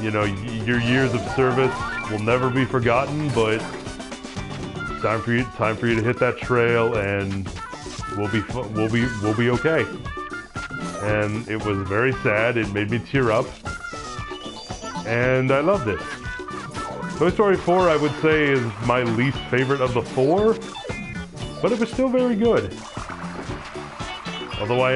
Your years of service will never be forgotten, but time for you to hit that trail and we'll be okay. And it was very sad. It made me tear up, and I loved it. Toy Story 4, I would say, is my least favorite of the 4, but it was still very good. Although I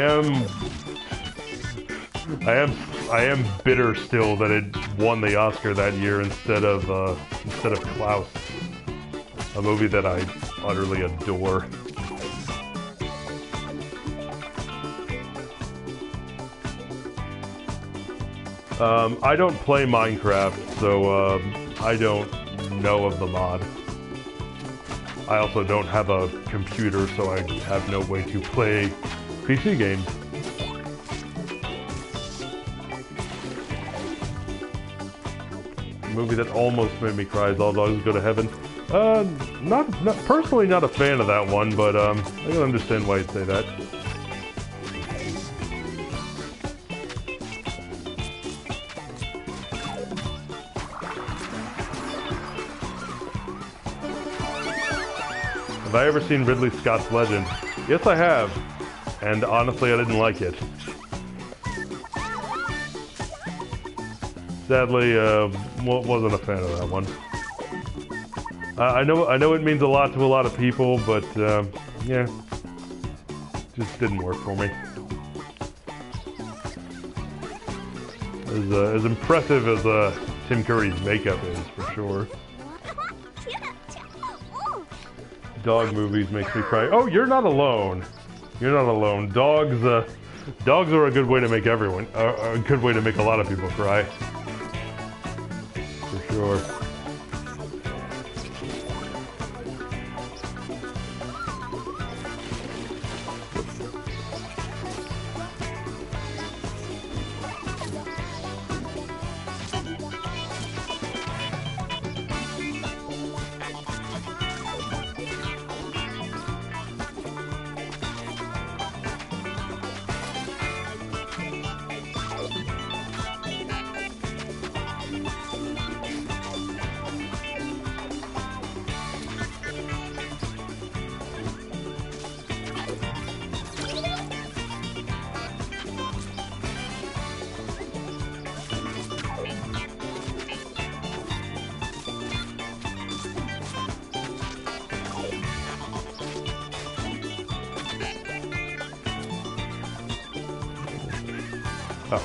am bitter still that it won the Oscar that year instead of Klaus, a movie that I utterly adore. I don't play Minecraft, so I don't know of the mod. I also don't have a computer, so I have no way to play PC games. A movie that almost made me cry is All Dogs Go to Heaven. Not personally not a fan of that one, but I can understand why you'd say that. Have I ever seen Ridley Scott's Legend? Yes, I have. And honestly, I didn't like it. Sadly, wasn't a fan of that one. I know it means a lot to a lot of people, but yeah, just didn't work for me. As impressive as Tim Curry's makeup is, for sure. Dog movies makes me cry. Oh, you're not alone. You're not alone. Dogs are a good way to make a good way to make a lot of people cry. For sure. Oh.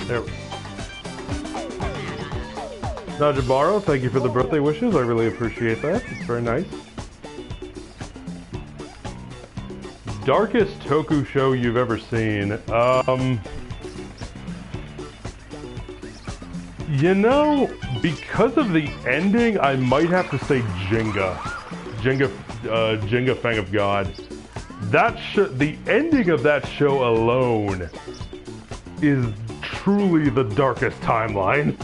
There. Najibaro, thank you for the birthday wishes. I really appreciate that. It's very nice. Darkest Toku show you've ever seen? You know, because of the ending, I might have to say Jenga. Jenga Fang of God. The ending of that show alone is truly the darkest timeline.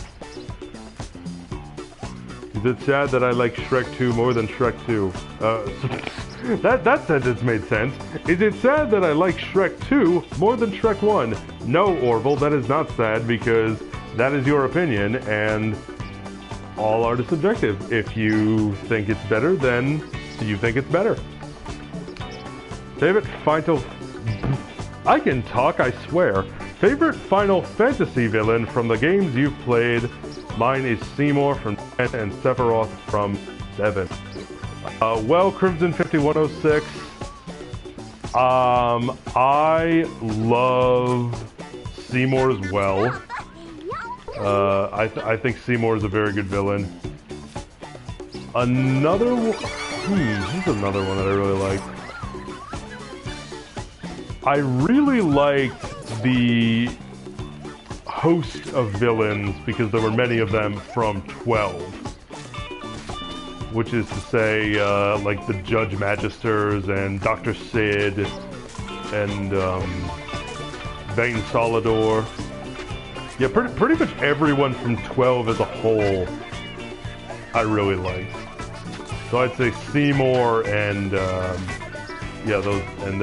Is it sad that I like Shrek 2 more than Shrek 2? That sentence made sense. Is it sad that I like Shrek 2 more than Shrek 1? No, Orville, that is not sad because that is your opinion and all art is subjective. If you think it's better, then you think it's better. Favorite Final... I can talk, I swear. Favorite Final Fantasy villain from the games you've played? Mine is Seymour from 10 and Sephiroth from 7. Well, Crimson 5106. I love Seymour as well. I think Seymour is a very good villain. Another one... here's another one that I really like. I really liked the host of villains, because there were many of them from 12. Which is to say, like the Judge Magisters and Dr. Sid and Vane Solidor. Yeah, pretty much everyone from 12 as a whole I really liked. So I'd say Seymour and yeah, those and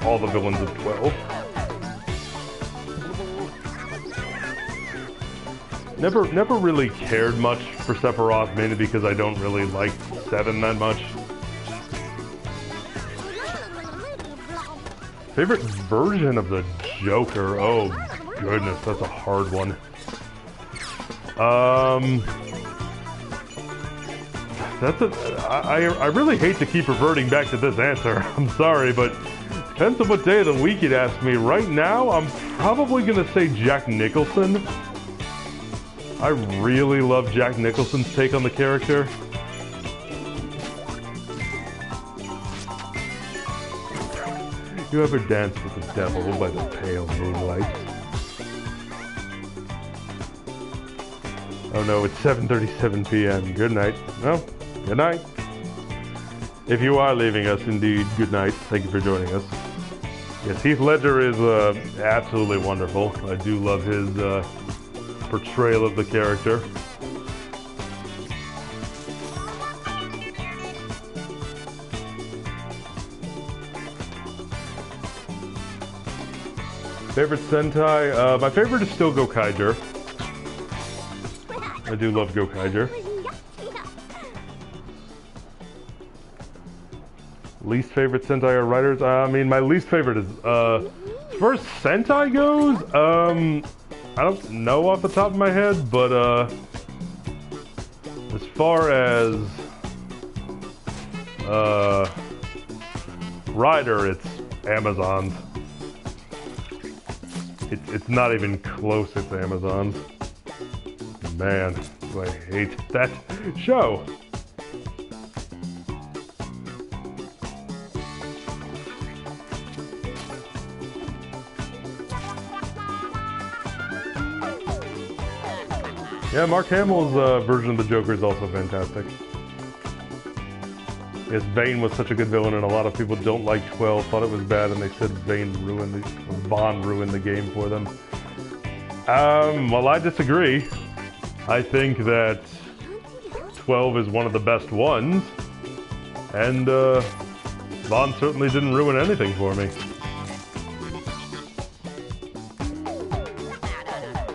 all the villains of 12. Never really cared much for Sephiroth, mainly because I don't really like 7 that much. Favorite version of the Joker? Oh goodness, that's a hard one. I really hate to keep reverting back to this answer. I'm sorry, but depends on what day of the week you'd ask me. Right now, I'm probably gonna say Jack Nicholson. I really love Jack Nicholson's take on the character. You ever danced with the devil by the pale moonlight? Oh no, it's 7:37 p.m. Good night. Well, good night. If you are leaving us, indeed, good night. Thank you for joining us. Yes, Heath Ledger is absolutely wonderful. I do love his portrayal of the character. Favorite Sentai? My favorite is still Gokaiger. I do love Gokaiger. Least favorite Sentai or writers? I mean, my least favorite is, as far as Sentai goes, I don't know off the top of my head, but, as far as, writer, it's Amazon's. It's not even close, it's Amazon's. Man, do I hate that show. Yeah, Mark Hamill's version of the Joker is also fantastic. Yes, Vane was such a good villain, and a lot of people don't like 12, thought it was bad, and they said Vaughn ruined the game for them. Well, I disagree. I think that 12 is one of the best ones, and Vaughn certainly didn't ruin anything for me.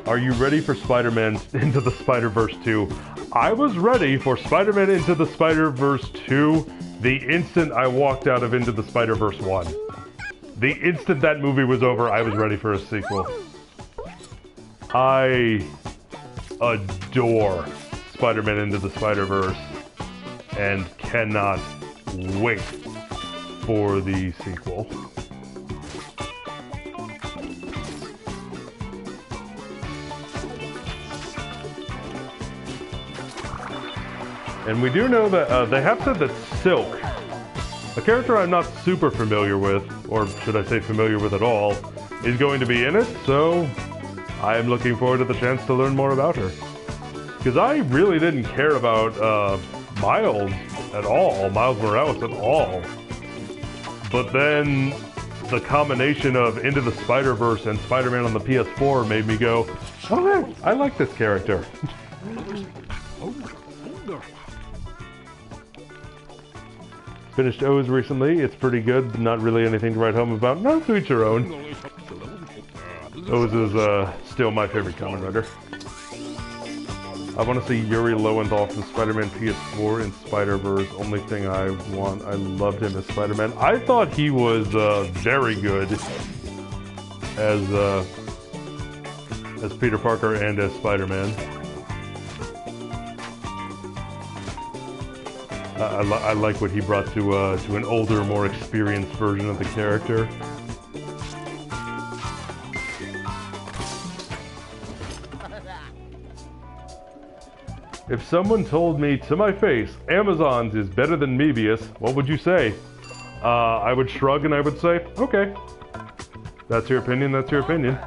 Are you ready for Spider-Man Into the Spider-Verse 2? I was ready for Spider-Man Into the Spider-Verse 2 the instant I walked out of Into the Spider-Verse 1. The instant that movie was over, I was ready for a sequel. I adore Spider-Man Into the Spider-Verse and cannot wait for the sequel. And we do know that they have said that Silk, a character I'm not super familiar with, or should I say familiar with at all, is going to be in it, so I am looking forward to the chance to learn more about her. Because I really didn't care about Miles at all, Miles Morales at all. But then the combination of Into the Spider-Verse and Spider-Man on the PS4 made me go, okay, I like this character. Finished O's recently. It's pretty good, but not really anything to write home about. No, to each your own. O's is still my favorite Kamen Rider. I want to see Yuri Lowenthal from Spider-Man PS4 in Spider-Verse. Only thing I want. I loved him as Spider-Man. I thought he was very good as Peter Parker and as Spider-Man. I like what he brought to an older, more experienced version of the character. If someone told me to my face, Amazon's is better than Mebius, what would you say? I would shrug and I would say, okay. That's your opinion, that's your opinion.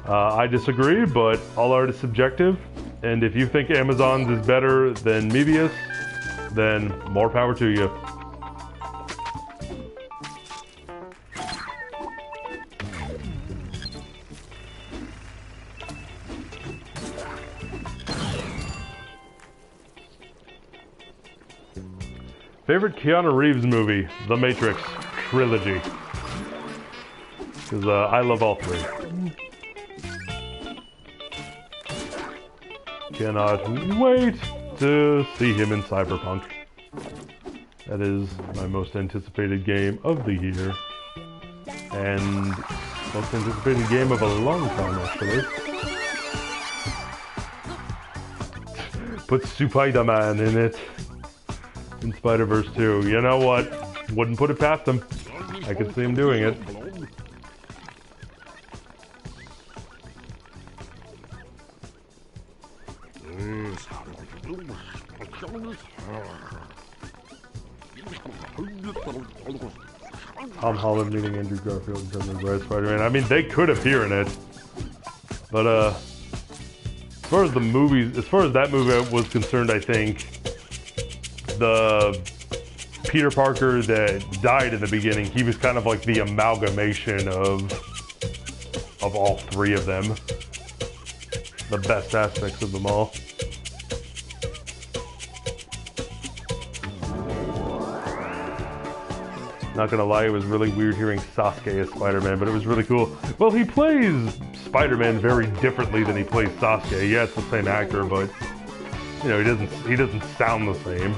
I disagree, but all art is subjective. And if you think Amazon's is better than Mebius, then more power to you. Favorite Keanu Reeves movie? The Matrix trilogy. Because I love all three. Cannot wait to see him in Cyberpunk. That is my most anticipated game of the year. And most anticipated game of a long time, actually. Put Spider-Man in it. In Spider-Verse 2. You know what? Wouldn't put it past him. I could see him doing it. Tom Holland meeting Andrew Garfield and Tobey Maguire Spider-Man. I mean, they could appear in it. But, as far as the movies, as far as that movie was concerned, I think the Peter Parker that died in the beginning, he was kind of like the amalgamation of all three of them. The best aspects of them all. Not gonna lie, it was really weird hearing Sasuke as Spider-Man, but it was really cool. Well, he plays Spider-Man very differently than he plays Sasuke. Yeah, it's the same actor, but you know, he doesn't sound the same.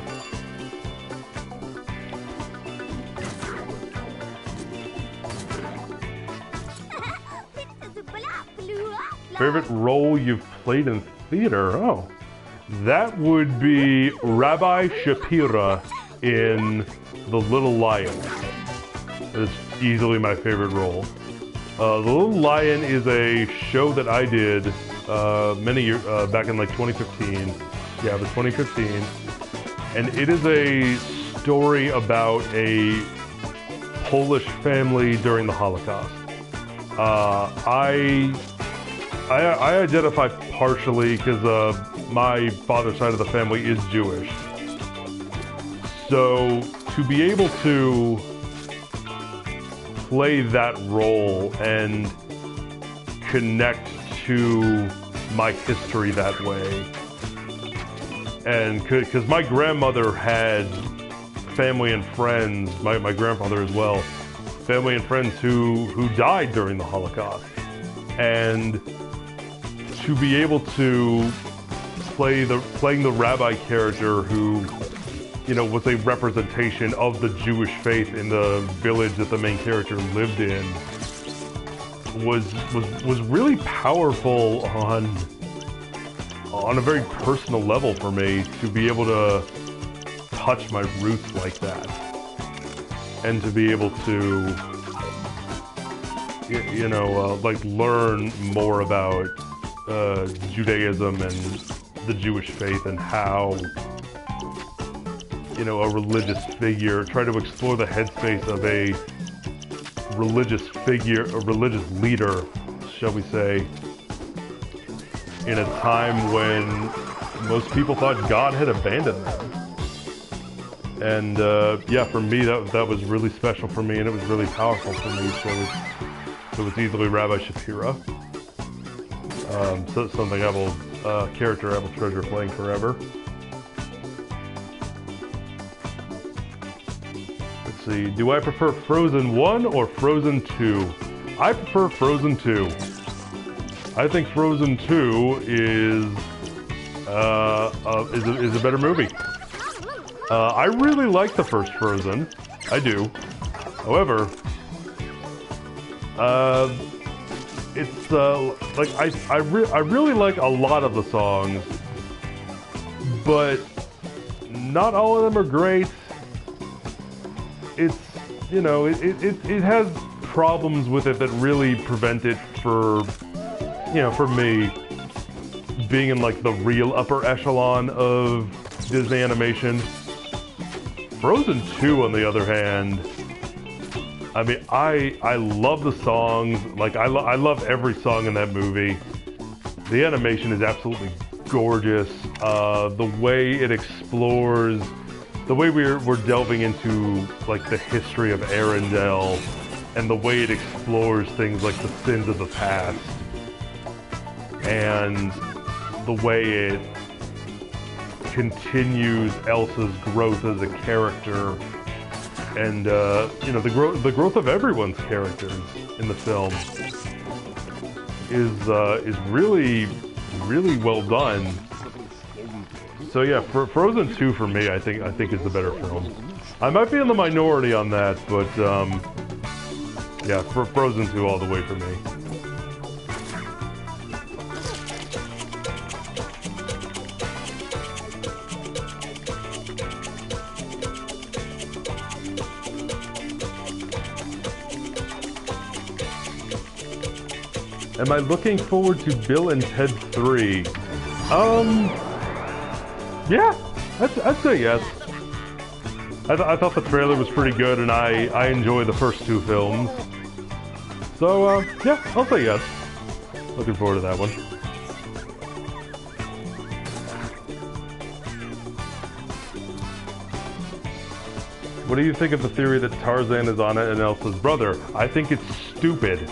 Favorite role you've played in theater? Oh, that would be Rabbi Shapira in The Little Lion. That is easily my favorite role. The Little Lion is a show that I did many years back in like 2015. Yeah, it was 2015, and it is a story about a Polish family during the Holocaust. I identify partially because my father's side of the family is Jewish. So to be able to play that role and connect to my history that way, and because my grandmother had family and friends, my grandfather as well, family and friends who died during the Holocaust, and to be able to playing the rabbi character who, you know, was a representation of the Jewish faith in the village that the main character lived in, was really powerful on a very personal level for me, to be able to touch my roots like that, and to be able to, you know, like learn more about Judaism and the Jewish faith, and how, you know, a religious figure, try to explore the headspace of a religious figure, a religious leader, shall we say, in a time when most people thought God had abandoned them. And yeah, for me, that was really special for me, and it was really powerful for me. So it's easily Rabbi Shapira. So it's something character I will treasure playing forever. Let's see, do I prefer Frozen 1 or Frozen 2? I prefer Frozen 2. I think Frozen 2 is a better movie. I really like the first Frozen. I do. However, it's like I really like a lot of the songs, but not all of them are great. It's, you know, it has problems with it that really prevent it for, you know, for me being in like the real upper echelon of Disney animation. Frozen 2, on the other hand, I mean, I love the songs. Like, I love every song in that movie. The animation is absolutely gorgeous. The way it explores, the way we're delving into like the history of Arendelle, and the way it explores things like the sins of the past, and the way it continues Elsa's growth as a character, and you know, the growth of everyone's characters in the film is really well done. So yeah, Frozen 2 for me, I think is the better film. I might be in the minority on that, but yeah, Frozen 2 all the way for me. Am I looking forward to Bill and Ted 3? Yeah, I'd say yes. I thought the trailer was pretty good, and I enjoy the first two films. So, yeah, I'll say yes. Looking forward to that one. What do you think of the theory that Tarzan is Anna and Elsa's brother? I think it's stupid.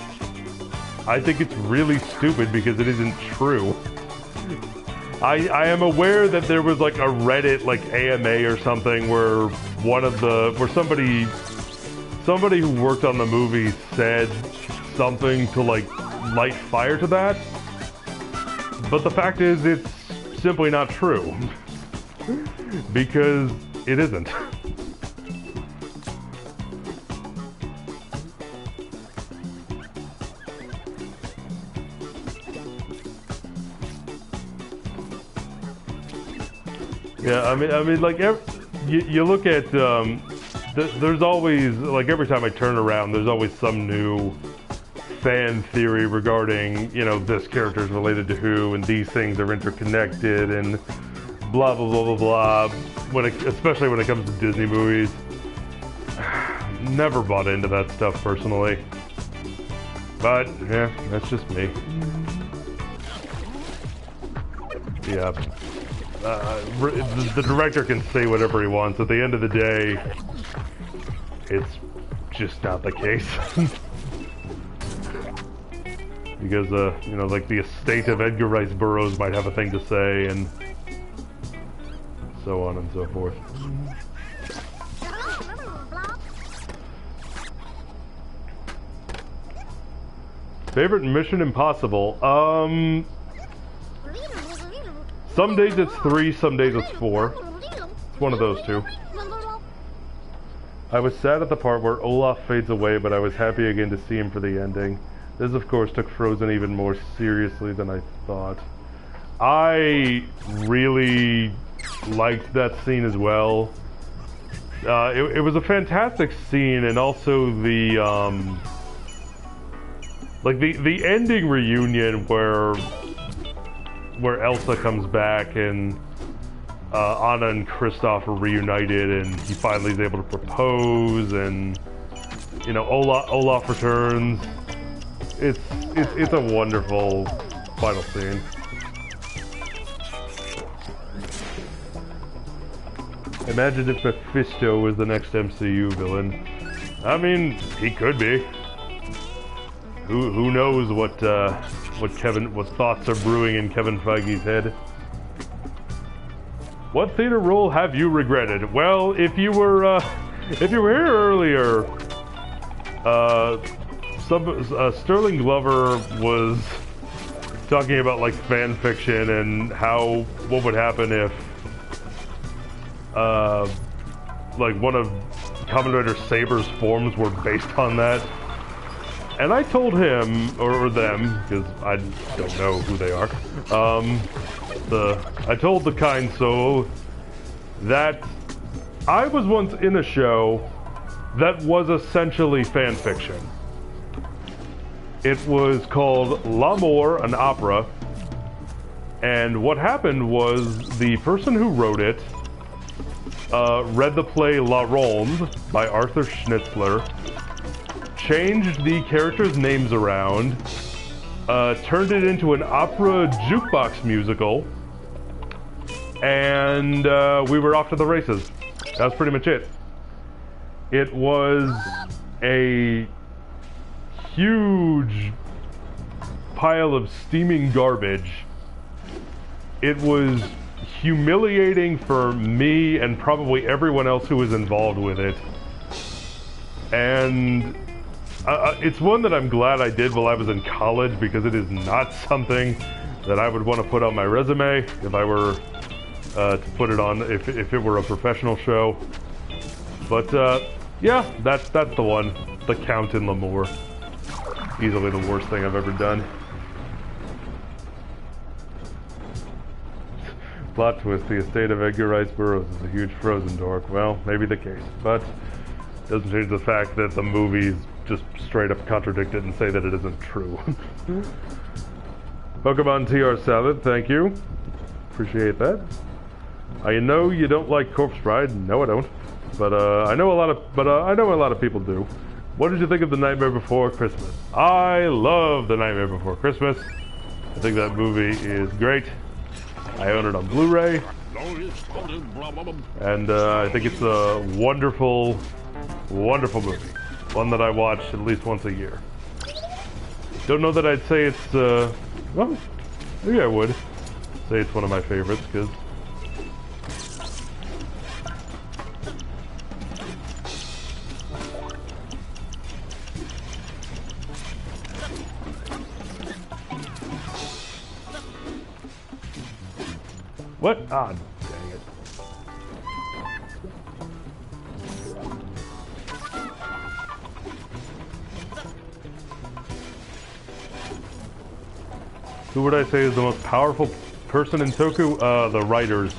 I think it's really stupid because it isn't true. I am aware that there was like a Reddit like AMA or something where somebody who worked on the movie said something to like light fire to that. But the fact is, it's simply not true. Because it isn't. Yeah, I mean, like, you look at, there's always, like, every time I turn around, there's always some new fan theory regarding, you know, this character is related to who, and these things are interconnected, and blah, blah, blah, blah, blah, especially when it comes to Disney movies. Never bought into that stuff, personally. But, yeah, that's just me. Yeah. The director can say whatever he wants. At the end of the day, it's just not the case. Because, you know, like the estate of Edgar Rice Burroughs might have a thing to say, and so on and so forth. Favorite Mission Impossible? Some days it's 3, some days it's 4. It's one of those two. I was sad at the part where Olaf fades away, but I was happy again to see him for the ending. This, of course, took Frozen even more seriously than I thought. I really liked that scene as well. It was a fantastic scene, and also the like the ending reunion where Elsa comes back and Anna and Kristoff are reunited, and he finally is able to propose, and you know Olaf returns. It's a wonderful final scene. Imagine if Mephisto was the next MCU villain. I mean, he could be. Who knows what thoughts are brewing in Kevin Feige's head? What theater role have you regretted? Well, if you were here earlier, Sterling Glover was talking about like fan fiction and what would happen if like one of Kamen Rider Saber's forms were based on that. And I told him, or them, because I don't know who they are, I told the kind soul that I was once in a show that was essentially fan fiction. It was called L'Amour, an opera, and what happened was the person who wrote it read the play La Ronde by Arthur Schnitzler, changed the characters' names around, turned it into an opera jukebox musical, and we were off to the races. That was pretty much it. It was a huge pile of steaming garbage. It was humiliating for me and probably everyone else who was involved with it. And it's one that I'm glad I did while I was in college, because it is not something that I would want to put on my resume if I were to put it on, if it were a professional show. But yeah, that's the one. The Count in L'Amour. Easily the worst thing I've ever done. Plot twist, the estate of Edgar Rice Burroughs is a huge Frozen dork. Well, maybe the case, but doesn't change the fact that the movies just straight up contradict it and say that it isn't true. Pokemon TR7, thank you. Appreciate that. I know you don't like Corpse Bride. No, I don't. But I know a lot of people do. What did you think of The Nightmare Before Christmas? I love The Nightmare Before Christmas. I think that movie is great. I own it on Blu-ray. And I think it's a wonderful, wonderful movie. One that I watch at least once a year. Don't know that I'd say it's, well, maybe I would say it's one of my favorites, because what? Ah, dang it. Who would I say is the most powerful person in Toku? The writers.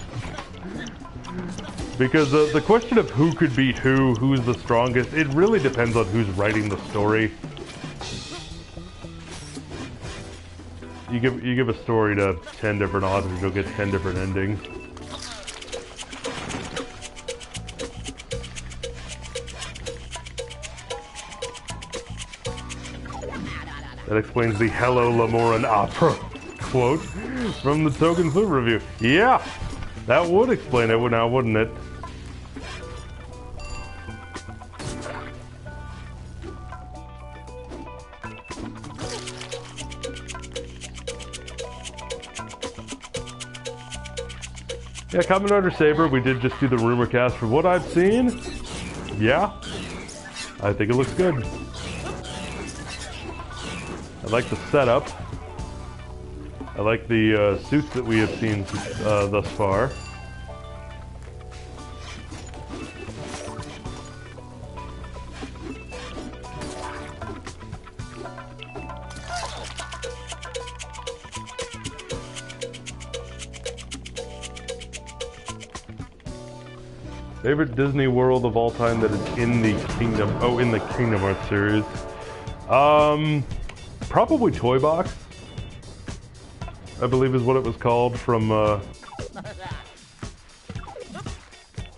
Because the question of who could beat who's the strongest, it really depends on who's writing the story. You give a story to 10 different authors, you'll get 10 different endings. That explains the Hello Lamoran opera quote from the Token Flute review. Yeah, that would explain it now, wouldn't it? Yeah, Kamen Rider Saber, we did just do the rumor cast. From what I've seen, yeah, I think it looks good. I like the setup. I like the suits that we have seen thus far. Favorite Disney World of all time that is in the Kingdom... Oh, in the Kingdom Hearts series. Probably Toy Box, I believe is what it was called from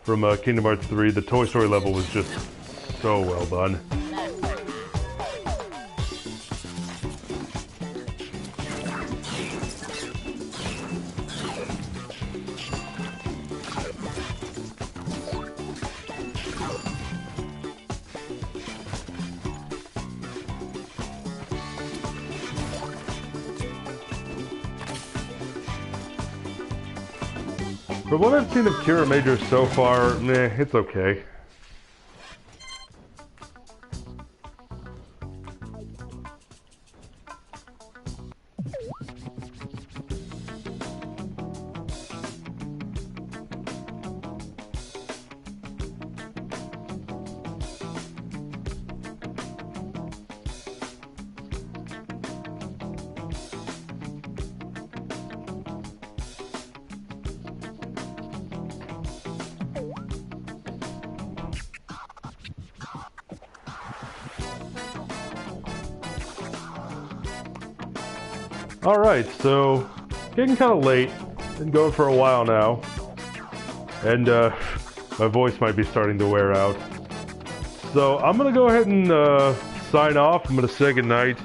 Kingdom Hearts 3. The Toy Story level was just so well done. From what I've seen of Kira Major so far, meh, it's okay. Alright, so getting kind of late. Been going for a while now. And my voice might be starting to wear out. So I'm going to go ahead and sign off. I'm going to say goodnight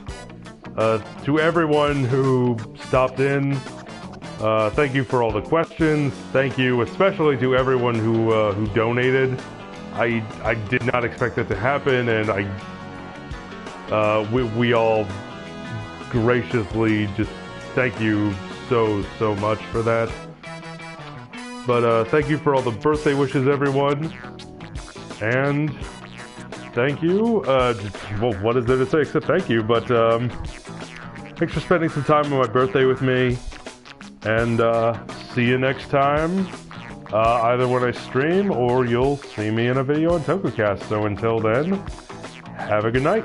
to everyone who stopped in. Thank you for all the questions. Thank you especially to everyone who donated. I did not expect that to happen, and we all graciously just thank you so much for that. But thank you for all the birthday wishes, everyone, and thank you. Well, what is there to say except thank you? But thanks for spending some time on my birthday with me, and see you next time, either when I stream or you'll see me in a video on Tokusatsu. So until then, have a good night.